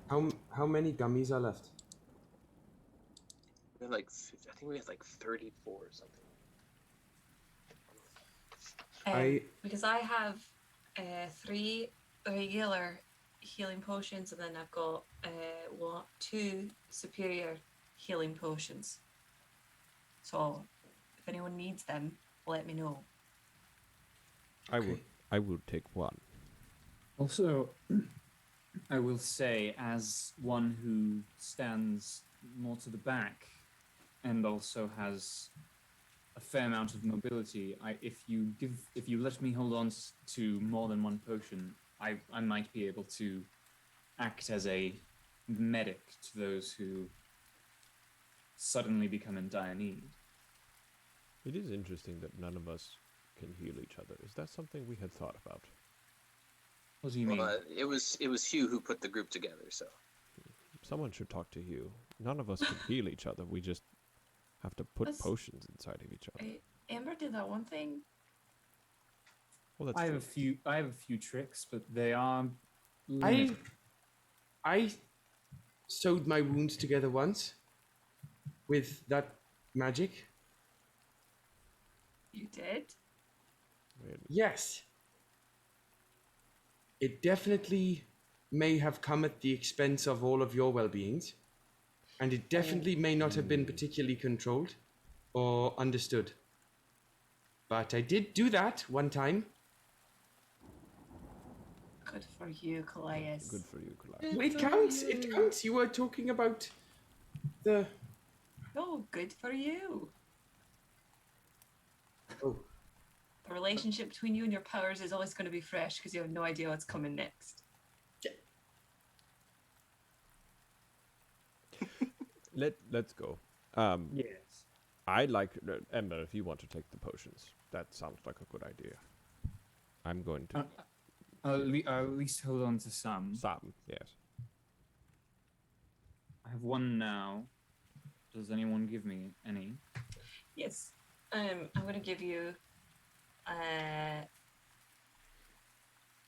S4: How many gummies are left?
S5: We had I think we had 34 or something.
S6: Because I have 3 regular healing potions, and then I've got 2 superior healing potions. So if anyone needs them, let me know.
S2: I would take 1.
S1: Also, I will say, as one who stands more to the back and also has a fair amount of mobility, if you let me hold on to more than 1 potion, I might be able to act as a medic to those who suddenly become in dire need.
S2: It is interesting that none of us can heal each other. Is that something we had thought about?
S1: What do you mean?
S5: It was Hugh who put the group together, so.
S2: Someone should talk to Hugh. None of us can heal each other. We just have to put potions inside of each other.
S6: Ember did that one thing.
S2: Well, that's
S1: I have a few tricks, but they are limited.
S4: I sewed my wounds together once with that magic.
S6: You did?
S4: Yes. It definitely may have come at the expense of all of your well-beings, and it definitely may not have been particularly controlled or understood. But I did do that one time.
S6: Good for you, Kallias.
S2: Good for you, Kallias.
S4: It counts. It counts. You were talking about the.
S6: Oh, good for you.
S4: Oh,
S6: The relationship between you and your powers is always going to be fresh because you have no idea what's coming next.
S2: Let's go.
S1: Yes.
S2: I'd like Ember, if you want to take the potions. That sounds like a good idea. I'm going to
S1: I'll at least hold on to some.
S2: some. Yes.
S1: I have one now. Does anyone give me any?
S6: Yes. I'm going to give you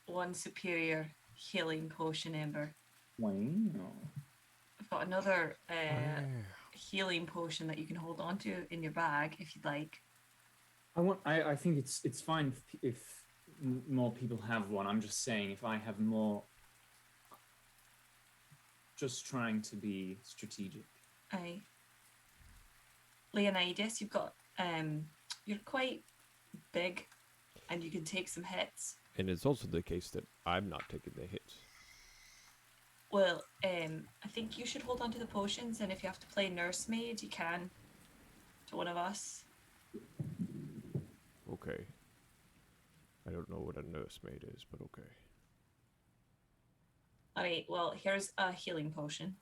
S6: one superior healing potion, Ember.
S1: Wow.
S6: I've got another healing potion that you can hold on to in your bag if you'd like.
S1: I think it's fine if more people have one. I'm just saying if I have more. Just trying to be strategic.
S6: Aye. Leonidas, you've got you're quite big, and you can take some hits.
S2: And it's also the case that I'm not taking the hits.
S6: Well, I think you should hold on to the potions, and if you have to play nursemaid, you can to one of us.
S2: Okay. I don't know what a nursemaid is, but okay.
S6: Alright, well, here's a healing potion.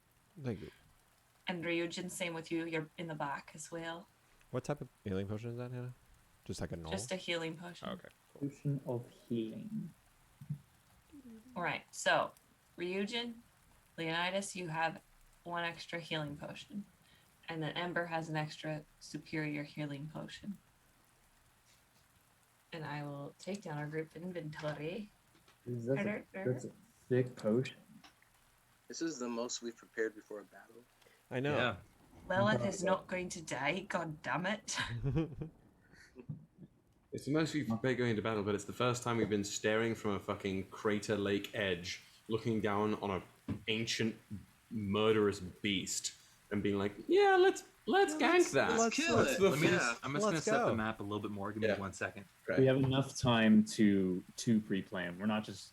S2: Thank you.
S6: And Ryujin, same with you. You're in the back as well.
S2: What type of healing potion is that, Hannah? Just like a normal?
S6: Just a healing potion.
S2: Okay.
S1: Potion of healing.
S6: Alright, so Ryujin, Leonidas, you have one extra healing potion. And then Ember has an extra superior healing potion. And I will take down our group inventory.
S1: That's a thick potion.
S5: This is the most we've prepared before a battle.
S2: I know.
S3: Yeah.
S6: Lilith is not going to die, god damn it.
S4: it's the most we've prepared going into battle, but it's the first time we've been staring from a fucking crater lake edge, looking down on a ancient murderous beast, and being like, "Yeah, let's gank that.
S5: Let's kill it."
S3: I'm just gonna
S2: Let's
S3: set the
S2: go.
S3: map a little bit more. Give me 1 second.
S1: We have enough time to pre-plan. We're not just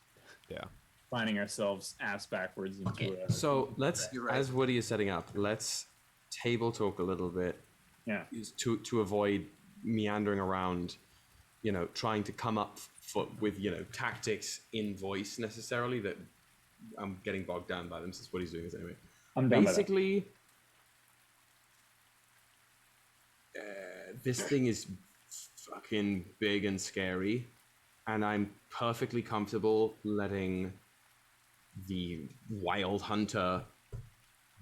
S2: Yeah.
S1: finding ourselves ass backwards into
S6: Okay.
S1: a...
S4: So let's,
S5: You're right.
S4: as Woody is setting up, let's table talk a little bit
S1: Yeah.
S4: to avoid meandering around, trying to come up with, tactics in voice necessarily that I'm getting bogged down by them since Woody's doing this anyway.
S1: I'm done by that.
S4: Basically, this thing is fucking big and scary, and I'm perfectly comfortable letting the wild hunter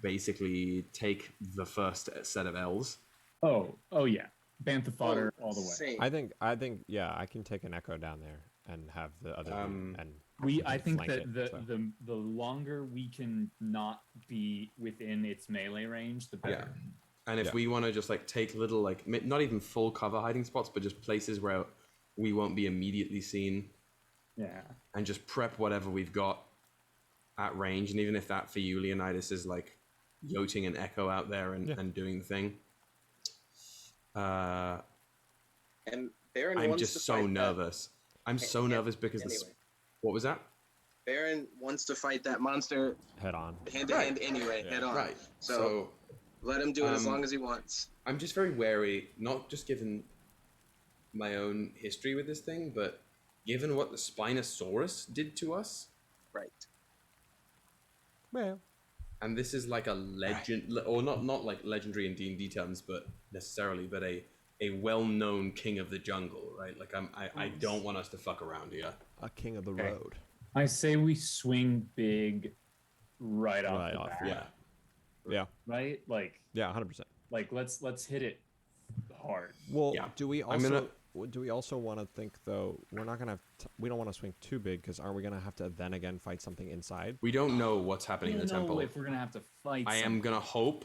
S4: basically take the first set of L's.
S1: Oh yeah. Bantha fodder all the way.
S5: Same.
S2: I think, yeah, I can take an echo down there and have the other
S1: I think
S2: flank
S1: that
S2: it, so.
S1: the longer we can not be within its melee range, the better.
S4: And if we want to just take little not even full cover hiding spots, but just places where we won't be immediately seen, and just prep whatever we've got at range, and even if that for you, Leonidas, is yoting an echo out there and doing the thing.
S5: And Baron
S4: I'm
S5: wants
S4: just
S5: to
S4: so
S5: fight
S4: nervous. I'm so nervous because
S5: anyway.
S4: What was that?
S5: Baron wants to fight that monster
S2: head on.
S5: hand to hand anyway, head on.
S4: Right.
S5: So let him do it as long as he wants.
S4: I'm just very wary, not just given my own history with this thing, but given what the Spinosaurus did to us.
S5: Right.
S2: Well,
S4: And this is like a legend, or not like legendary in D&D terms, but a well-known king of the jungle, right? I don't want us to fuck around here.
S2: a king of the
S1: Okay.
S2: road.
S1: I say we swing big right off the bat.
S4: Yeah.
S2: Yeah.
S1: Right?
S2: Yeah, 100%.
S1: Let's hit it hard.
S2: Well,
S4: Yeah.
S2: do we
S4: I'm
S2: also want to think though we're not gonna we don't want to swing too big because aren't we gonna have to then again fight something inside?
S4: We don't know what's
S1: I
S4: happening in
S1: don't
S4: the
S1: know
S4: temple.
S1: if we're gonna have to fight.
S4: I'm gonna hope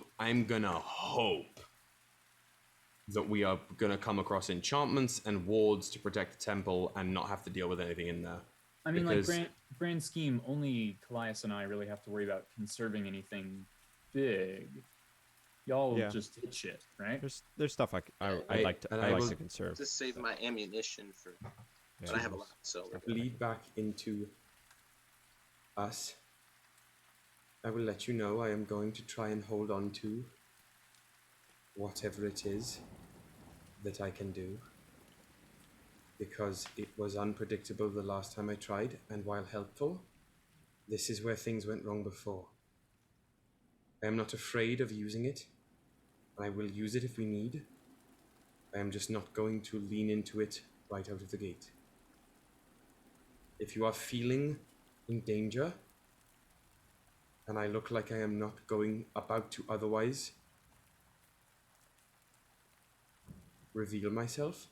S4: that we are gonna come across enchantments and wards to protect the temple and not have to deal with anything in there.
S1: I mean,
S4: because-
S1: grand scheme, only Kallias and I really have to worry about conserving anything big. Y'all just hit shit, right?
S2: There's stuff I like to conserve.
S5: Just save my ammunition for, but I have a lot, so
S4: Lead back into us, I will let you know I am going to try and hold on to whatever it is that I can do, because it was unpredictable the last time I tried, and while helpful, this is where things went wrong before. I am not afraid of using it. I will use it if we need. I am just not going to lean into it right out of the gate. If you are feeling in danger, and I look like I am not going about to otherwise reveal myself,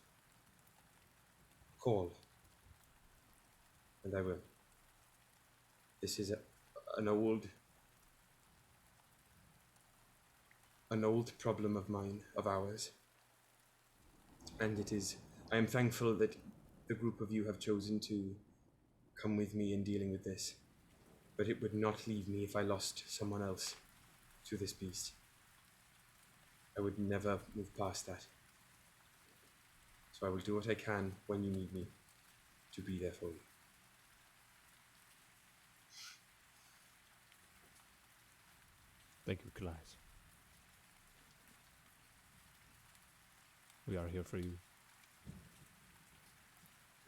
S4: call, and I will. This is an old problem of mine, of ours, and I am thankful that the group of you have chosen to come with me in dealing with this, but it would not leave me if I lost someone else to this beast. I would never move past that. So I will do what I can when you need me to be there for you.
S2: Thank you, Kallias. We are here for you.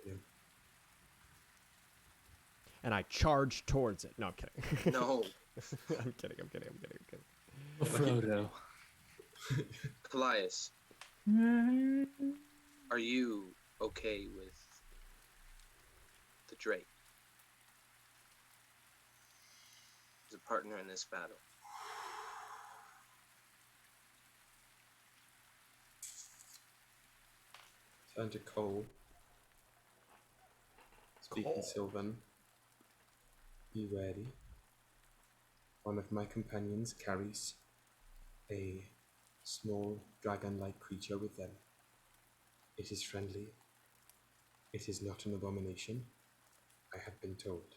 S4: Yeah.
S2: And I charge towards it. No, I'm kidding.
S5: No.
S2: I'm kidding.
S9: Frodo.
S5: Kallias, are you okay with the Drake as a partner in this battle?
S4: Turn to Cole. Speaking Sylvan. Be ready. One of my companions carries a small dragon-like creature with them. It is friendly. It is not an abomination, I have been told.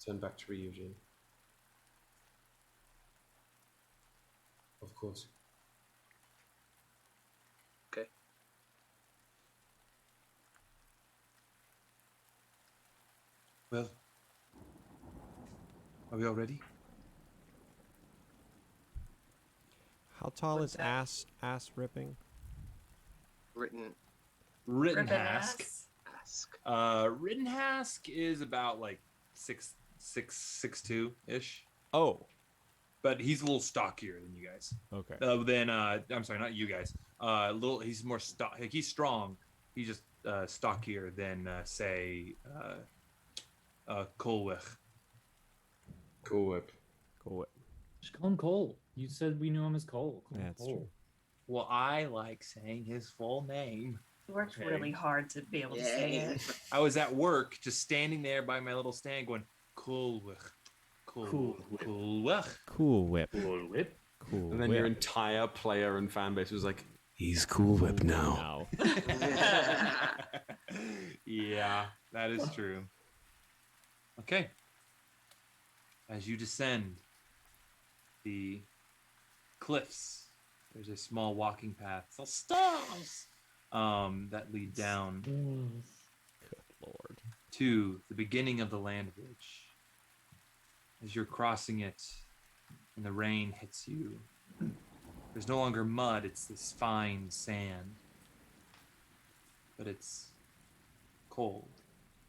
S4: Turn back to Ryujin. Of course.
S5: Okay.
S8: Well, are we all ready?
S2: How tall
S6: What's
S2: is
S6: that?
S2: ass ripping?
S3: Rittenhask.
S6: Ass.
S3: Rittenhask is about like 6'2" ish,
S2: Oh,
S3: but he's a little stockier than you guys.
S2: okay.
S3: I'm sorry, not you guys. He's more like he's strong. He's just stockier than say CoolWhip.
S4: CoolWhip.
S2: Cool.
S9: Just call him Cole. You said we knew him as Cole. Call him
S2: Yeah, that's
S9: Cole.
S2: true.
S3: Well, I like saying his full name.
S6: You worked
S3: Okay.
S6: really hard to be able to say it.
S3: I was at work, just standing there by my little stand, going CoolWhip, CoolWhip.
S2: Cool whip.
S9: CoolWhip.
S2: Cool
S4: And then
S2: whip.
S4: your entire player and fan base was like,
S7: He's CoolWhip now.
S3: Yeah, that is true. Okay. As you descend the cliffs, there's a small walking path. So stars that lead down
S2: Good lord.
S3: to the beginning of the land bridge. As you're crossing it and the rain hits you, there's no longer mud, it's this fine sand. But it's cold.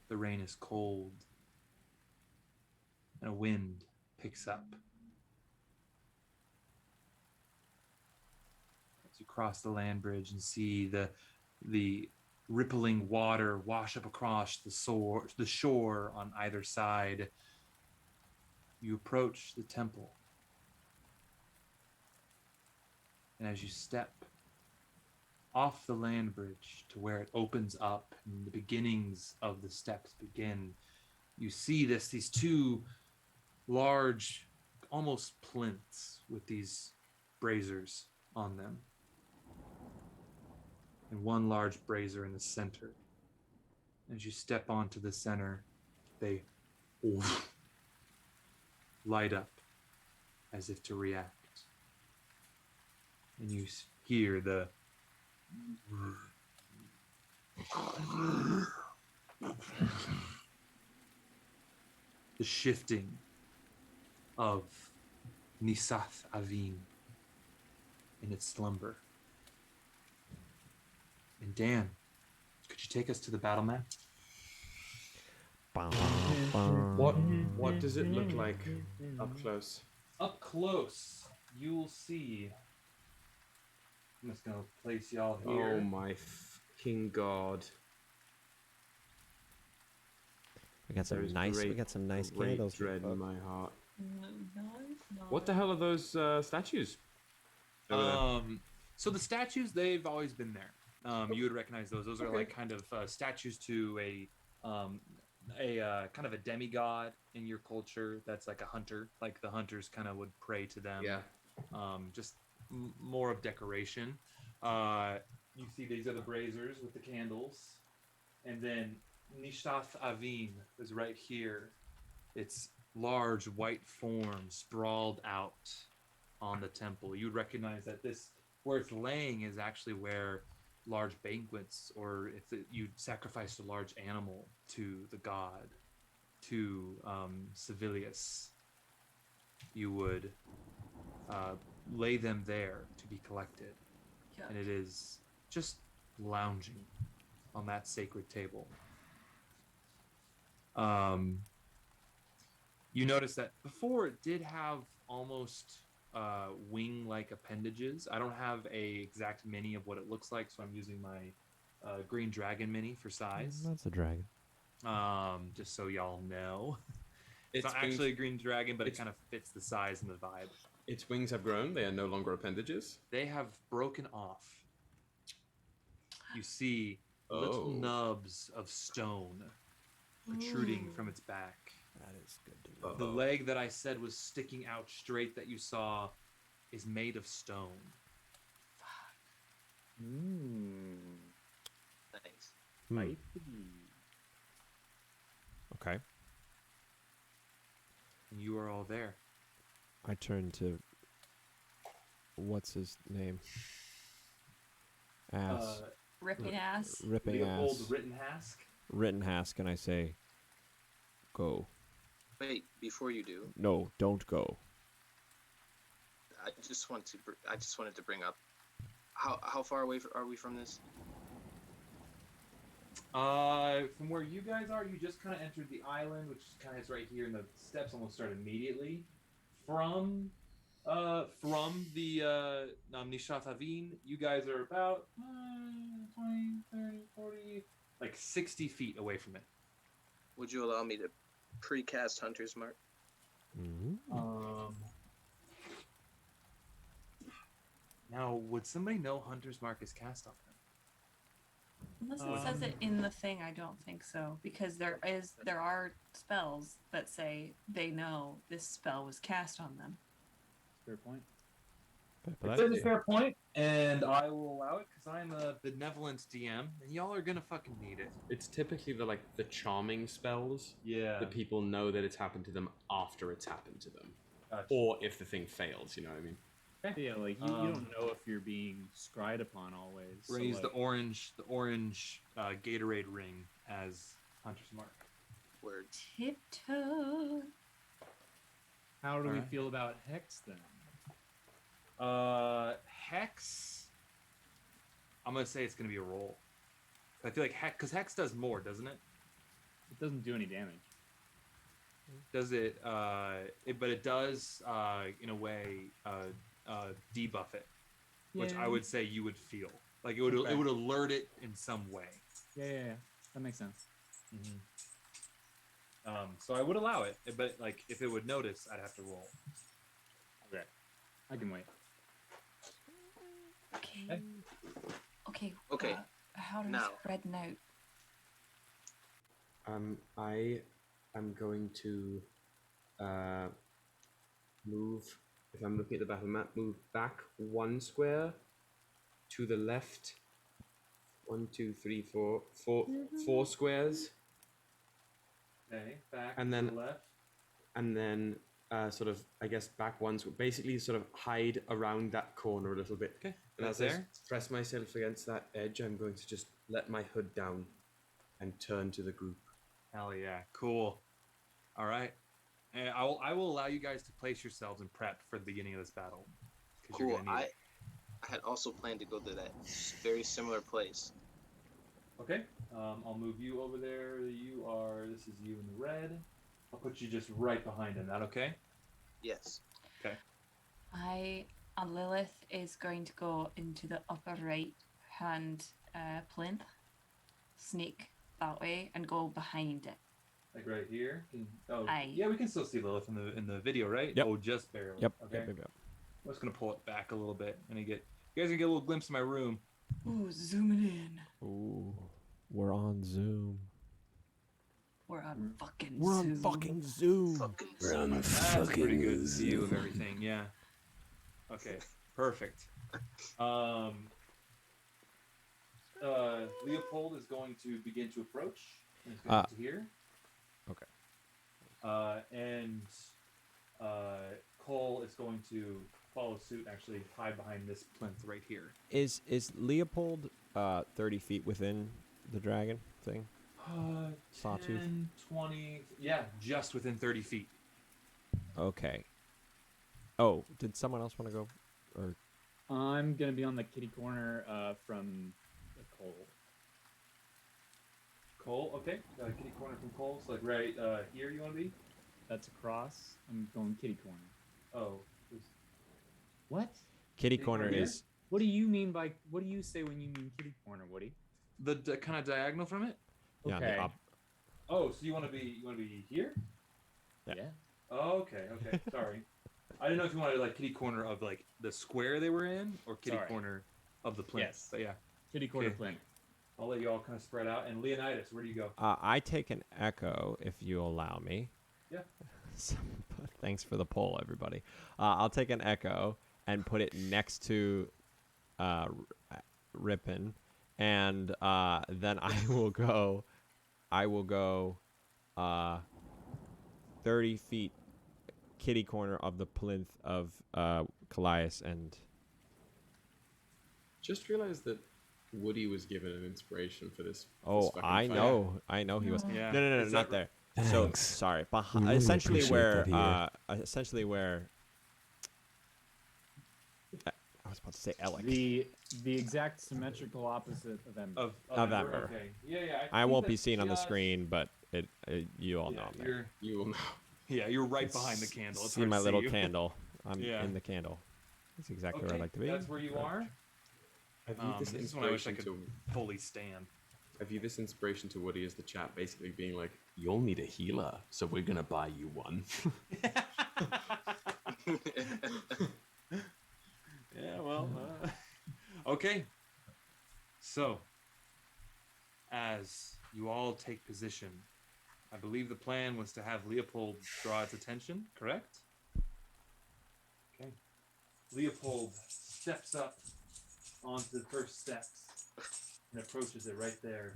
S3: The rain is cold. And a wind picks up. As you cross the land bridge and see the rippling water wash up across the shore on either side, you approach the temple. And as you step off the land bridge to where it opens up and the beginnings of the steps begin, you see these two large, almost plinths with these braziers on them. And one large brazier in the center. As you step onto the center, they light up as if to react. And you hear the The shifting of Nisath Avin in its slumber. And Dan, could you take us to the battle map?
S4: What does it look like up close?
S3: Up close, you'll see. I'm just gonna place y'all here.
S4: Oh my fucking god!
S2: We got some nice
S4: great
S2: candles.
S4: dread in my heart.
S6: No.
S4: What the hell are those statues? over there?
S3: So the statues, they've always been there. You would recognize those. Those are like kind of statues to a kind of a demigod in your culture. That's like a hunter. Like the hunters kind of would pray to them.
S4: Yeah.
S3: Just more of decoration. You see these are the braziers with the candles, and then Nishath Avin is right here. It's large white form sprawled out on the temple. You would recognize that this, where it's laying, is actually where large banquets, or if you sacrificed a large animal to the god, to Fidisilas, you would lay them there to be collected.
S6: Yeah.
S3: And it is just lounging on that sacred table. You notice that before it did have almost wing-like appendages. I don't have a exact mini of what it looks like, so I'm using my green dragon mini for size.
S2: That's a dragon.
S3: Just so y'all know. It's
S4: Its
S3: not
S4: wings-
S3: actually a green dragon, but it
S4: it's-
S3: kind of fits the size and the vibe.
S4: Its wings have grown. They are no longer appendages.
S3: They have broken off. You see little
S4: Oh.
S3: nubs of stone protruding from its back.
S2: That is good to know.
S3: The leg that I said was sticking out straight that you saw is made of stone.
S5: Nice.
S2: Okay.
S3: And you are all there.
S2: I turn to what's his name? Ass.
S6: Ripping ass.
S2: Ripping
S3: Old
S2: ass.
S3: Rittenhask.
S2: Rittenhask, and I say, go.
S5: Wait, before you do,
S2: No, don't go.
S5: I just wanted to bring up how far away are we from this?
S3: From where you guys are, you just kind of entered the island, which kind of is right here, and the steps almost start immediately. From the Nishath Avin, you guys are about 20, 30, 40, like 60 feet away from it.
S5: Would you allow me to pre-cast Hunter's Mark?
S3: Now, would somebody know Hunter's Mark is cast on them?
S6: Unless it says it in the thing, I don't think so. Because there are spells that say they know this spell was cast on them.
S1: Fair point.
S3: That's a fair point, and I will allow it because I'm a benevolent DM, and y'all are gonna fucking need it.
S4: It's typically the charming spells.
S3: Yeah.
S4: The people know that it's happened to them after it's happened to them,
S3: Gotcha.
S4: or if the thing fails. You know what I mean?
S1: Yeah, like you don't know if you're being scryed upon always. so,
S3: Raise
S1: like,
S3: the orange Gatorade ring as Hunter's Mark.
S5: Word.
S6: Tiptoe.
S1: How do we
S3: Alright.
S1: feel about Hex then?
S3: Hex. I'm gonna say it's gonna be a roll. I feel like because Hex does more, doesn't it?
S1: It doesn't do any damage.
S3: Does it? But it does, in a way, debuff it, which I would say you would feel like it would.
S1: Okay.
S3: It would alert it in some way.
S1: Yeah. That makes sense.
S3: So I would allow it, but like if it would notice, I'd have to roll.
S1: Okay. I can wait.
S6: Okay.
S5: Okay.
S6: How does
S5: Now.
S6: Red note?
S4: I am going to move. If I'm looking at the battle map, move back 1 square to the left. 1, 2, 3, 4, 4 squares,
S3: Okay, back
S4: And
S3: to
S4: then-
S3: the left.
S4: and then sort of, I guess, back 1 square. Basically, sort of hide around that corner a little bit.
S3: Okay,
S4: And
S3: right
S4: as I
S3: there.
S4: press myself against that edge, I'm going to just let my hood down, and turn to the group.
S3: Hell yeah, cool. All right, and I will allow you guys to place yourselves and prep for the beginning of this battle. 'Cause you're
S5: Cool.
S3: gonna need it.
S5: I had also planned to go to that very similar place.
S3: Okay, I'll move you over there. This is you in the red. I'll put you just right behind him. That okay?
S5: Yes.
S3: Okay.
S6: Lilith is going to go into the upper right hand plinth, sneak that way, and go behind it.
S3: Like right here.
S6: Aye.
S3: Yeah, we can still see Lilith in the video, right?
S2: Yep.
S3: Oh, just barely.
S2: Yep.
S3: Okay.
S2: Yep.
S3: I'm just gonna pull it back a little bit, and you guys can get a little glimpse of my room.
S6: Ooh, zooming in.
S2: Ooh, we're on Zoom.
S6: We're on fucking
S2: We're
S6: Zoom.
S2: on fucking Zoom.
S7: We're on
S3: That's a pretty
S7: fucking
S3: good view of
S7: Zoom.
S3: everything. Yeah. Okay. Perfect. Leopold is going to begin to approach. And he's going to here.
S2: Okay.
S3: And Cole is going to follow suit. Actually, hide behind this plinth right here.
S2: Is Leopold 30 feet within the dragon thing? Sawtooth.
S3: 10, 20. Yeah, just within 30 feet.
S2: Okay. Oh, did someone else want to go? Or
S9: I'm gonna be on the kitty corner from the Cole.
S3: Cole, okay. Kitty corner from Cole. So like right here you want to be?
S9: That's across. I'm going kitty corner.
S3: Oh.
S9: What?
S2: kitty
S3: Kitty
S2: corner
S3: corner here?
S2: is
S9: What do you mean by? What do you say when you mean kitty corner, Woody?
S3: The kind of diagonal from it?
S2: yeah.
S9: Okay.
S3: Oh, so you want to be here?
S2: Yeah.
S3: Oh, okay. Sorry. I didn't know if you wanted like kitty corner of like the square they were in or kitty
S9: Sorry.
S3: corner of the plinth.
S9: Yes.
S3: But yeah,
S9: Kitty corner
S3: Okay.
S9: plinth.
S3: I'll let you all kind of spread out. And Leonidas, where do you go?
S2: I take an echo if you allow me.
S3: Yeah.
S2: Thanks for the poll, everybody. I'll take an echo and put it next to Rippin, and then I will go 30 feet kitty corner of the plinth of Kallias and
S4: Just realized that Woody was given an inspiration for this.
S2: oh,
S4: this fucking
S2: I
S4: fight.
S2: know he was.
S3: Yeah.
S2: No,
S3: Is
S2: not
S3: that-
S2: there. So
S7: Thanks.
S2: sorry,
S7: We really
S2: essentially
S7: appreciate
S2: where
S7: that
S2: I was about to say Alec.
S9: The exact symmetrical opposite of Ember.
S2: Of Ember.
S3: Okay. Yeah.
S2: I
S3: think
S2: won't be
S3: that's
S2: seen on the
S3: just-
S2: screen, but you all know I'm there.
S4: You will know.
S3: You're right behind the candle. It's
S2: See
S3: hard
S2: my
S3: to
S2: little
S3: you.
S2: candle. I'm
S3: Yeah.
S2: in the candle. That's exactly where
S3: Okay,
S2: I like to be.
S3: that's where you are.
S4: I view this
S3: This is when I wish I
S4: inspiration
S3: could
S4: to
S3: fully stand.
S4: I view this inspiration to Woody as the chat basically being like, "You'll need a healer, so we're gonna buy you one."
S3: Yeah, well, okay. So, as you all take position, I believe the plan was to have Leopold draw its attention, correct? Okay. Leopold steps up onto the first steps and approaches it right there,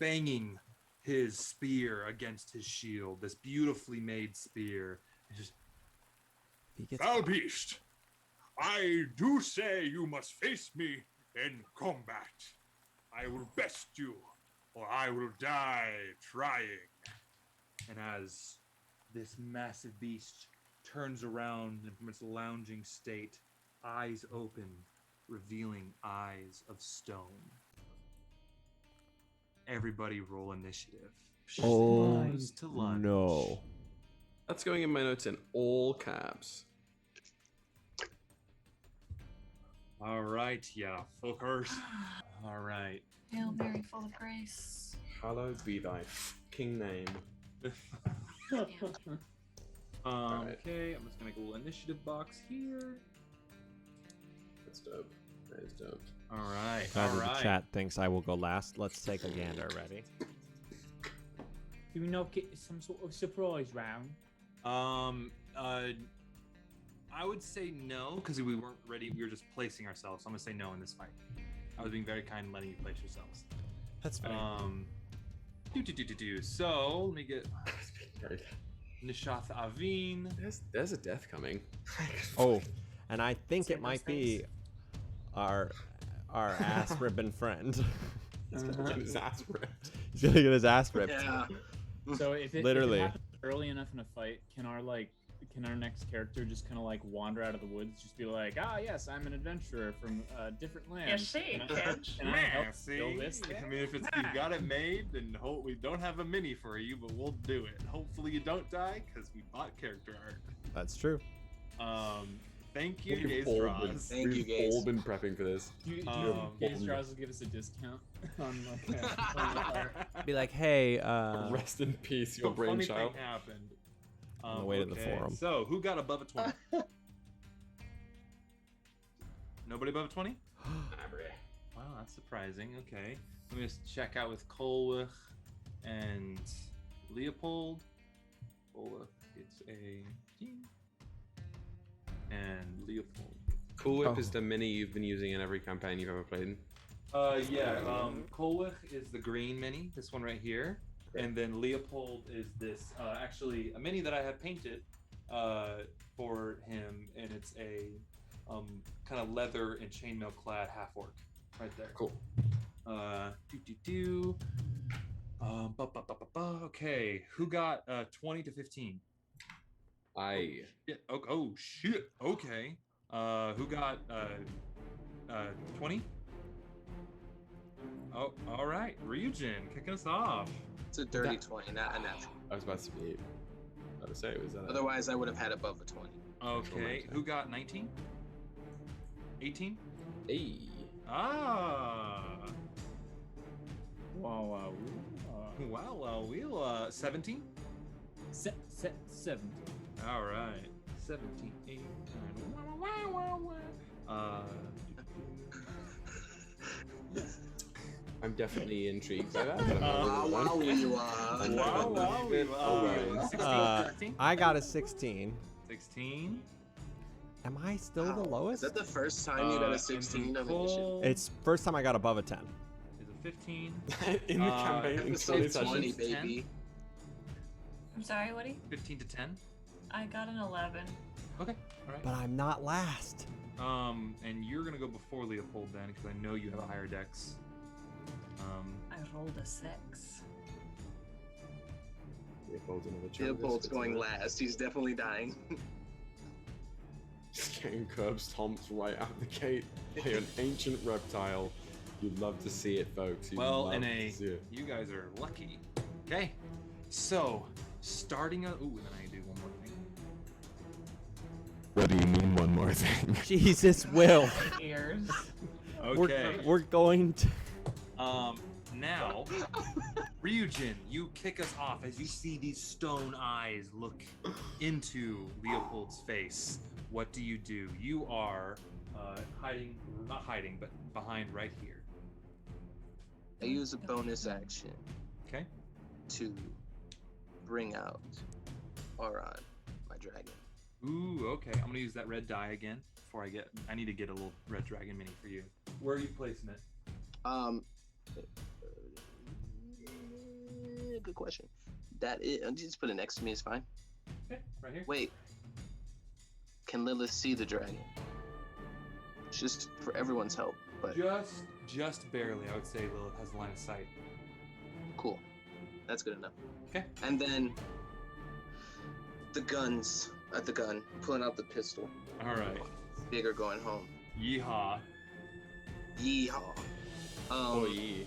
S3: banging his spear against his shield, this beautifully made spear. And just,
S2: He gets
S8: Foul beast, I do say you must face me in combat. I will best you, or I will die trying.
S3: and as this massive beast turns around and from its lounging state, eyes open, revealing eyes of stone. Everybody roll initiative.
S2: Oh,
S3: Lunge to lunge.
S2: no.
S4: That's going in my notes in all caps.
S3: All right, yeah, fuckers. All right.
S6: Hail Mary, full of grace.
S4: Hallowed be thy fucking name. Alright.
S3: Okay, I'm just gonna make a little initiative box here.
S4: That's dope. That is dope.
S3: All right,
S2: Glad
S3: all
S2: that
S3: right.
S2: the chat thinks I will go last. Let's take a gander. Ready?
S9: Do we not get some sort of surprise round?
S3: I would say no because we weren't ready. We were just placing ourselves. So I'm gonna say no in this fight. I was being very kind, letting you place yourselves.
S2: That's
S3: So let me get Nishath Aveen.
S4: There's a death coming.
S2: Oh, and I think
S6: Say
S2: it might
S6: those
S2: be our ass ribbon friend.
S4: He's gonna get his ass ripped.
S2: He's gonna get his ass ripped.
S5: Yeah.
S1: So if it
S2: Literally.
S1: happens early enough in a fight, can our next character just kind of like wander out of the woods, just be like, ah, yes, I'm an adventurer from a different land.
S6: Yes, see,
S1: Can I help build this?
S3: I mean, if it's you got it made, then we don't have a mini for you, but we'll do it. Hopefully you don't die, because we bought character art.
S2: That's true.
S3: Thank you,
S4: We've
S3: Gaze
S4: all
S3: Draws.
S4: been-
S5: Thank you,
S4: We've
S5: Gaze.
S4: all been prepping for this.
S1: Gaze Draws will give us a discount on like
S2: Be like, hey,
S4: Rest in peace, your
S3: Funny
S4: brainchild.
S3: thing happened.
S2: On the way to the forum.
S3: So, who got above a 20? Nobody above a 20? Wow, that's surprising. Okay. Let me just check out with CoolWhip and Leopold. CoolWhip gets a 15. And Leopold.
S4: CoolWhip is the mini you've been using in every campaign you've ever played in.
S3: CoolWhip is the green mini, this one right here. And then Leopold is this, actually a mini that I have painted for him, and it's a kind of leather and chainmail clad half orc right there.
S4: Cool.
S3: Okay, who got 20 to 15?
S4: Yeah.
S3: Oh shit. Okay. Who got 20? Oh, all right. Ryujin kicking us off.
S5: It's a dirty 20, not a natural.
S4: I was about to say, it was.
S5: Otherwise, I would have had above a 20.
S3: Okay. Who got 19? 18?
S4: Hey.
S3: Ah.
S1: wow.
S3: Wow. We'll 17?
S1: 17.
S3: All right. 17, 18.
S4: I'm definitely intrigued by that.
S2: I got a 16.
S3: 16.
S2: Am I still the
S5: Is
S2: lowest?
S5: that the first time you got a 16 on the mission?
S2: It's first time I got above a 10.
S3: Is a 15.
S4: In the campaign, in
S5: Episode
S4: 20
S5: 20,
S4: sessions.
S5: baby.
S6: I'm sorry, Woody.
S3: 15 to 10.
S6: I got an 11.
S3: Okay. All right.
S2: But I'm not last.
S3: And you're gonna go before Leopold then, because I know you have a higher dex.
S6: I rolled a 6.
S5: Leopold's going last. He's definitely dying.
S4: Just getting curb stomped right out the gate by an ancient reptile. You'd love to see it, folks. You'd
S3: Well,
S4: love
S3: in
S4: to
S3: a,
S4: see it.
S3: you guys are lucky. Okay, so starting a, ooh, and then I do one more thing.
S7: What do you mean one more thing?
S2: Jesus, Will.
S6: Ears.
S3: Okay.
S2: We're going to.
S3: Now, Ryujin, you kick us off as you see these stone eyes look into Leopold's face. What do? You are hiding, not hiding, but behind right here.
S5: I use a bonus action
S3: Okay.
S5: to bring out Auron, my dragon.
S3: Ooh, okay. I'm gonna use that red die again before I need to get a little red dragon mini for you. Where are you placing it?
S5: Good question. That is, just put it next to me. It's fine.
S3: Okay, right here.
S5: Wait. Can Lilith see the dragon? Just for everyone's help, but
S3: Just barely. I would say Lilith has line of sight.
S5: cool. That's good enough.
S3: Okay.
S5: And then the guns at the gun, pulling out the pistol.
S3: All right.
S5: Bigger going home.
S3: Yeehaw.
S5: Yeehaw.
S4: Oh, yeah.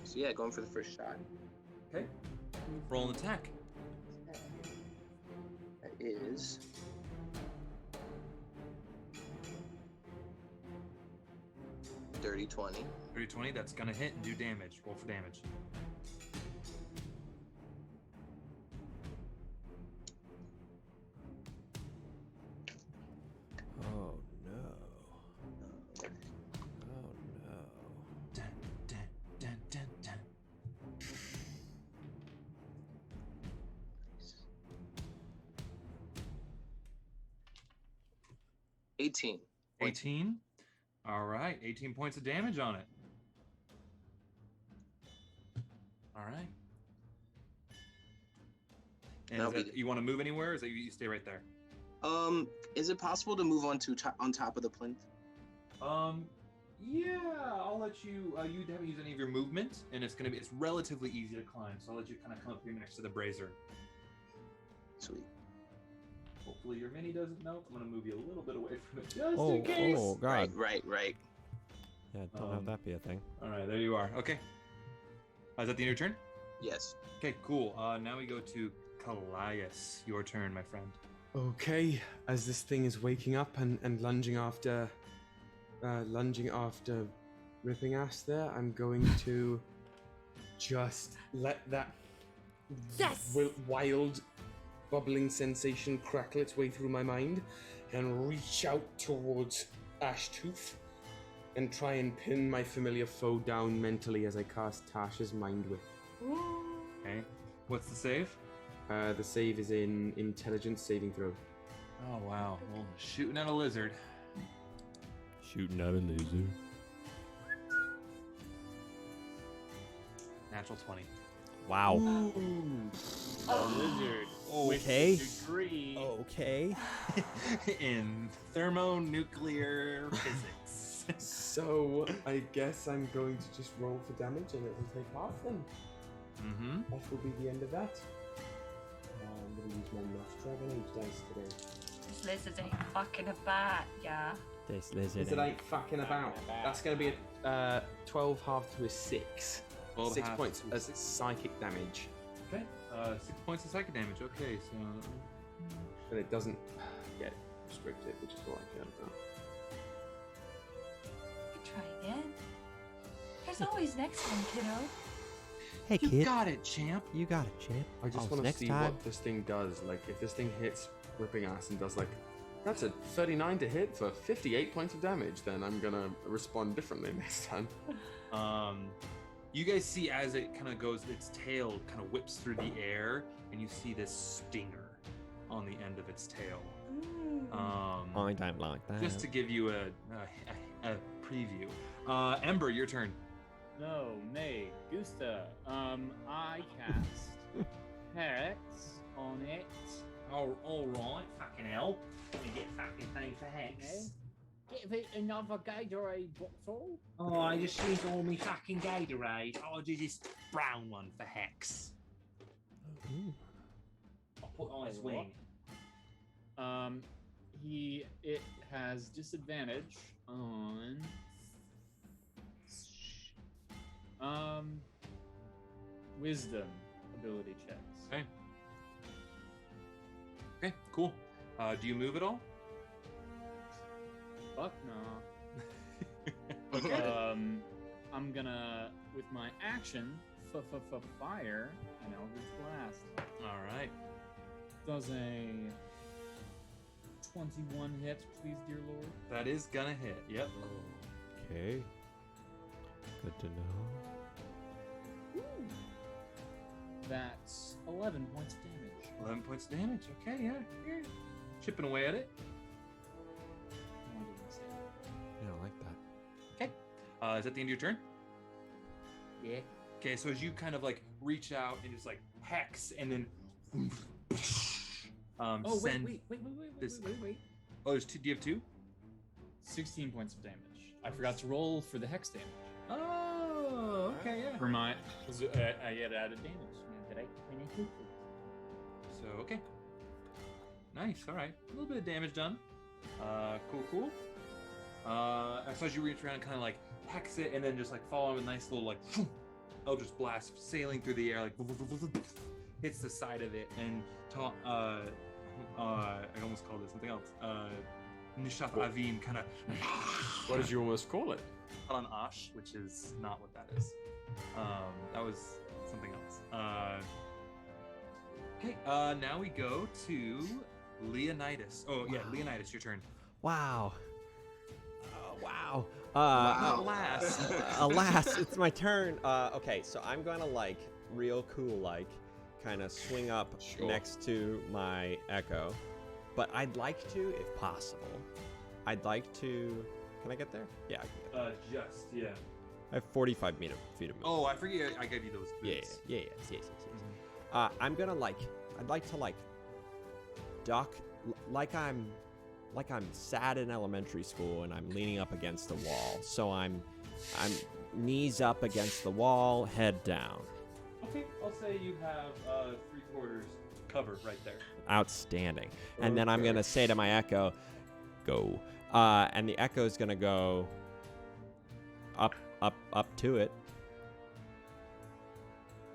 S5: So yeah, going for the first shot.
S3: Okay. Roll an attack.
S5: That is dirty 20.
S3: 30-20. That's gonna hit and do damage. Roll for damage.
S2: Oh no. Oh no.
S3: Dun, dun, dun, dun, dun.
S5: 18.
S3: 18. All right. 18 points of damage on it. All right. And
S5: Now
S3: is that, you want to move anywhere, or is that you stay right there?
S5: Is it possible to move on to on top of the plinth?
S3: Yeah, I'll let you. You haven't used any of your movement, and it's relatively easy to climb. So I'll let you kind of come up here next to the brazier.
S5: Sweet.
S3: Hopefully your mini doesn't melt. I'm gonna move you a little bit away from it just in case.
S2: Oh God.
S5: Right.
S2: Yeah, don't have that be a thing.
S3: All right, there you are. Okay. Is that the end of your turn?
S5: Yes.
S3: Okay, cool. Now we go to Kallias. Your turn, my friend.
S4: Okay, as this thing is waking up and lunging after RippinAss there, I'm going to just let that wild bubbling sensation crackle its way through my mind and reach out towards Ashtooth and try and pin my familiar foe down mentally as I cast Tasha's Mind Whip.
S3: Okay. What's the save?
S4: The save is in Intelligence saving throw.
S3: Oh, wow. Well, shooting at a lizard.
S2: Shooting at a laser.
S3: Natural 20.
S2: Wow.
S9: A lizard.
S2: Okay.
S9: With a degree.
S2: Okay.
S3: In thermonuclear physics.
S4: So, I guess I'm going to just roll for damage and it will take half then.
S3: Mm-hmm.
S4: That will be the end of that. I'm going to use my Math Dragon Age dice today.
S6: This lizard ain't fucking about, yeah.
S2: This lizard.
S4: Is it ain't fucking about? That's going to be a 12 halved to a 6.
S3: 12
S4: 6
S3: half
S4: points
S3: to a
S4: as
S3: 6.
S4: psychic damage.
S3: Okay. 6 points of psychic damage. Okay, so.
S4: But it doesn't get restricted, which is what I care about.
S6: Try again. There's always next one, kiddo.
S2: Hey,
S3: You
S2: kid.
S3: got it, champ.
S2: You got it, champ.
S4: I just want to
S2: next
S4: see
S2: time.
S4: what this thing does. Like, if this thing hits RippinAss and does, like, that's a 39 to hit for 58 points of damage, then I'm going to respond differently next time.
S3: You guys see as it kind of goes, its tail kind of whips through the air, and you see this stinger on the end of its tail.
S2: I don't like that.
S3: Just to give you a preview. Ember, your turn.
S9: No, nay, Gusta. I cast Hex on it.
S3: All right, fucking hell. Let me get fucking thing for Hex.
S9: Give it another Gatorade bottle.
S3: Oh, I just used all my fucking Gatorade. I'll do this brown one for Hex.
S2: Ooh.
S3: I'll put it on his wing.
S9: It has disadvantage on wisdom ability checks.
S3: Okay. Okay, cool. Do you move at all?
S9: Fuck no. I'm gonna, with my action, fire an Eldritch Blast.
S3: All right.
S9: Does a 21 hit, please, dear Lord?
S3: That is gonna hit. Yep.
S2: Okay. Good to know.
S9: That's 11 points of damage.
S3: 11 points of damage. Okay, yeah. You're chipping away at it.
S2: Yeah, I like that.
S3: Okay. Is that the end of your turn?
S9: Yeah.
S3: Okay, so as you kind of like reach out and just like hex and then
S9: Oh,
S3: send
S9: wait.
S3: Oh, there's two. Do you have 2?
S9: 16 points of damage. I forgot to roll for the hex damage.
S3: Oh, okay, yeah.
S9: For my, I had added damage. Did I?
S3: So, okay. Nice, all right. A little bit of damage done. Cool. So as you reach around and kind of like hex it and then just like follow with a nice little like Eldritch Blast sailing through the air, like hits the side of it and I almost called it something else. Nishat Avim kind of.
S4: What did you almost call it?
S3: On Ash, which is not what that is. That was something else. Okay, now we go to Leonidas. Oh, yeah, Leonidas, your turn.
S2: Wow. Wow.
S3: Alas.
S2: Alas, it's my turn. Okay, so I'm gonna like real cool, like kind of swing up next to my Echo, but I'd like to, if possible, I'd like to. Can I get there? Yeah, I can get there.
S3: Yeah.
S2: I have 45 feet of movement.
S3: Oh, I forget. I gave you those. Boots.
S2: Yes. I'm gonna like. I'd like to like duck, like I'm sad in elementary school and I'm leaning up against the wall. So I'm knees up against the wall, head down.
S3: Okay, I'll say you have 3/4 cover right there.
S2: Outstanding. And then I'm gonna say to my echo, go. And the echo is gonna go up to it.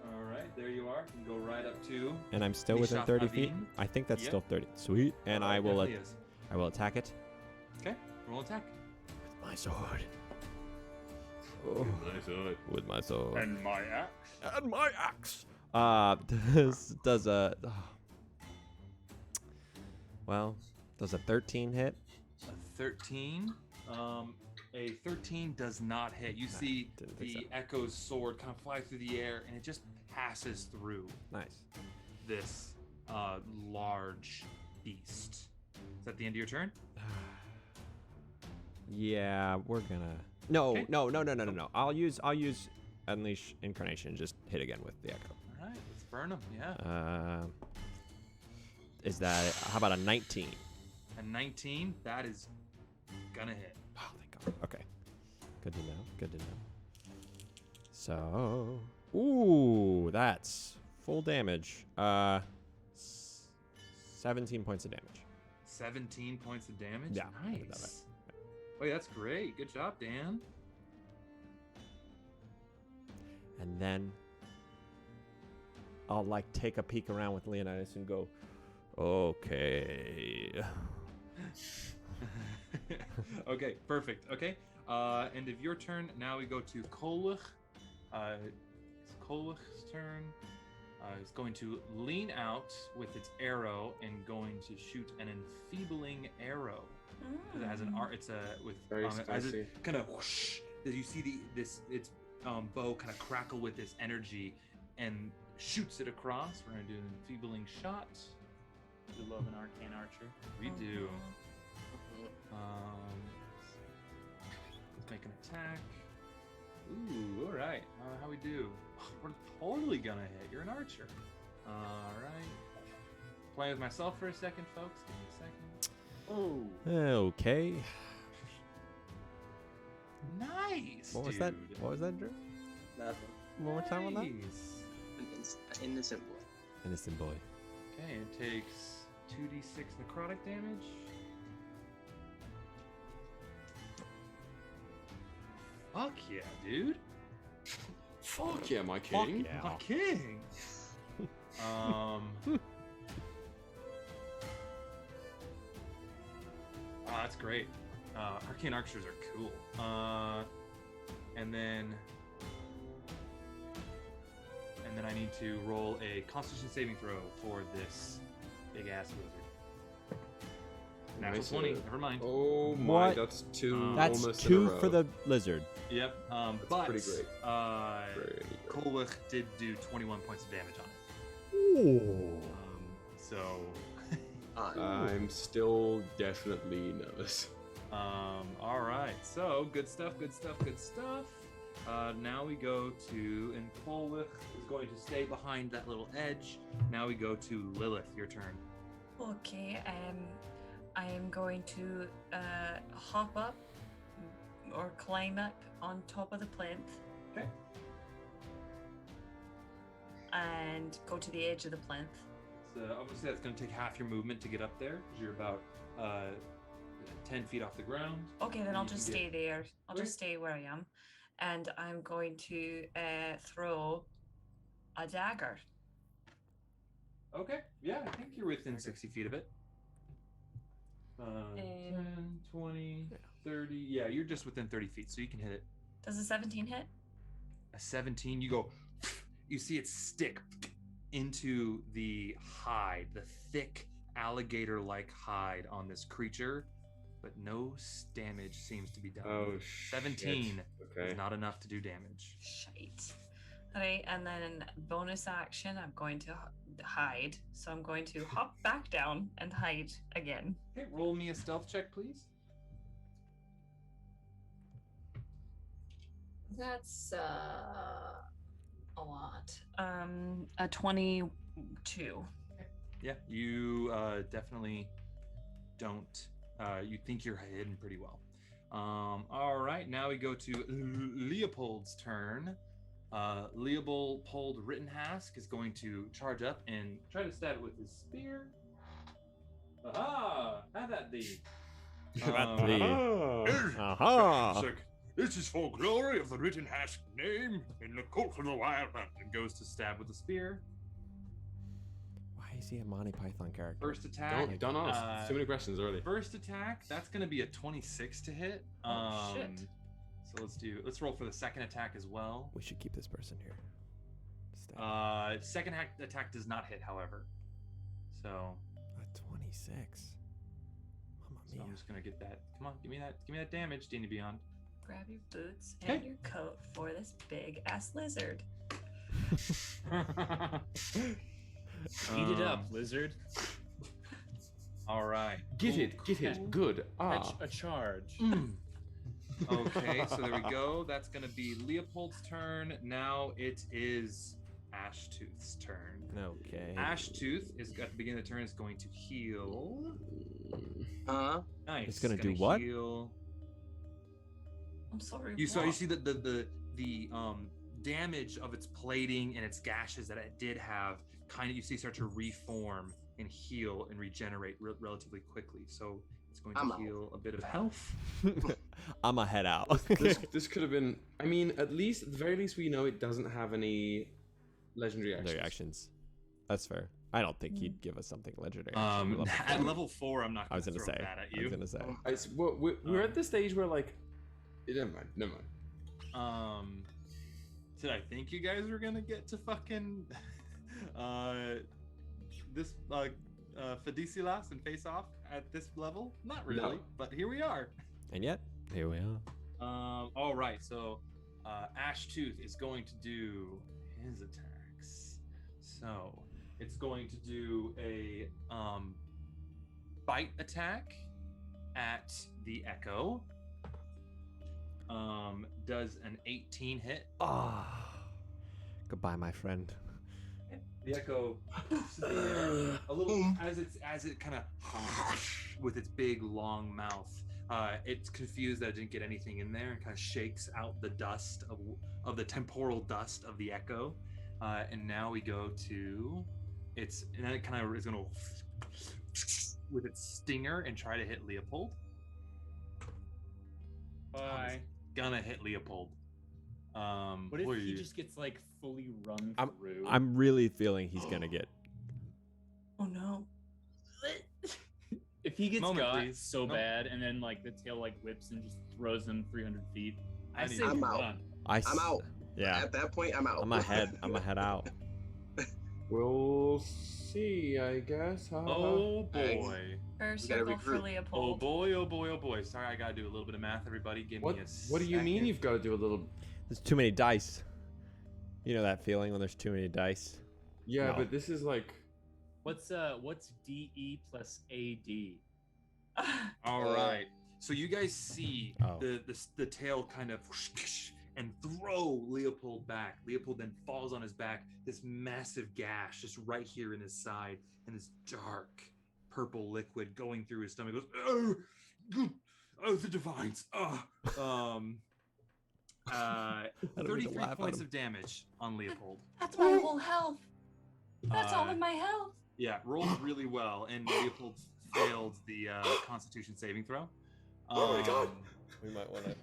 S3: All right, there you are. You can go right up to.
S2: And I'm still within 30 feet.
S3: Nauden.
S2: I think that's
S3: Yep.
S2: still 30. Sweet. And I will attack it.
S3: Okay, roll attack.
S2: With my sword.
S8: My sword.
S2: With my sword.
S9: And my axe.
S2: And my axe. Does a does a 13 hit?
S3: A 13. A 13 does not hit. You see
S2: didn't think
S3: the
S2: so.
S3: Echo's sword kind of fly through the air, and it just passes through
S2: Nice.
S3: this large beast. Is that the end of your turn?
S2: Yeah, we're gonna. No.
S3: Okay.
S2: I'll use Unleash Incarnation. Just hit again with the echo.
S3: All right, let's burn him. Yeah.
S2: Is that? How about a 19?
S3: A 19. That is gonna hit.
S2: Oh, thank God. Okay. Good to know. Good to know. So, that's full damage. 17 points of damage.
S3: 17 points of damage.
S2: Yeah, I did that
S3: Nice. Oh, that's great. Good job, Dan.
S2: And then I'll take a peek around with Leonidas and go, okay.
S3: Okay, perfect. Okay. End of your turn. Now we go to Kolwich. It's Kolwich's turn. It's going to lean out with its arrow and going to shoot an enfeebling arrow. It has an art. It's a with
S4: Very
S3: as
S4: spicy.
S3: it kind of whoosh. As you see its bow kind of crackle with this energy and shoots it across. We're gonna do an enfeebling shot.
S9: We love an arcane archer.
S3: We do. Let's make an attack. Ooh, all right. How we do? We're totally gonna hit. You're an archer. All right. Playing with myself for a second, folks. Give me a second. Oh,
S2: Okay.
S3: nice.
S2: What was
S3: dude.
S2: that? What was that, Drew?
S5: Nothing.
S2: One more time on that?
S3: Nice.
S5: An innocent boy.
S2: Innocent boy.
S3: Okay, it takes 2d6 necrotic damage. Fuck yeah, dude.
S4: Fuck yeah, my king.
S2: yeah.
S3: My king. Oh, that's great. Arcane archers are cool. And then I need to roll a Constitution saving throw for this big ass lizard. Natural
S4: Nice.
S3: 20. Never mind.
S4: Oh my,
S2: What?
S4: that's two.
S2: That's
S4: almost
S2: 2
S4: in a row.
S2: for the lizard.
S3: Yep. But
S4: pretty great. Pretty great.
S3: Kolwich did do 21 points of damage on it.
S2: Ooh.
S3: So.
S4: I'm still definitely nervous.
S3: All right. So good stuff. Now we go to, and Kolwich is going to stay behind that little edge. Now we go to Lilith. Your turn.
S6: Okay, I am going to hop up or climb up on top of the plinth.
S3: Okay.
S6: And go to the edge of the plinth.
S3: So obviously that's going to take half your movement to get up there because you're about 10 feet off the ground.
S6: Okay, then
S3: And
S6: I'll
S3: you
S6: just
S3: can
S6: stay there. I'll
S3: Okay.
S6: just stay where I am. And I'm going to throw a dagger.
S3: Okay. Yeah, I think you're within 60 feet of it. 10, 20, 30. Yeah, you're just within 30 feet, so you can hit it.
S6: Does a 17 hit?
S3: A 17, you go, you see it stick into the hide, the thick alligator-like hide on this creature, but no damage seems to be done.
S4: Oh, shit.
S3: 17
S4: Okay.
S3: is not enough to do damage.
S6: Shite. Alright, and then bonus action, I'm going to hide. So I'm going to hop back down and hide again.
S3: Okay, roll me a stealth check, please.
S6: That's a lot. A 22.
S3: Yeah, you definitely don't You think you're hidden pretty well. All right, now we go to Leopold's turn. Leopold Rittenhask is going to charge up and try to stab it with his spear. Aha! Have that thee.
S2: Aha!
S8: This is for glory of the Rittenhask name in the cult of the wild hunt.
S3: And goes to stab with the spear.
S2: Why is he a Monty Python character?
S3: First attack.
S4: Don't ask. Too many questions already.
S3: First attack, that's going to be a 26 to hit.
S6: Oh, shit.
S3: So let's roll for the second attack as well.
S2: We should keep this person here. Stab.
S3: Second attack does not hit, however. So
S2: A 26. Mamma
S3: So
S2: mia.
S3: I'm just gonna get that. Come on, give me that damage, D&D Beyond.
S6: Grab your boots and your coat for this big ass lizard.
S1: Eat it up, lizard.
S3: All right.
S4: Get it. Good.
S1: A charge.
S3: Okay, so there we go. That's gonna be Leopold's turn. Now it is Ashtooth's turn.
S2: Okay.
S3: Ashtooth is at the beginning of the turn is going to heal. Nice.
S2: It's gonna do what?
S3: Heal.
S6: I'm sorry.
S3: You
S6: what?
S3: see that the damage of its plating and its gashes that it did have kind of you see start to reform and heal and regenerate relatively quickly. So it's going to heal a bit of health.
S2: I'ma head out.
S4: This could have been. I mean, at the very least, we know it doesn't have any legendary actions.
S2: Legendary actions. That's fair. I don't think he'd give us something legendary.
S3: At level 4, I'm not.
S2: I was gonna
S3: throw
S2: say.
S3: that at you.
S4: We're at the stage where like, never mind.
S3: Did I think you guys were gonna get to fucking this Fidisilas and face off at this level? Not really,
S4: No.
S3: but here we are.
S2: And yet, here we are.
S3: All right, so Ashtooth is going to do his attacks. So it's going to do a bite attack at the Echo. Does an 18 hit.
S2: Goodbye, my friend.
S3: The Echo a little as it kind of with its big long mouth. It's confused that it didn't get anything in there and kind of shakes out the dust of the temporal dust of the Echo. And now we go to and then it kind of is going to with its stinger and try to hit Leopold.
S1: Bye.
S3: Gonna hit Leopold.
S1: What if he just gets like fully run through?
S2: I'm really feeling he's gonna get.
S6: Oh no.
S1: If he gets got
S3: please.
S1: so bad and then like the tail like whips and just throws him 300 feet, I say
S5: I'm
S1: run.
S5: out.
S2: I'm
S5: out.
S2: Yeah.
S5: At that point, I'm out.
S2: I'm gonna head out.
S4: We'll see, I guess.
S3: Oh boy.
S6: First,
S5: gotta
S6: go for
S5: recruit.
S6: Leopold.
S3: Oh boy. Sorry, I gotta do a little bit of math, everybody. Give me a
S4: What do you mean
S3: second.
S4: you've got to do a little?
S2: There's too many dice. You know that feeling when there's too many dice?
S4: Yeah,
S2: No.
S4: but this is like.
S1: What's DE plus AD?
S3: All right. So you guys see
S2: Oh.
S3: the tail kind of and throw Leopold back. Leopold then falls on his back. This massive gash just right here in his side, and this dark purple liquid going through his stomach. Goes, the divines. 33
S2: laugh at
S3: points
S2: him.
S3: of damage on Leopold.
S6: That's my whole health. That's all
S3: Uh,
S6: of my health.
S3: Yeah, rolled really well, and Leopold failed the Constitution saving throw.
S4: Oh my God.
S2: We might want to.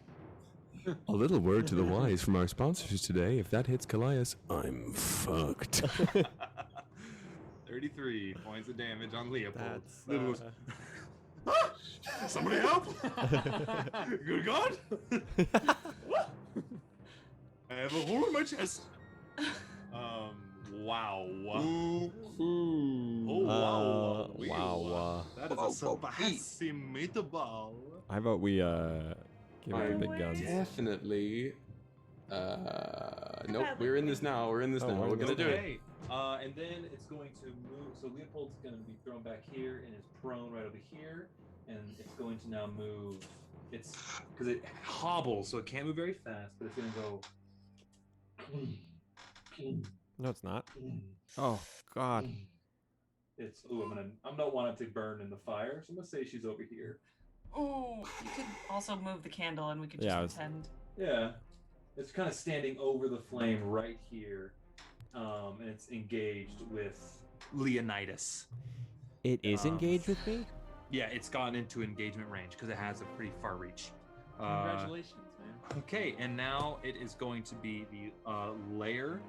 S7: A little word to the wise from our sponsors today. If that hits Kallias, I'm fucked.
S3: 33 points of damage on Leopold.
S2: That's.
S3: Leopold goes, somebody help! Good God! I have a hole in my chest. Wow. Oh, wow.
S2: wow.
S3: That is a spicy meatball.
S2: How about we give it the big guns?
S4: Definitely. Nope. We're in this now. We're
S2: Oh,
S4: now. We're gonna do it.
S3: Okay. And then it's going to move. So Leopold's going to be thrown back here and is prone right over here. And it's going to now move. It's because it hobbles, so it can't move very fast, but it's going to go.
S2: No, it's not. Oh God.
S3: It's I'm not wanting to burn in the fire, so I'm gonna say she's over here.
S6: Oh, you could also move the candle and we could just
S2: Yeah, I was-
S6: pretend.
S3: Yeah. It's kind of standing over the flame right here. And it's engaged with Leonidas.
S2: It is engaged with me?
S3: Yeah, it's gotten into engagement range because it has a pretty far reach.
S9: Congratulations, man.
S3: Okay, and now it is going to be the layer.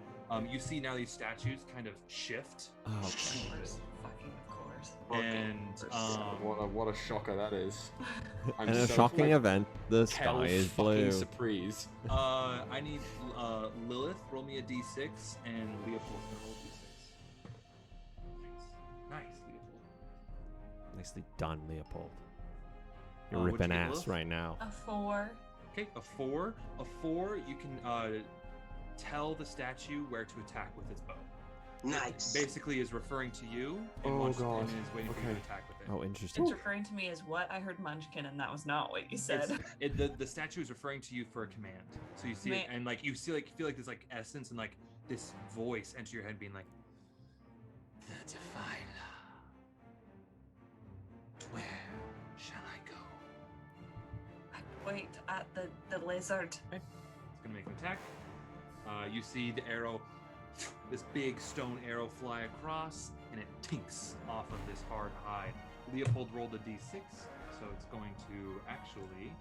S3: You see now these statues kind of shift.
S2: Oh,
S6: Of course. Fucking of course.
S3: And
S4: What a shocker that is. I'm
S2: in a
S4: so,
S2: shocking
S4: like,
S2: event, the
S4: hell
S2: sky is
S4: fucking
S2: blue.
S4: surprise.
S3: I need Lilith, roll me a d6, and Leopold's gonna roll a d6. Nice, Leopold.
S2: Nicely done, Leopold. You're
S3: What'd you
S2: ripping
S3: get,
S2: ass
S3: Lilith?
S2: right now.
S6: A 4.
S3: Okay, a 4. A 4, you can tell the statue where to attack with its bow.
S5: Nice.
S3: Basically is referring to you and,
S4: Oh,
S3: wants,
S4: God.
S3: and is waiting for you to
S4: Okay.
S3: attack with it.
S2: Oh, interesting.
S6: It's referring to me as what? I heard Munchkin and that was not what you said.
S3: The statue is referring to you for a command. So you see it, and like you see like feel like there's like essence and like this voice enter your head being like, the Defiler. Where shall I go?
S6: I point at the lizard.
S3: Okay. It's gonna make an attack. You see the arrow, this big stone arrow fly across, and it tinks off of this hard hide. Leopold rolled a d6, so it's going to actually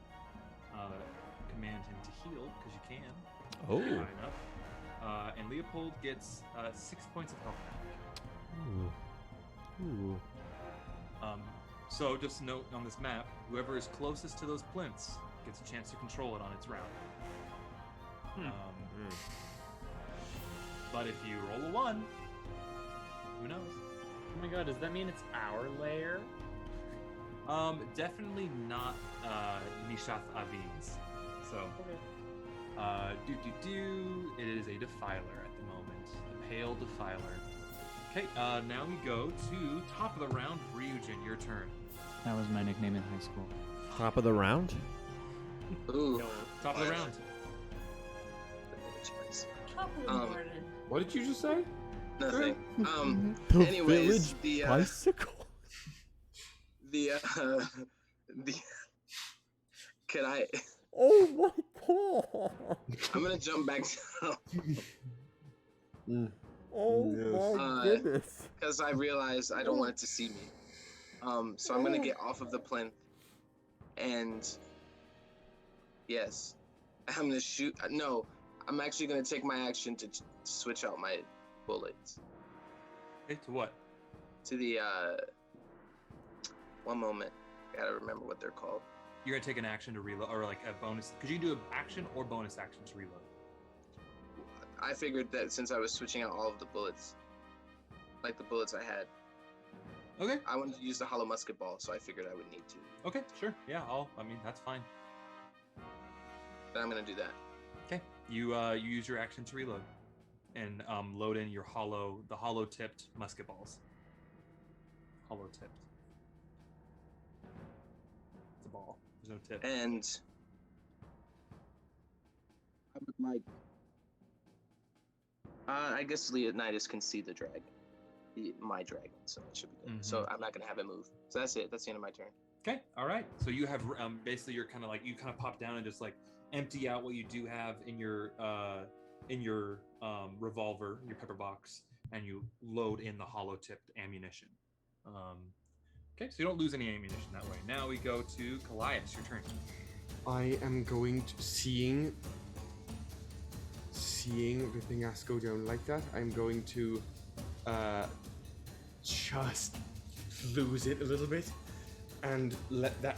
S3: command him to heal, because you can.
S2: Oh.
S3: High enough. And Leopold gets 6 points of health back.
S2: Ooh.
S3: So just note on this map, whoever is closest to those plinths gets a chance to control it on its round. But if you roll a 1, who knows?
S9: Oh my god, does that mean it's our lair?
S3: Definitely not Nishath Avin's. So, it is a defiler at the moment. A pale defiler. Okay, now we go to top of the round. Ryujin, your turn.
S9: That was my nickname in high school.
S2: Top of the round?
S5: Ooh.
S3: Top of the round.
S6: Top of the morning.
S4: What did you just say?
S5: Nothing.
S2: The
S5: Anyways,
S2: village bicycle.
S5: the can I?
S2: Oh my god.
S5: I'm gonna jump back down
S2: Oh my goodness.
S5: because I realized I don't want it to see me. So I'm gonna get off of the plinth, and yes, I'm gonna shoot. No, I'm actually gonna take my action to switch out my bullets
S3: Okay, to what?
S5: to the one moment. I gotta remember what they're called.
S3: You're gonna take an action to reload, or like a bonus, because you can do an action or bonus action to reload.
S5: I figured that since I was switching out all of the bullets, like the bullets I had,
S3: Okay.
S5: I wanted to use the hollow musket ball, so I figured I would need to.
S3: Okay, sure. Yeah, I mean, that's fine.
S5: But I'm gonna do that.
S3: Okay. You use your action to reload, and load in your the hollow tipped musket balls. Hollow tipped. It's a ball. There's no tip.
S5: And I would like. I guess Leonidas can see the dragon, my dragon, so it should be good. So I'm not gonna have it move. So that's it. That's the end of my turn.
S3: Okay. All right. So you have basically you're kind of like you kind of pop down and just like empty out what you do have in your revolver, your pepper box, and you load in the hollow tipped ammunition. Okay, so you don't lose any ammunition that way. Now we go to Kallias, your turn.
S4: I am going to seeing RippinAss go down like that. I'm going to just lose it a little bit and let that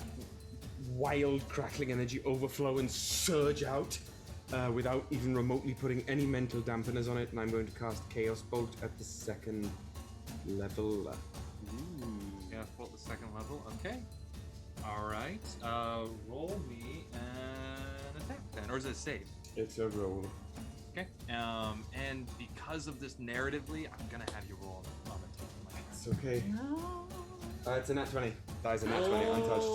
S4: wild crackling energy overflow and surge out without even remotely putting any mental dampeners on it. And I'm going to cast Chaos Bolt at the second level.
S3: Yeah, bolt the second level. Okay. All right. Roll me an attack then, or is it a save?
S4: It's a roll.
S3: Okay. And because of this narratively, I'm gonna have you roll on the table.
S4: It's okay. It's a nat 20. That is a nat 20, untouched.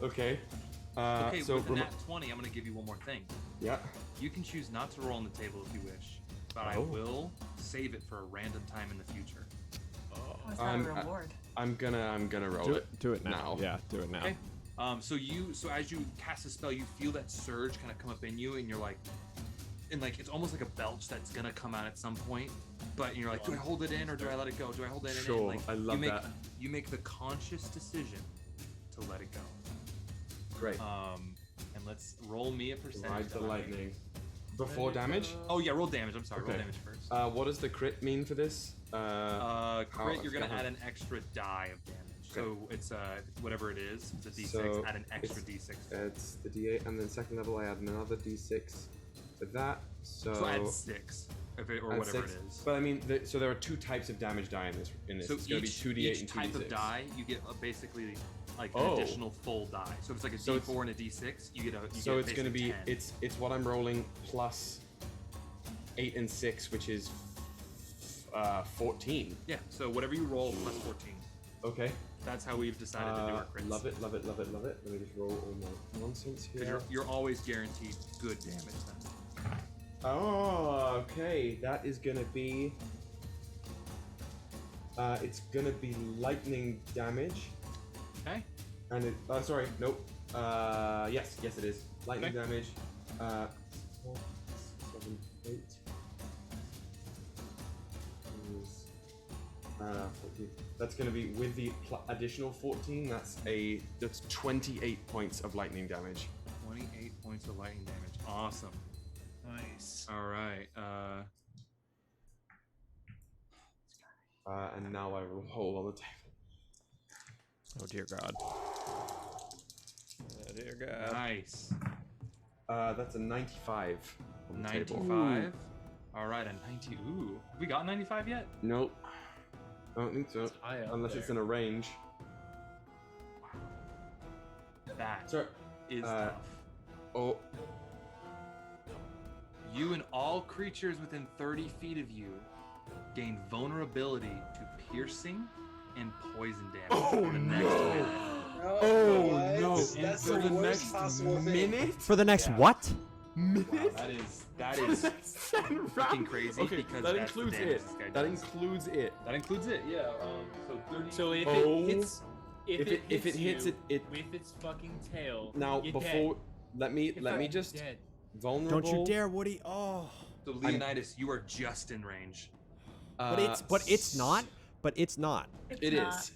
S4: Okay.
S3: Okay,
S4: so
S3: with the nat 20, I'm gonna give you one more thing.
S4: Yeah.
S3: You can choose not to roll on the table if you wish, but I will save it for a random time in the future.
S6: Oh, is that a reward?
S4: I'm gonna roll
S2: Do
S4: it.
S2: it. Do it now. Yeah, do it now.
S3: Okay. So as you cast a spell, you feel that surge kind of come up in you, and you're like, it's almost like a belch that's gonna come out at some point. But you're like, do I hold it in or do I let it go? Do I hold it in?
S4: Sure,
S3: Like,
S4: I love that.
S3: You make the conscious decision to let it go.
S4: Great.
S3: And let's roll me a percentage.
S4: Ride the lightning. Before damage?
S3: Oh yeah, roll damage. I'm sorry.
S4: Okay.
S3: Roll damage first.
S4: What does the crit mean for this?
S3: Crit, you're gonna add an extra die of damage. So it's whatever it is. It's a d6.
S4: So
S3: add an extra d6.
S4: It's the d8, and then second level I add another d6 to that. So
S3: add 6, or
S4: add
S3: whatever
S4: 6.
S3: it is.
S4: But I mean, so there are 2 types of damage die in this.
S3: So
S4: it's gonna be 2d8
S3: each
S4: and 2d6.
S3: type of die, you get basically like an additional full die. So if it's like a d4 and a d6, you get a.
S4: So it's gonna be
S3: 10.
S4: it's what I'm rolling plus 8 and 6, which is 14.
S3: Yeah. So whatever you roll plus 14.
S4: Okay.
S3: That's how we've decided to do our crits.
S4: Love it, love it, love it, love it. Let me just roll all my nonsense here.
S3: Because you're always guaranteed good damage then.
S4: Oh, okay. That is gonna be. It's gonna be lightning damage.
S3: Okay.
S4: And it. Sorry, nope. Yes, it is. Lightning damage. 4, 7, 8. 14. That's going to be with the additional 14. That's 28 points of lightning damage.
S3: 28 points of lightning damage. Awesome.
S1: Nice.
S3: All right.
S4: And now I roll on the table.
S2: Oh dear God. Oh dear God.
S3: Nice.
S4: That's a 95. On the
S3: 95.
S4: table.
S3: All right, a 90. Ooh, we got 95 yet?
S4: Nope. I don't think so. Unless it's in a range.
S3: That
S4: Sorry.
S3: is tough.
S4: Oh.
S3: You and all creatures within 30 feet of you gain vulnerability to piercing and poison damage for the next minute.
S4: Oh no!
S5: That's
S4: For
S5: the
S4: the
S5: worst
S4: next
S5: possible thing.
S4: minute?
S2: For the next what?
S4: Minute?
S3: Wow, that is freaking crazy.
S4: Okay,
S3: because
S4: that
S3: that's the
S4: includes
S3: damage
S4: it.
S3: this guy
S4: That
S3: does.
S4: includes it.
S3: That includes it. Yeah. So 30.
S1: So if
S4: Oh.
S1: it hits, if it hits
S4: it
S1: with its fucking tail.
S4: Now
S1: you're
S4: before
S1: dead.
S4: let me just
S1: Dead.
S4: vulnerable.
S2: Don't you dare, Woody. Oh.
S3: So Leonidas, you are just in range.
S2: But it's not. But it's not.
S4: It is.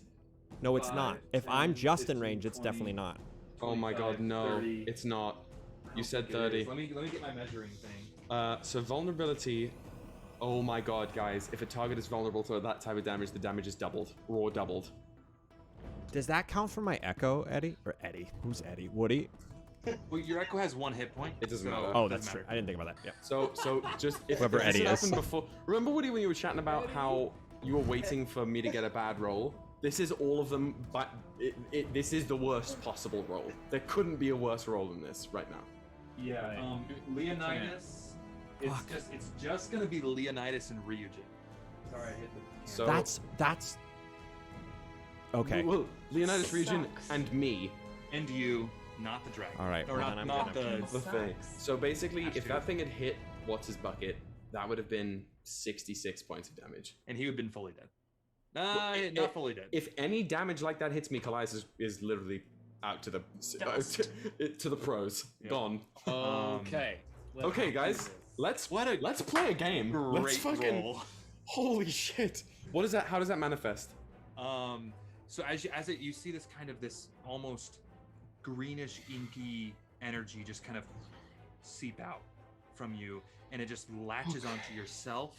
S2: No, it's not.
S3: 5,
S2: If I'm
S3: 10,
S2: just in
S3: 15,
S2: range, it's
S3: 20.
S2: definitely not.
S4: Oh my God,
S3: 25,
S4: no!
S3: 30.
S4: It's not.
S3: I
S4: You
S3: don't
S4: said
S3: think it
S4: 30.
S3: is. Let me get my measuring thing.
S4: So vulnerability. Oh my God, guys! If a target is vulnerable to that type of damage, the damage is doubled, raw doubled.
S2: Does that count for my echo, Eddie? Or Eddie? Who's Eddie? Woody?
S3: Well, your echo has 1 hit point.
S4: It doesn't
S3: so
S4: matter.
S2: Oh,
S3: it
S2: that's
S3: doesn't
S2: true.
S3: matter.
S2: I didn't think about that. Yeah.
S4: So just if
S2: Whoever
S4: this
S2: Eddie
S4: had
S2: is.
S4: happened before. Remember, Woody, when you were chatting about how you were waiting for me to get a bad roll? This is all of them, but this is the worst possible roll. There couldn't be a worse roll than this right now.
S3: Yeah. Leonidas. It's just gonna be Leonidas and Ryujin. Sorry, I hit the.
S4: So
S2: That's. Okay.
S4: Well, Leonidas
S6: Sucks.
S4: region and me.
S3: And you, not the dragon.
S2: All right.
S3: Or
S2: well,
S3: not,
S2: then I'm
S3: not
S2: gonna-
S3: the.
S4: The thing. So basically,
S3: Has
S4: if
S3: to.
S4: that thing had hit what's his bucket, that would have been 66 points of damage.
S3: And he would have been fully dead.
S4: Well,
S3: Not fully dead.
S4: If any damage like that hits me, Kallias is literally out to the
S6: Dust.
S4: to the pros.
S3: Yep.
S4: Gone.
S1: Okay. let's
S4: Okay,
S1: do
S4: guys,
S1: this.
S4: let's play a game. Let's
S3: Great
S4: fucking
S3: roll.
S4: holy shit. What is that? How does that manifest?
S3: So you see this kind of this almost greenish inky energy just kind of seep out from you, and it just latches onto yourself.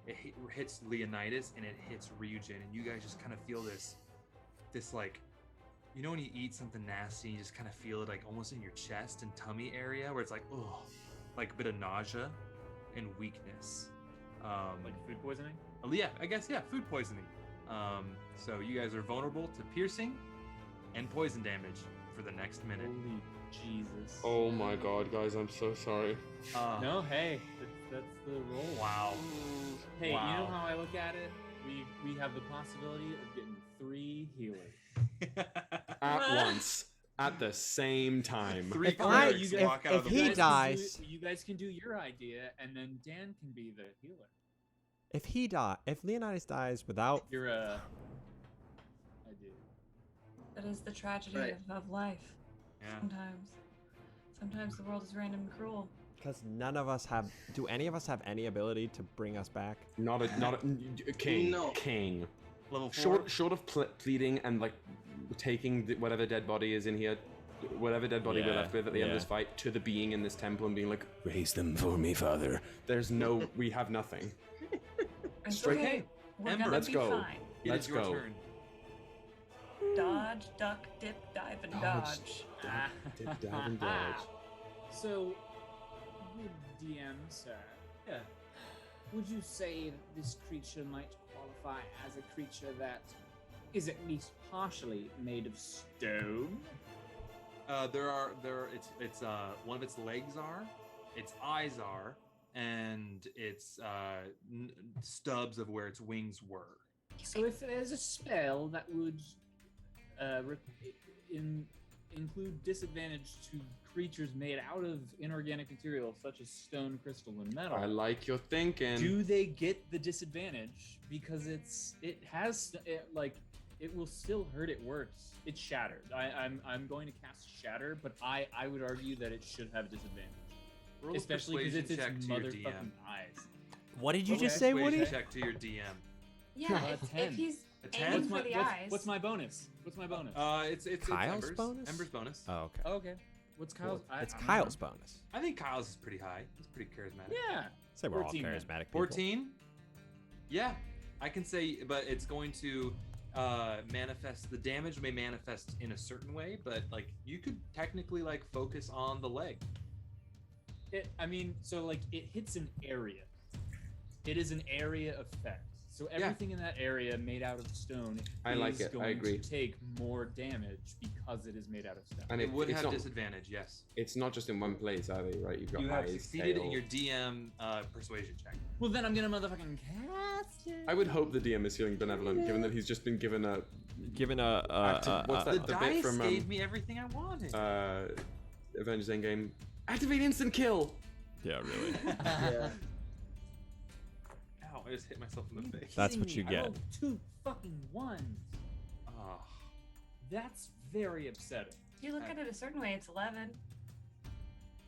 S3: It hits Leonidas and it hits Ryujin, and you guys just kind of feel this like, you know when you eat something nasty, and you just kind of feel it like almost in your chest and tummy area, where it's like, oh, like a bit of nausea and weakness.
S1: Like food poisoning?
S3: Yeah, I guess, yeah, food poisoning. So you guys are vulnerable to piercing and poison damage for the next minute.
S1: Holy Jesus.
S4: Oh my god, guys, I'm so sorry.
S1: No, hey, that's the roll.
S3: Wow.
S1: Hey, you know
S3: Wow.
S1: how I look at it? We have the possibility of getting 3 healers.
S4: At once. At the same time.
S3: Three
S2: If I-
S3: clerics
S2: if-
S3: walk out of
S2: if
S3: the
S2: he
S3: woods.
S2: dies-
S1: You guys can do your idea, and then Dan can be the healer.
S2: If Leonidas dies without,
S1: You're I do.
S6: That is the tragedy
S5: Right.
S6: of life.
S3: Yeah.
S6: Sometimes the world is random and cruel.
S2: because none of us have. Do any of us have any ability to bring us back?
S4: Not a king.
S5: No.
S4: King.
S3: Level 4.
S4: Short of pleading and like taking whatever dead body is in here, whatever dead body we're
S2: Yeah,
S4: left with at the end of
S2: yeah.
S4: this fight, to the being in this temple and being like,
S7: Raise them for me, Father.
S4: there's no, we have nothing.
S6: It's
S4: Straight-
S6: okay. We're
S3: Ember,
S6: gonna
S4: let's
S6: be
S4: go.
S6: fine.
S3: It
S4: Let's
S3: is your
S4: go.
S3: turn.
S6: Dodge, duck, dip, dive, and dodge.
S4: Dip, dive, and dodge.
S9: So, good DM, sir.
S3: Yeah.
S9: Would you say that this creature might qualify as a creature that is at least partially made of stone?
S3: It's one of its legs are, its eyes are, and its stubs of where its wings were.
S9: So if there's a spell that would include disadvantage to creatures made out of inorganic material such as stone, crystal, and metal,
S4: I like your thinking.
S1: Do they get the disadvantage because it will still hurt it worse? It's shattered. I'm going to cast shatter, but I would argue that it should have disadvantage,
S3: Roll a
S1: especially because it's
S3: persuasion
S1: its
S3: check to your
S1: motherfucking
S3: DM.
S1: eyes.
S2: What did you
S1: Okay.
S2: just say,
S3: Persuasion
S2: Woody?
S3: check to your DM.
S6: Yeah,
S1: A
S6: if
S1: 10.
S6: he's
S3: A 10?
S6: aiming for the eyes.
S1: What's my bonus? What's my bonus?
S3: It's
S2: Kyle's
S3: Ember's
S2: bonus?
S3: Ember's bonus.
S2: Oh, okay.
S1: Oh, okay. What's Kyle's?
S2: It's
S1: I don't
S2: Kyle's
S1: know.
S2: bonus.
S3: I think Kyle's is pretty high. He's pretty charismatic.
S1: Yeah.
S2: Say we're all
S1: 14 then.
S2: charismatic people.
S3: 14? Yeah, I can say, but it's going to manifest. The damage may manifest in a certain way, but like you could technically like focus on the leg.
S1: It hits an area. It is an area effect. So everything in that area made out of stone
S4: I like
S1: is
S4: it. I
S1: going
S4: agree.
S1: to take more damage because it is made out of stone.
S4: And
S3: It would
S4: it's
S3: have
S4: not,
S3: disadvantage, yes.
S4: it's not just in one place, are they? Right? You've got
S3: You have
S4: eyes,
S3: succeeded
S4: tail.
S3: in your DM persuasion check.
S1: Well, then I'm gonna motherfucking cast it.
S4: I would hope the DM is feeling benevolent, given that he's just been given a
S2: Given a
S4: what's
S3: The
S4: that? The bit
S3: dice
S4: from
S3: gave me everything I wanted.
S4: Avengers Endgame. Activate instant kill.
S2: yeah, really.
S5: Yeah.
S3: Ow, I just hit myself in the face.
S2: That's what
S1: Kidding
S2: you
S1: me? I
S2: get.
S1: rolled 2 fucking ones.
S3: Ah.
S1: That's very upsetting.
S6: If you look at it a certain way, it's 11.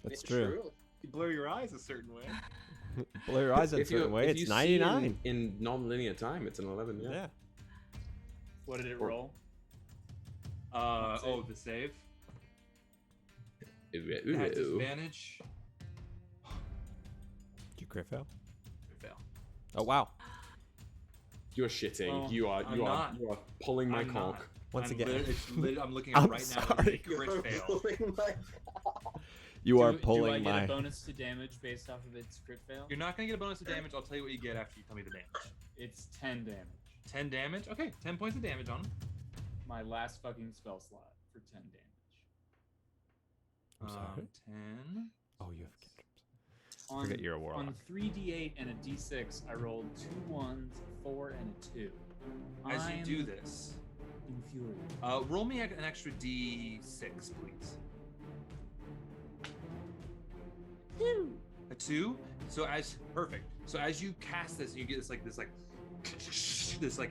S2: That's true.
S3: You blur your eyes a certain way.
S2: Blur your eyes in a
S4: If you
S2: certain way.
S4: if
S2: It's
S4: you see
S2: 99.
S4: in non-linear time, it's an 11. Yeah.
S2: Yeah.
S1: What did it
S4: Or-
S1: roll?
S3: The save. It has disadvantage.
S2: Did you crit fail?
S3: Fail.
S2: Oh wow.
S4: You're shitting.
S1: Well,
S4: you are
S3: I'm not.
S4: pulling my
S3: I'm
S4: conch.
S3: not.
S2: Once
S3: I'm
S2: again.
S3: I'm looking at it
S2: I'm
S3: right now.
S2: sorry.
S3: It's a crit fail.
S2: You are
S1: do
S2: pulling
S1: I get
S2: my.
S1: a bonus to damage based off of its crit fail?
S3: You're not gonna get a bonus of damage. I'll tell you what you get after you tell me the damage.
S1: It's 10 damage.
S3: 10 damage. Okay, 10 points of damage on him.
S1: My last fucking spell slot for 10 damage.
S2: I'm sorry.
S3: 10.
S2: Oh, you have cantrips.
S1: On,
S2: Forget you're a warlock.
S1: On 3d8 and a d6, I rolled 2 1s, a 4, and a 2.
S3: As
S1: I'm
S3: you do this,
S1: infuriated.
S3: roll me an extra d6, please.
S6: 2.
S3: A 2. So perfect. So as you cast this, you get this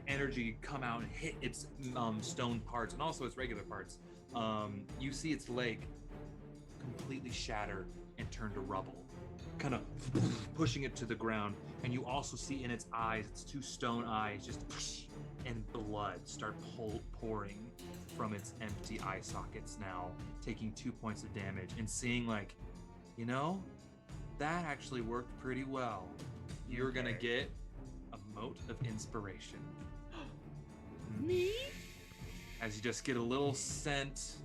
S3: energy come out and hit its stone parts and also its regular parts. You see its leg completely shatter and turn to rubble, kind of pushing it to the ground. And you also see in its eyes, its 2 stone eyes, just and blood start pouring from its empty eye sockets now, taking 2 points of damage and seeing like, you know, that actually worked pretty well. You're gonna get a mote of inspiration.
S6: Me?
S3: As you just get a little scent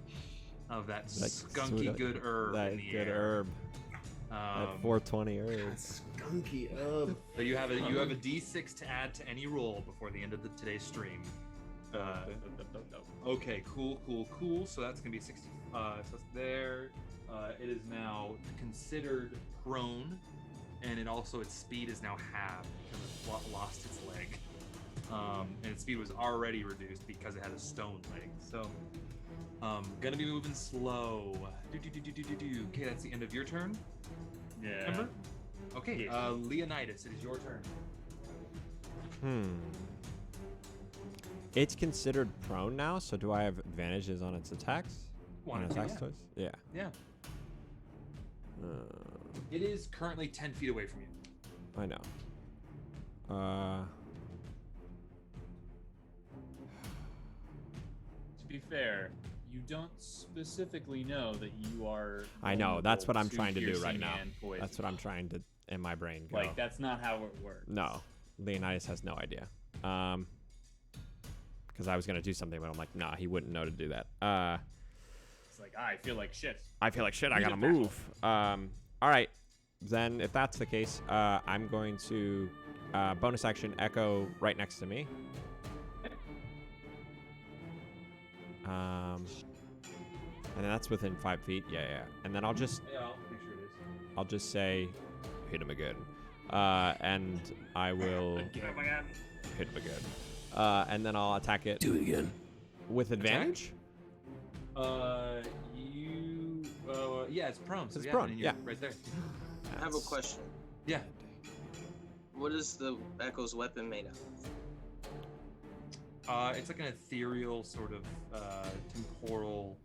S3: of that
S2: Like
S3: skunky
S2: sort of-
S3: good herb
S2: That
S3: in the
S2: good
S3: air.
S2: herb. That 420 herb.
S4: Skunky herb.
S3: So you have a D6 to add to any roll before the end of today's stream. Okay, cool. So that's gonna be 60. So that's there. It is now considered prone, and its speed is now halved because it lost its leg. And its speed was already reduced because it had a stone leg. So, gonna be moving slow. Okay, that's the end of your turn.
S1: Yeah.
S3: Ember? Okay,
S1: Yeah.
S3: Leonidas, it is your turn.
S2: It's considered prone now, so do I have advantages on its attacks?
S3: One
S2: on
S3: or two,
S2: attacks
S3: yeah.
S2: twice? Yeah.
S3: Yeah. It is currently 10 feet away from you.
S2: I know.
S1: To be fair, you don't specifically know that you are.
S2: I know. That's what I'm
S1: vulnerable
S2: trying to do right
S1: piercing
S2: now.
S1: and poison.
S2: That's what I'm trying to, in my brain, go.
S1: Like, that's not how it works.
S2: No. Leonidas has no idea. Because I was going to do something, but I'm like, nah, he wouldn't know to do that.
S1: It's like, I feel like shit.
S2: I feel like shit. I got to move. All right. Then, if that's the case, I'm going to bonus action echo right next to me. And then that's within 5 feet. Yeah. And then I'll just
S3: Pretty sure it is.
S2: I'll just say, hit him again. And I will hit him again. And then I'll attack it.
S7: Do it again.
S2: With advantage?
S3: Yeah, it's prone. So
S2: It's
S3: yeah,
S2: prone,
S3: and you're
S2: yeah.
S3: right there.
S5: I have a question.
S3: Yeah.
S5: What is the Echo's weapon made of?
S3: It's like an ethereal sort of temporal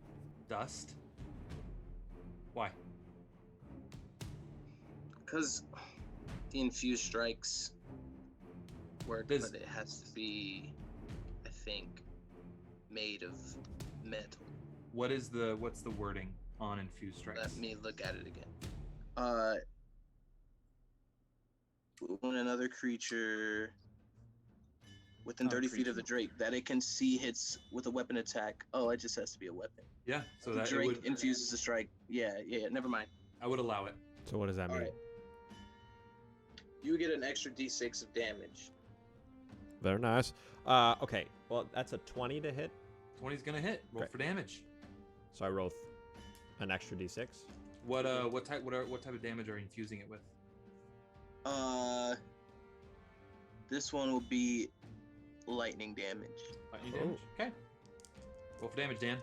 S3: dust. Why?
S5: Because the infused strikes work,
S3: Does-
S5: but it has to be, I think, made of metal.
S3: What's the wording on infused strikes?
S5: Let me look at it again. When another creature within 30 feet of the Drake that it can see hits with a weapon attack. Oh, it just has to be a weapon.
S3: Yeah, so
S5: The
S3: that
S5: Drake
S3: it would,
S5: infuses the strike. Yeah, never mind.
S3: I would allow it.
S2: So what does that mean?
S5: Alright. You get an extra d6 of damage.
S2: Very nice. Okay. Well, that's a 20 to hit.
S3: 20's gonna hit. Roll
S2: Great.
S3: for damage.
S2: So I roll an extra d6.
S3: What type of damage are you infusing it with?
S5: This one will be lightning damage.
S3: Lightning damage. Okay. Roll for damage, Dan.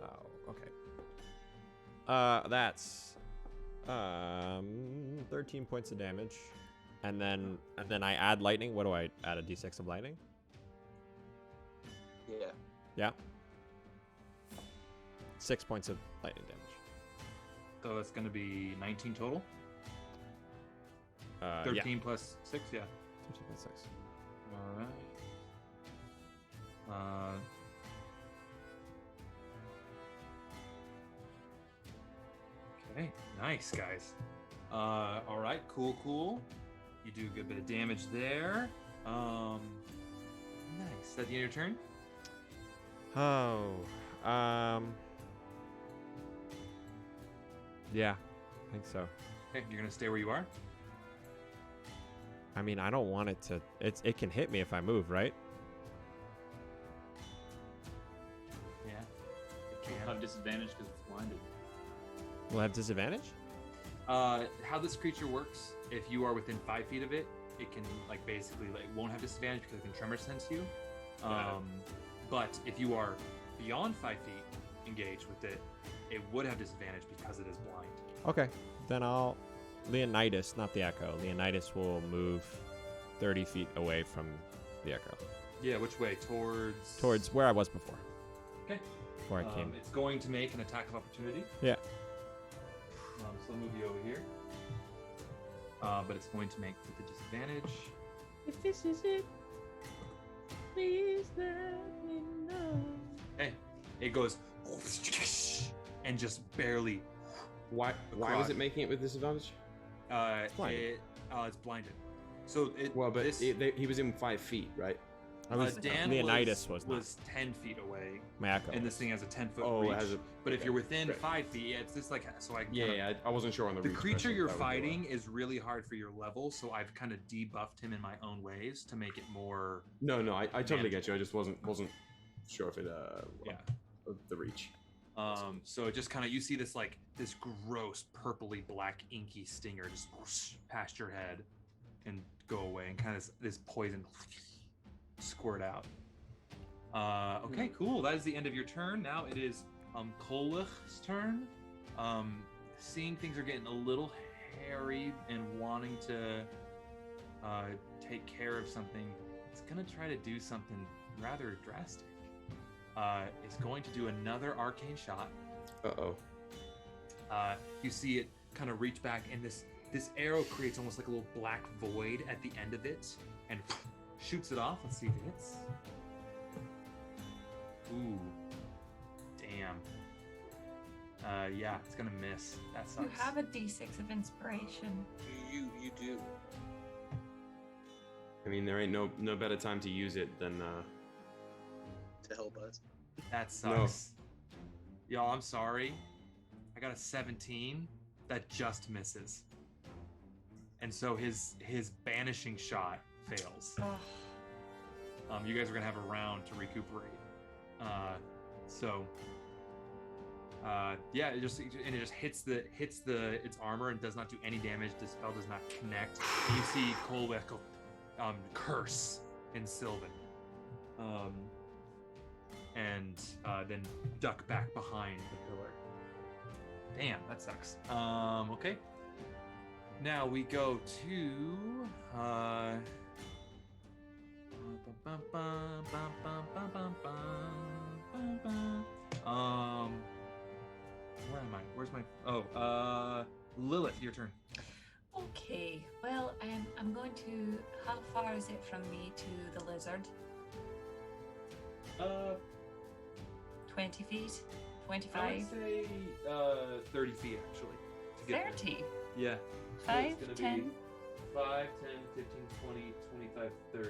S2: Oh, okay. That's 13 points of damage. And then I add lightning. What do I add? A d6 of lightning?
S5: Yeah.
S2: Yeah. 6 points of lightning damage.
S3: So that's gonna be 19 total. 13 plus 6, yeah.
S2: 13 plus 6.
S3: All right. Okay, nice guys. All right, cool. You do a good bit of damage there. Nice. Is that the end of your turn?
S2: Oh. Yeah, I think so.
S3: Okay, you're gonna stay where you are.
S2: I mean, I don't want it to. It can hit me if I move, right?
S3: Yeah.
S1: You'll have disadvantage because it's blinded.
S2: Will I have disadvantage?
S3: How this creature works, if you are within 5 feet of it, it can basically won't have disadvantage because it can tremor sense you. But if you are beyond 5 feet engaged with it, it would have disadvantage because it is blind.
S2: Okay, then I'll. Leonidas, not the Echo. Leonidas will move 30 feet away from the Echo.
S3: Yeah, which way?
S2: Towards where I was before.
S3: Okay.
S2: Before I came.
S3: It's going to make an attack of opportunity.
S2: Yeah.
S3: So I'll move you over here. But it's going to make with the disadvantage.
S9: If this is it, please let me know.
S3: Hey, it goes and just barely.
S4: Why was it making it with disadvantage?
S2: blinded.
S3: It's blinded. So it.
S4: Well, but
S3: this,
S4: he was in 5 feet, right?
S3: Dan
S2: Leonidas
S3: was
S2: not.
S3: 10 feet away,
S2: My Echo.
S3: and this thing has a 10-foot
S4: Oh,
S3: reach.
S4: it has a.
S3: But if you're within
S4: Right.
S3: 5 feet, yeah, it's just like so. I
S4: Yeah, I wasn't sure on the.
S3: The
S4: reach
S3: creature
S4: question,
S3: you're
S4: that would be why.
S3: fighting is really hard for your level, so I've kind of debuffed him in my own ways to make it more.
S4: No, I totally
S3: manageable.
S4: get you. I just wasn't sure if it
S3: Yeah.
S4: of the reach.
S3: So it just kind of you see this this gross purpley black inky stinger just whoosh past your head and go away, and kind of this poison squirt out. Okay, cool. That is the end of your turn. Now it is CoolWhip's turn. Seeing things are getting a little hairy and wanting to take care of something. It's gonna try to do something rather drastic. It's going to do another arcane shot.
S4: Uh-oh.
S3: You see it kind of reach back, and this arrow creates almost like a little black void at the end of it, and shoots it off. Let's see if it hits. Ooh, damn. Yeah, it's gonna miss. That sucks.
S6: You have a D6 of inspiration.
S5: You do.
S4: I mean, there ain't no better time to use it than
S5: To help us.
S3: That sucks. Y'all, I'm sorry. I got a 17. That just misses. And so his banishing shot fails.
S6: Oh.
S3: You guys are gonna have a round to recuperate. Yeah, it just hits its armor and does not do any damage. The spell does not connect. And you see CoolWhip go curse in Sylvan, and then duck back behind the pillar. Damn, that sucks. Okay. Now we go to where am I? Where's my Lilith, your turn.
S6: Okay, well, I'm going to. How far is it from me to the lizard? 20 feet? 25?
S3: I would say 30 feet actually. To get there.
S6: 30?
S3: Yeah.
S6: 5,
S3: So it's
S6: 10?
S3: gonna be 5, 10, 15, 20, 25, 30.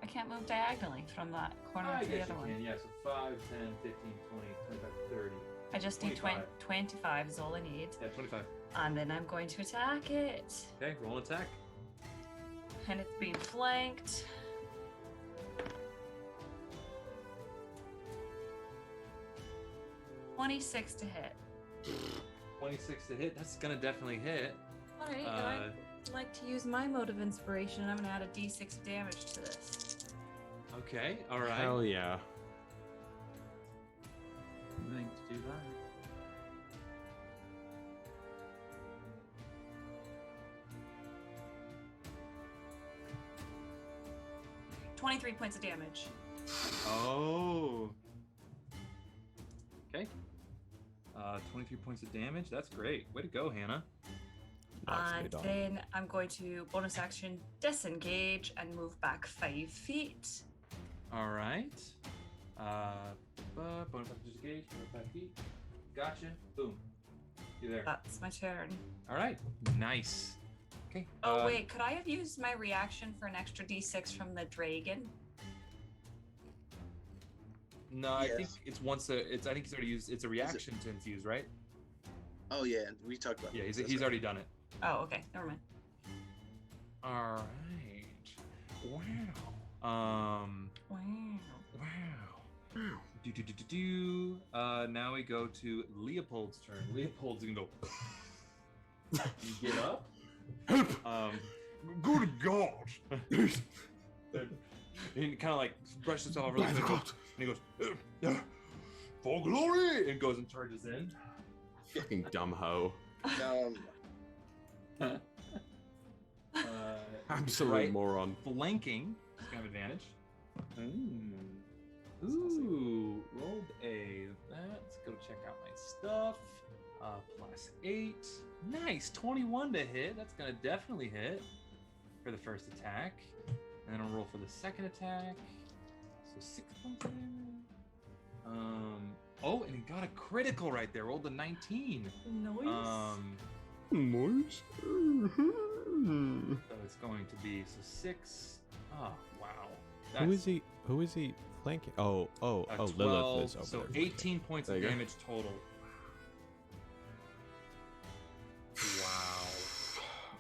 S6: I can't move diagonally from that corner
S3: I
S6: to the
S3: guess
S6: other
S3: you
S6: one.
S3: can, yeah. So 5, 10, 15, 20, 25, 30.
S6: I just need 25 is all I need.
S3: Yeah, 25.
S6: And then I'm going to attack it.
S3: Okay, roll an attack.
S6: And it's being flanked. $26 to hit.
S3: 26 to hit. That's gonna definitely hit.
S6: Alright, I'd like to use my mode of inspiration. I'm gonna add a D6 of damage to this.
S3: Okay, all right.
S4: Hell yeah.
S1: I think to do that.
S6: $23 points of damage.
S3: Oh. Okay. 23 points of damage. That's great. Way to go, Hannah.
S6: And then I'm going to bonus action disengage and move back 5 feet.
S3: All right. Bonus action disengage. 5 feet. Gotcha. Boom. You're there.
S6: That's my turn.
S3: All right. Nice. Okay.
S6: Oh wait, could I have used my reaction for an extra D6 from the dragon?
S3: No, I
S5: Yes.
S3: think it's once a. It's. I think he's already used. It's a reaction to infuse, right?
S5: Oh yeah, we talked about.
S3: Yeah,
S5: this.
S3: he's
S5: That's
S3: already done it.
S6: Oh, okay, never mind.
S3: All right. Wow.
S6: Wow.
S3: Wow. Now we go to Leopold's turn. Leopold's gonna go. You get up.
S8: Good God!
S3: He kind of like brushes himself over and he goes, for glory, and goes and charges in.
S4: Fucking dumb hoe. Absolute
S3: right.
S4: moron.
S3: Flanking, he's gonna have advantage. Ooh, rolled a. Let's go check out my stuff. +8. Nice, 21 to hit. That's gonna definitely hit for the first attack. And then I'll roll for the second attack. So 6 points of damage. Oh, and he got a critical right there. Rolled a 19.
S6: Nice.
S4: Nice.
S3: So it's going to be 6. Oh wow.
S2: Who is he flanking? Oh,
S3: 12,
S2: Lilith is over
S3: so
S2: there.
S3: 18 points
S4: There
S3: of
S4: you go.
S3: damage total. Wow.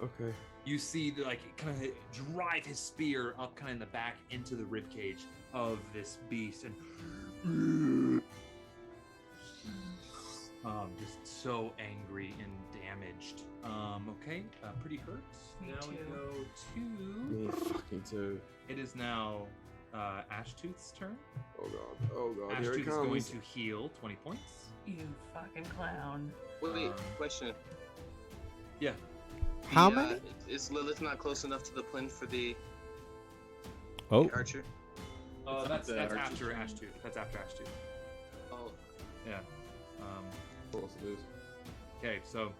S4: Okay.
S3: You see, like, kind of drive his spear up kind of in the back into the ribcage of this beast, and just so angry and damaged. Okay, pretty hurt.
S6: Me
S3: now we
S6: too.
S3: go to.
S4: Me fucking too.
S3: It is now Ashtooth's turn.
S4: Oh god. Oh god. Here
S3: Ashtooth
S4: it
S3: is going
S4: comes.
S3: to heal 20 points.
S6: You fucking clown.
S5: Wait, question.
S3: Yeah.
S2: How many?
S5: Is Lilith not close enough to the plinth for the archer?
S3: That's
S1: the archer
S3: after
S1: thing.
S3: Ash Tooth. That's after Ash Tooth.
S5: Oh,
S3: Yeah.
S4: Of course it is.
S3: Okay, so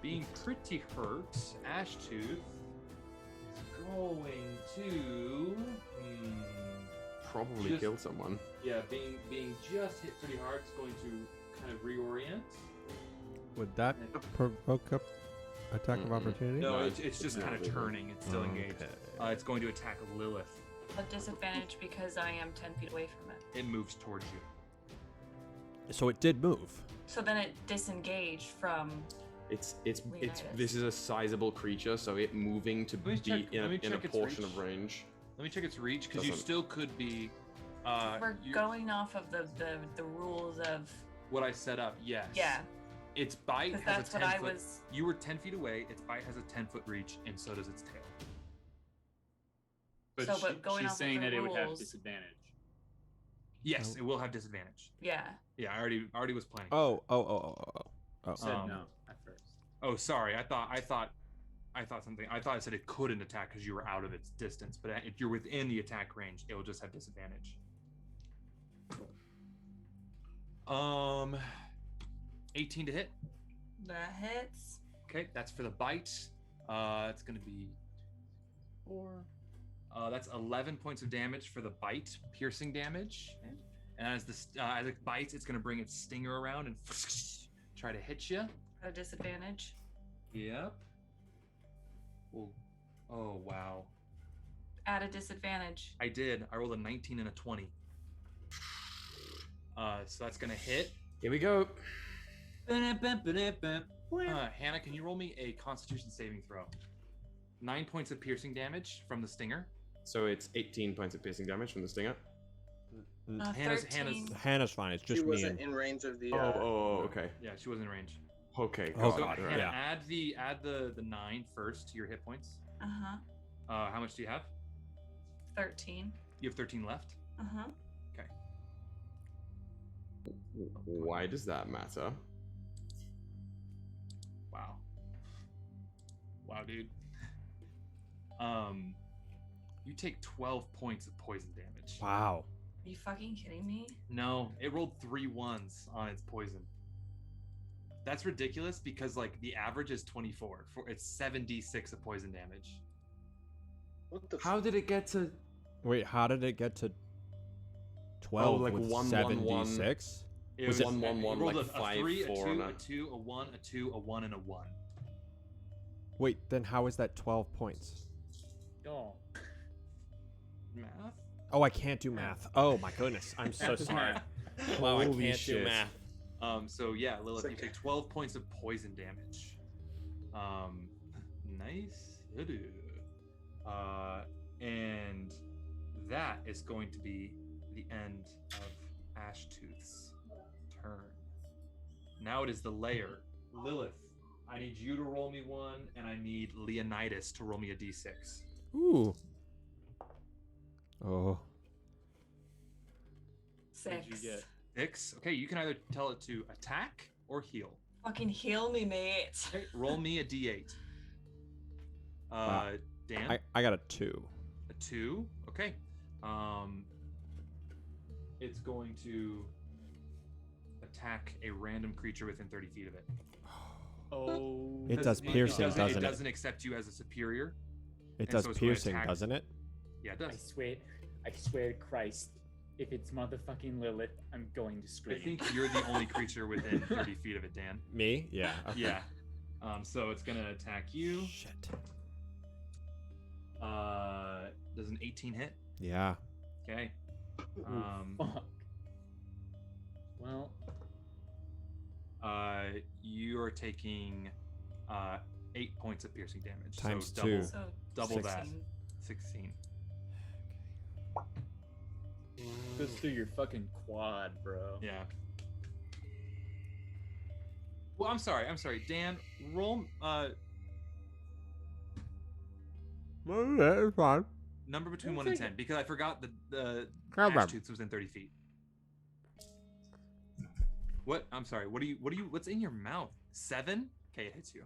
S3: being pretty hurt, Ash Tooth is going to
S4: Probably
S3: Just-
S4: kill someone.
S3: being just hit pretty hard. It's going to kind of reorient.
S2: Would that provoke up attack of opportunity?
S3: No,
S4: No,
S3: it's just
S4: it's
S3: kind of
S4: not really.
S3: turning. It's still engaged.
S2: Okay.
S3: It's going to attack Lilith.
S6: A disadvantage because I am 10 feet away from it.
S3: It moves towards you.
S2: So it did move.
S6: So then it disengaged from.
S4: It's
S6: Leonidas.
S4: this is a sizable creature, so it moving to
S3: Let me
S4: be
S3: check-
S4: in
S3: let me
S4: a
S3: check its
S4: portion
S3: reach.
S4: of range.
S3: Let me check its reach because you
S4: Doesn't-
S3: still could be.
S6: We're
S3: you're-
S6: going off of the rules of.
S3: what I set up. Yes.
S6: Yeah,
S3: Its bite
S6: because
S3: has
S6: that's
S3: a
S6: what
S3: 10
S6: I
S3: foot.
S6: was.
S3: You were 10 feet away. Its bite has a 10-foot reach, and so does its tail.
S1: But,
S6: So, but going
S1: she's
S6: off of
S1: saying
S6: the
S1: that it would have
S6: rules-
S1: disadvantage.
S3: Yes,
S2: Oh.
S3: it will have disadvantage.
S6: Yeah.
S3: Yeah, I already was planning.
S2: Oh.
S1: You said
S3: Um,
S1: no at first.
S3: Oh, sorry. I thought something. I thought I said it couldn't attack because you were out of its distance. But if you're within the attack range, it will just have disadvantage. 18 to hit.
S6: That hits.
S3: Okay, that's for the bite. It's gonna be 4. That's 11 points of damage for the bite, piercing damage. And as it bites, it's gonna bring its stinger around and try to hit you.
S6: At a disadvantage.
S3: Yep. Well, oh wow.
S6: At a disadvantage.
S3: I did. I rolled a 19 and a 20. So that's gonna hit.
S4: Here we go.
S3: Hannah, can you roll me a Constitution saving throw? 9 points of piercing damage from the stinger.
S4: So it's 18 points of piercing damage from the stinger.
S3: Hannah's
S6: 13.
S2: Hannah's fine. It's
S5: she
S2: just me
S5: wasn't
S2: and
S5: in range of the.
S4: Okay.
S3: Yeah, she wasn't in range.
S4: Okay.
S2: Oh,
S3: So
S2: God,
S3: Hannah,
S2: yeah.
S3: add the 9 first to your hit points.
S6: Uh-huh.
S3: How much do you have?
S6: 13.
S3: You have 13 left.
S6: Uh-huh.
S4: Why does that matter?
S3: Wow. Wow, dude. You take 12 points of poison damage.
S2: Wow.
S6: Are you fucking kidding me?
S3: No, it rolled 3 1s on its poison. That's ridiculous because like the average is 24. It's 76 of poison damage.
S5: What the?
S4: How did it get to?
S2: Wait, how did it get to 12
S4: like
S2: with
S4: 1, 1, 1.
S2: 76?
S3: It
S2: Was it
S4: 1, 1, 1,
S3: rolled
S4: like
S3: a
S4: 5,
S3: 3,
S4: 4,
S3: a 2,
S4: and
S3: a 2, a 1, a 2, a 1, and a 1.
S2: Wait, then how is that 12 points?
S1: Oh.
S3: Math?
S2: Oh, I can't do math. Oh my goodness. I'm so sorry. Wow, I
S4: Holy
S2: can't do
S4: shit.
S2: math.
S3: So yeah, Lilith,
S5: It's
S3: you
S5: okay.
S3: take 12 points of poison damage. Nice. And that is going to be the end of Ashtooth's turn. Now it is the layer. Lilith, I need you to roll me 1, and I need Leonidas to roll me a d6.
S2: Ooh. Oh.
S6: 6.
S1: What'd you get?
S3: 6. Okay, you can either tell it to attack or heal.
S6: Fucking heal me, mate.
S3: Okay, roll me a d8.
S2: Wow.
S3: Dan?
S2: I got a 2.
S3: A 2. Okay. It's going to attack a random creature within 30 feet of it.
S1: Oh.
S2: It does piercing,
S3: it
S2: doesn't it?
S3: doesn't accept you as a superior.
S2: It
S3: and
S2: does
S3: so it's gonna
S2: piercing,
S3: attack-
S2: doesn't it?
S3: Yeah, it
S1: I
S3: does.
S1: swear to Christ, if it's motherfucking Lilith, I'm going to
S3: I
S1: scream.
S3: think you're the only creature within 30 feet of it, Dan.
S2: Me? Yeah. Okay.
S3: Yeah. So it's gonna attack you.
S2: Shit.
S3: Does an 18 hit?
S2: Yeah.
S3: Okay.
S1: Fuck. Well,
S3: You are taking 8 points of piercing damage.
S2: Times
S3: so
S2: 2.
S6: So
S3: double that.
S6: 16.
S3: 16.
S1: let's do your fucking quad, bro.
S3: Yeah. Well, I'm sorry. Dan, roll
S2: It's fine.
S3: number between
S1: I'll
S3: 1 and
S1: take
S3: 10 because I forgot the
S2: Come on.
S3: Ashtooth's within 30 feet. What? I'm sorry. What's in your mouth? 7? Okay, it hits you.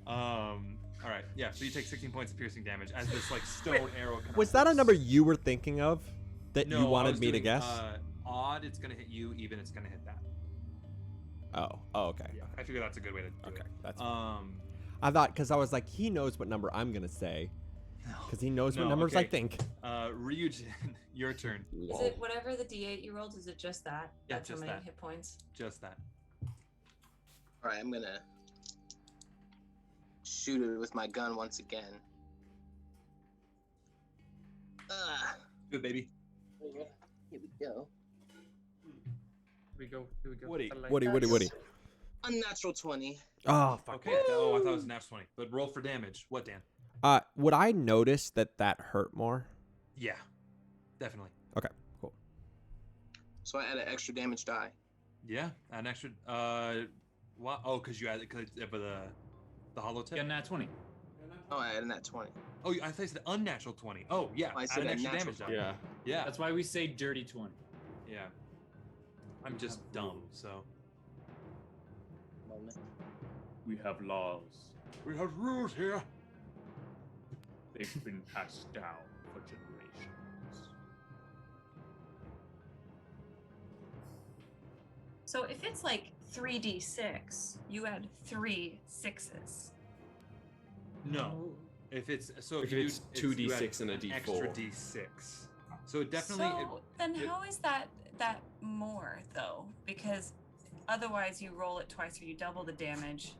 S3: All right. Yeah. So you take 16 points of piercing damage as this like stone arrow. Kind
S2: Was that a number you were thinking of that
S3: No,
S2: you
S3: I
S2: wanted
S3: was
S2: me to
S3: doing,
S2: guess?
S3: Odd, it's gonna hit you. Even, it's gonna hit that.
S2: Oh, okay.
S3: Yeah, I figure that's a good way to do
S2: Okay,
S3: it.
S2: that's.
S3: I
S2: I thought because I was like, he knows what number I'm gonna say, because he knows what numbers I think.
S3: Ryujin, your turn.
S6: Is it whatever the D8 you rolled? Is it just that?
S3: Yeah,
S6: That's
S3: just
S6: how many
S3: that.
S6: hit points.
S3: Just that.
S5: All right, I'm gonna shoot it with my gun once again.
S3: Good, baby.
S5: Here we go.
S3: Here we go.
S2: Woody.
S5: Unnatural 20.
S2: Oh, fuck.
S3: Okay. Oh, I thought it was an F 20. But roll for damage. What, Dan?
S2: Would I notice that hurt more?
S3: Yeah, definitely.
S2: Okay, cool.
S5: So I add an extra damage die.
S3: Yeah, an extra. What? Oh, because you added the hollow tip.
S1: Yeah, nat 20.
S5: Oh, I added that 20.
S3: Oh, I thought you said unnatural 20. Oh, yeah.
S5: I
S3: add
S5: said
S3: an
S5: a
S3: extra
S5: natural
S3: damage die.
S5: 20.
S4: Yeah.
S3: Yeah.
S1: That's why we say dirty 20.
S3: Yeah. I'm just dumb, so.
S1: We have laws.
S8: We have rules here.
S1: They've been passed down for generations.
S6: So if it's like 3d6, you add 3 6s.
S3: No. If it's so,
S4: If
S3: you
S4: it's
S3: do,
S4: 2d6 and a
S3: an
S4: d4.
S3: extra d6. So it definitely.
S6: So then how is that more though? Because otherwise you roll it twice or you double the damage,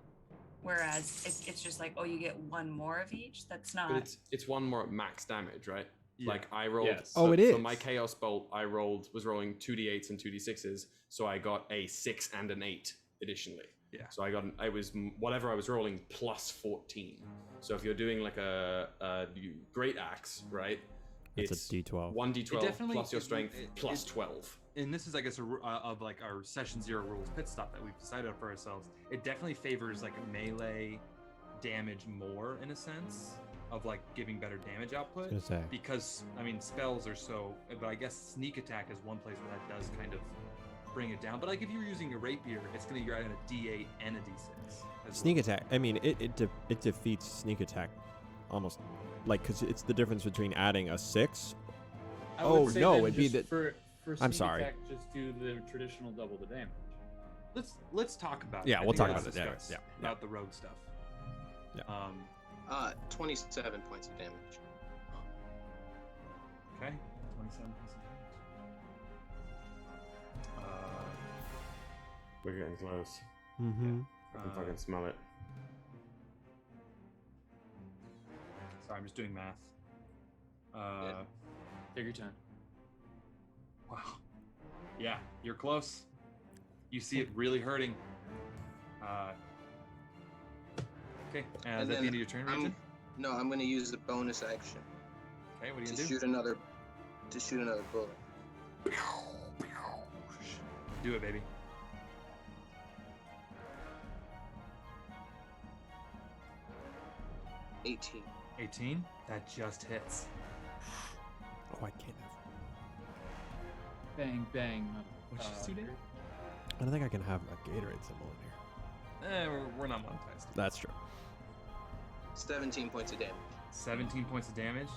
S6: whereas it's just like, oh, you get one more of each. That's not.
S4: But it's one more at max damage, right?
S3: Yeah.
S4: Like I rolled.
S1: Yes.
S2: Oh, it is.
S4: For my chaos bolt, was rolling 2d8s and 2d6s, so I got a 6 and an 8 additionally.
S3: Yeah.
S4: So I was whatever I was rolling plus 14. So if you're doing like a great axe, right?
S2: It's
S4: It's
S2: a D12.
S4: 1d12
S3: definitely-
S4: plus your strength plus
S3: it-
S4: 12.
S3: And this is, I guess, of like our session 0 rules pit stop that we've decided for ourselves. It definitely favors like melee damage more in a sense of like giving better damage output.
S2: I was gonna say.
S3: Because I mean spells are so, but I guess sneak attack is one place where that does kind of bring it down. But like if you're using a rapier, it's gonna you're adding a D8 and a D6. as
S2: Sneak
S3: well.
S2: attack. I mean, it defeats sneak attack almost, like, because it's the difference between adding a 6.
S1: I would
S2: Oh,
S1: say
S2: no,
S1: then
S2: it'd be
S1: just
S2: the-
S1: for
S2: I'm
S1: sneak
S2: sorry.
S1: attack, just do the traditional double the damage.
S3: Let's talk about it.
S2: Yeah,
S3: I
S2: we'll
S3: think
S2: talk
S3: let's
S2: about it, yeah,
S3: discuss
S2: yeah.
S3: about the rogue stuff.
S2: Yeah.
S5: 27 points of damage.
S3: Okay, 27 points of damage.
S4: We're getting close.
S2: Mm-hmm.
S4: I can fucking smell it.
S3: Sorry, I'm just doing math.
S1: Take your time.
S3: Wow. Yeah, you're close. You see it really hurting. Okay, is that the end of your turn, Ryujin?
S5: No, I'm gonna use the bonus action
S3: Okay, what are you
S5: to
S3: gonna do?
S5: shoot another bullet.
S3: Do it, baby.
S5: $18.
S3: 18? That just hits.
S2: Oh, I can't have.
S1: Bang, bang.
S3: What'd you see, Dave?
S2: I don't think I can have a Gatorade symbol in here.
S3: We're not monetized.
S2: That's true.
S5: 17 points of damage.
S3: 17 points of damage.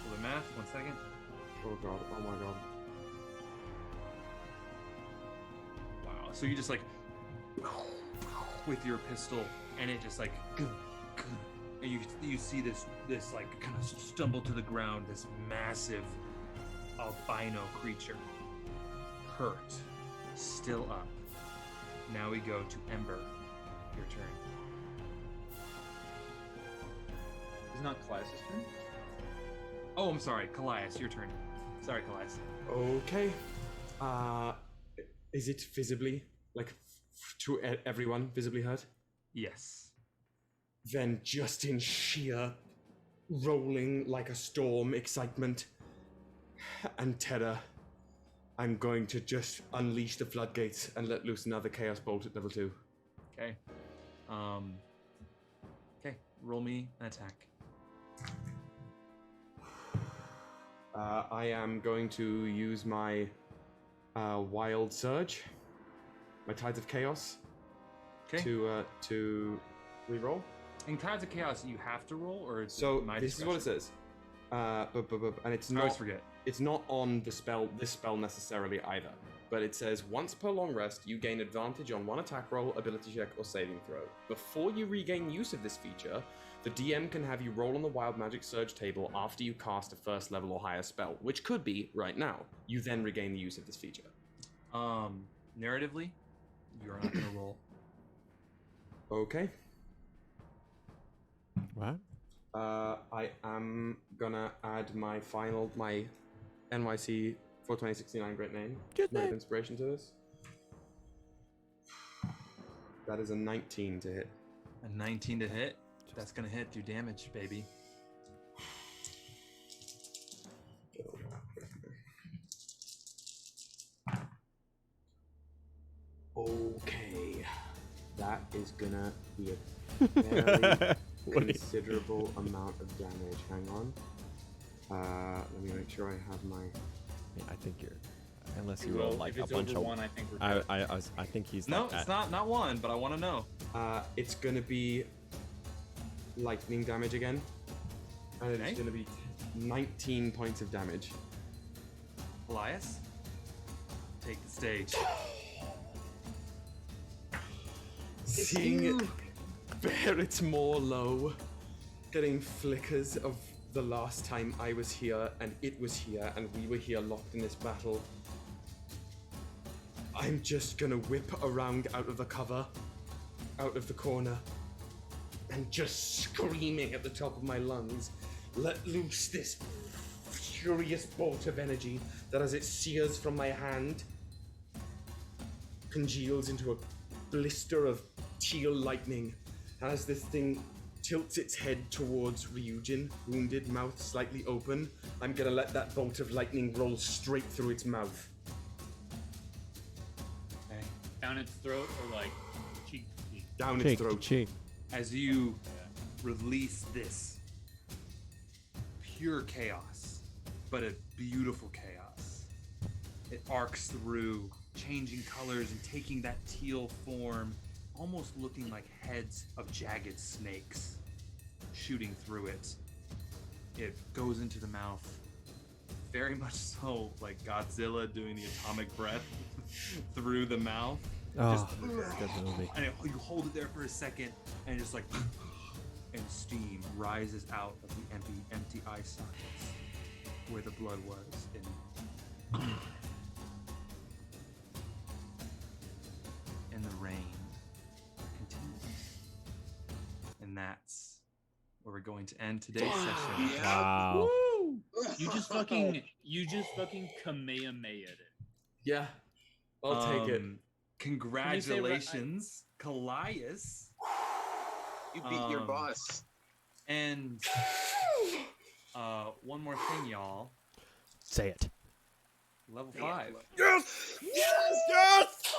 S3: For the math, 1 second.
S4: Oh god, oh my god.
S3: Wow. So you just like with your pistol, and it just like, and you see this like kind of stumble to the ground. This massive albino creature, hurt, still up. Now we go to Ember. Your turn.
S1: Is not Kallias' turn?
S3: Oh, I'm sorry, Kallias. Your turn. Sorry, Kallias.
S4: Okay. Is it visibly, like, to everyone, visibly hurt?
S3: Yes.
S4: Then just in sheer rolling like a storm excitement and terror, I'm going to just unleash the floodgates and let loose another chaos bolt at level 2.
S3: Okay. Okay. Roll me an attack.
S4: I am going to use my wild surge. my Tides of Chaos
S3: Okay.
S4: to reroll.
S3: In Tides of Chaos, you have to roll, or is
S4: So
S3: it my
S4: this is what it
S3: discretion?
S4: says. And it's
S3: I
S4: not.
S3: always forget.
S4: It's not on this spell necessarily either. But it says once per long rest, you gain advantage on one attack roll, ability check, or saving throw. Before you regain use of this feature, the DM can have you roll on the Wild Magic Surge table after you cast a first level or higher spell, which could be right now. You then regain the use of this feature.
S3: Narratively, you're not gonna roll.
S4: Okay.
S2: What?
S4: I am gonna add my NYC 42069 great name.
S2: Good
S4: Note of
S2: name.
S4: inspiration to this. That is a 19 to hit.
S3: A 19 to hit. That's gonna hit. Do damage, baby.
S4: Okay. That is gonna be a very considerable amount of damage. Hang on. Let me make sure I have my.
S2: I think you're. Unless
S1: You
S2: you roll
S1: will.
S2: like
S1: If
S2: a
S1: it's
S2: bunch
S1: over
S2: of.
S1: one, I think we're good.
S2: I think he's
S3: No,
S2: like
S3: it's
S2: at-
S3: not one, but I want to know.
S4: It's gonna be lightning damage again, and
S3: Okay.
S4: it's gonna be 19 points of damage.
S3: Kallias, take the stage.
S4: Seeing Barrett's more low, getting flickers of the last time I was here and it was here and we were here locked in this battle. I'm just gonna whip around out of the cover, out of the corner, and just screaming at the top of my lungs, let loose this furious bolt of energy that as it sears from my hand, congeals into a blister of teal lightning. And as this thing tilts its head towards Ryujin, wounded, mouth slightly open, I'm gonna let that bolt of lightning roll straight through its mouth.
S3: Okay.
S1: Down its throat or like cheek to cheek?
S4: Down
S2: cheek
S4: its throat.
S2: to cheek.
S3: As you release this pure chaos, but a beautiful chaos, it arcs through, changing colors and taking that teal form, almost looking like heads of jagged snakes shooting through it. It goes into the mouth, very much so like Godzilla doing the atomic breath through the mouth.
S2: Oh, that's a good movie.
S3: And you hold it there for a second, and just like, and steam rises out of the empty eye sockets where the blood was. And the rain continues. And that's where we're going to end today's session.
S2: Wow.
S1: You just fucking Kamehameha it.
S4: Yeah, I'll take it.
S3: Congratulations, Kallias.
S5: You beat your
S3: Um,
S5: boss.
S3: And one more thing, y'all.
S2: Say it.
S3: Level 5.
S4: Yes!
S5: Yes!
S4: Yes!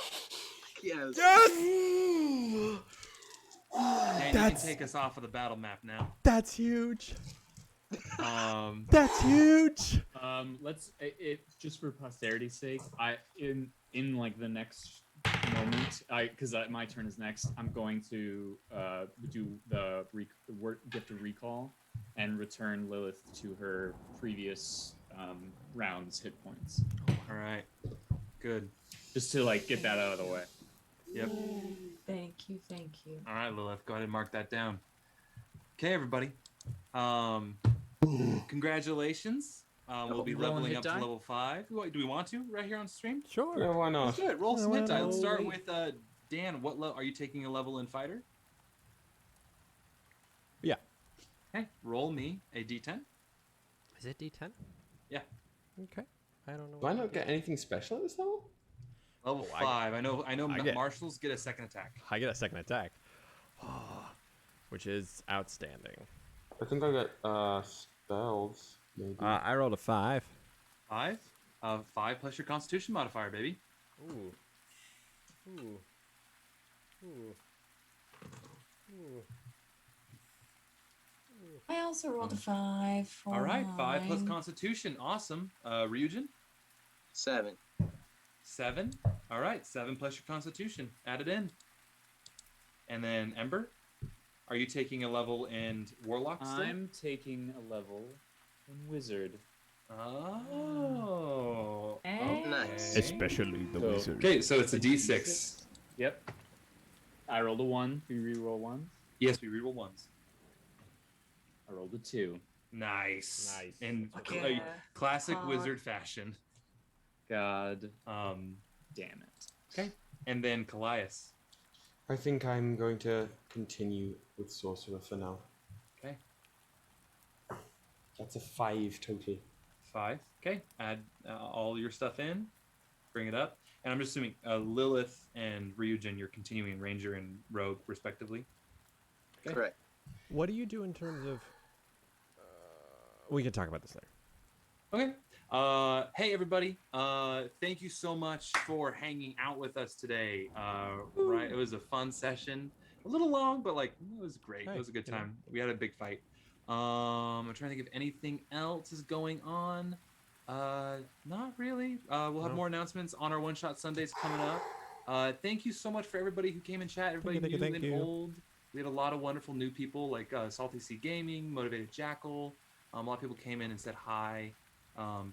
S5: Yes.
S4: Yes!
S3: And you can
S2: That's-
S3: take us off of the battle map now.
S2: That's huge.
S3: Um,
S2: That's huge.
S1: Let's it just for posterity's sake. In like the next moment, because my turn is next. I'm going to do the gift of recall and return Lilith to her previous round's hit points,
S3: all right. Good.
S1: just to like get that out of the way.
S3: Yep.
S6: Thank you, thank you.
S3: All right, Lilith. Go ahead and mark that down. Okay, everybody. Congratulations. We'll be
S1: Rolling
S3: leveling
S1: hit
S3: up
S1: die?
S3: to level 5. Do we want to right here on stream?
S2: Sure.
S4: Yeah, why not?
S3: Let's do it. Roll some hit die. Let's
S1: Oh,
S3: start
S1: wait.
S3: with Dan. What level are you taking a level in fighter?
S2: Yeah.
S3: Okay. Roll me a d10.
S2: Is it D10?
S3: Yeah.
S2: Okay. I don't know.
S4: Do I not get anything special at this level?
S3: Level
S2: Oh,
S3: 5. I know.
S2: I get-
S3: Marshals get a second attack.
S2: I get a second attack, which is outstanding.
S4: I think I get spells, maybe.
S2: I rolled a 5.
S3: 5. 5 plus your Constitution modifier, baby.
S2: Ooh. Ooh. Ooh. Ooh.
S6: I also rolled a 5. For
S3: All right. 5 plus
S6: mine.
S3: Constitution. Awesome. Ryujin.
S5: 7.
S3: 7. All right, 7 plus your Constitution. Add it in. And then Ember, are you taking a level in Warlock still?
S1: I'm taking a level in Wizard.
S3: Oh. Okay.
S5: Nice.
S7: Especially the
S1: So-
S7: wizard.
S3: Okay, so it's a D6.
S1: Yep. I rolled a 1. We reroll 1.
S3: Yes, we reroll ones.
S1: I rolled a 2.
S2: Nice.
S3: In
S6: Fuck yeah.
S3: classic
S6: Fuck.
S3: wizard fashion.
S1: God
S3: Um,
S1: damn it.
S3: okay. And then Kallias.
S4: I think I'm going to continue with sorcerer for now.
S3: Okay.
S4: That's a 5 total.
S3: 5. Okay. Add all your stuff in. Bring it up. And I'm just assuming Lilith and Ryujin, you're continuing Ranger and Rogue, respectively. Okay.
S5: Correct.
S2: What do you do in terms of? We can talk about this later.
S3: Okay. Hey, everybody. Thank you so much for hanging out with us today. Right. It was a fun session. A little long, but like it was great.
S2: Hey,
S3: It was a good
S2: you know.
S3: time. We had a big fight. I'm trying to think if anything else is going on. Not really. We'll have
S2: No.
S3: more announcements on our One Shot Sundays coming up. Thank you so much for everybody who came in chat. Everybody
S2: Thank you,
S3: new
S2: thank
S3: and
S2: you.
S3: old. We had a lot of wonderful new people like Salty Sea Gaming, Motivated Jackal. A lot of people came in and said hi.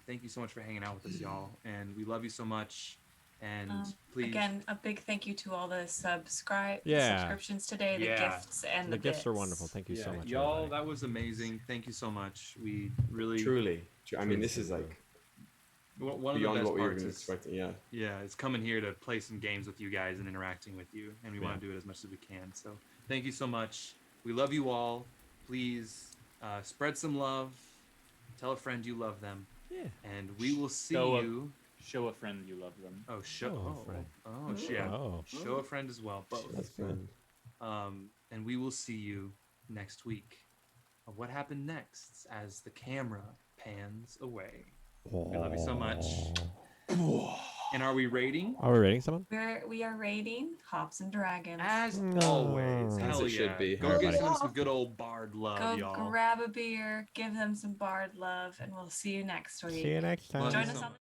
S3: Thank you so much for hanging out with us, y'all. And we love you so much. And please.
S6: Again, a big thank you to all the
S2: Yeah.
S6: subscriptions today, the
S3: Yeah.
S6: gifts, and
S2: The gifts are
S6: bits.
S2: wonderful. Thank you so much,
S3: Y'all,
S2: everybody.
S3: that was amazing. Thank you so much. We really.
S4: Truly. I mean, this is like
S3: One of the
S4: beyond
S3: best
S4: what we were
S3: parts
S4: even
S3: is,
S4: expecting. Yeah.
S3: yeah, it's coming here to play some games with you guys and interacting with you, and we want
S2: Yeah.
S3: to do it as much as we can. So thank you so much. We love you all. Please spread some love. Tell a friend you love them,
S2: Yeah.
S3: and we will see
S1: Show a-
S3: you.
S1: Show a friend you love them.
S3: Oh, show
S2: Show a
S3: oh,
S2: friend.
S3: oh, yeah.
S2: Oh.
S3: Show a friend as well. Both.
S4: That's fun.
S3: And we will see you next week. What happened next as the camera pans away. We love you so much. And are we rating?
S2: Are we rating someone?
S6: We are rating Hops and Dragons.
S3: As
S2: No.
S3: always.
S2: As
S3: Hell
S4: it
S3: yeah.
S4: should be.
S3: Go
S2: Alright,
S3: get
S2: buddy.
S3: some good old Bard love,
S6: Go
S3: y'all.
S6: grab a beer, give them some Bard love, and we'll see you next week.
S2: See you next time.
S3: Love
S6: Join
S3: you
S6: us
S3: so
S6: on
S3: much.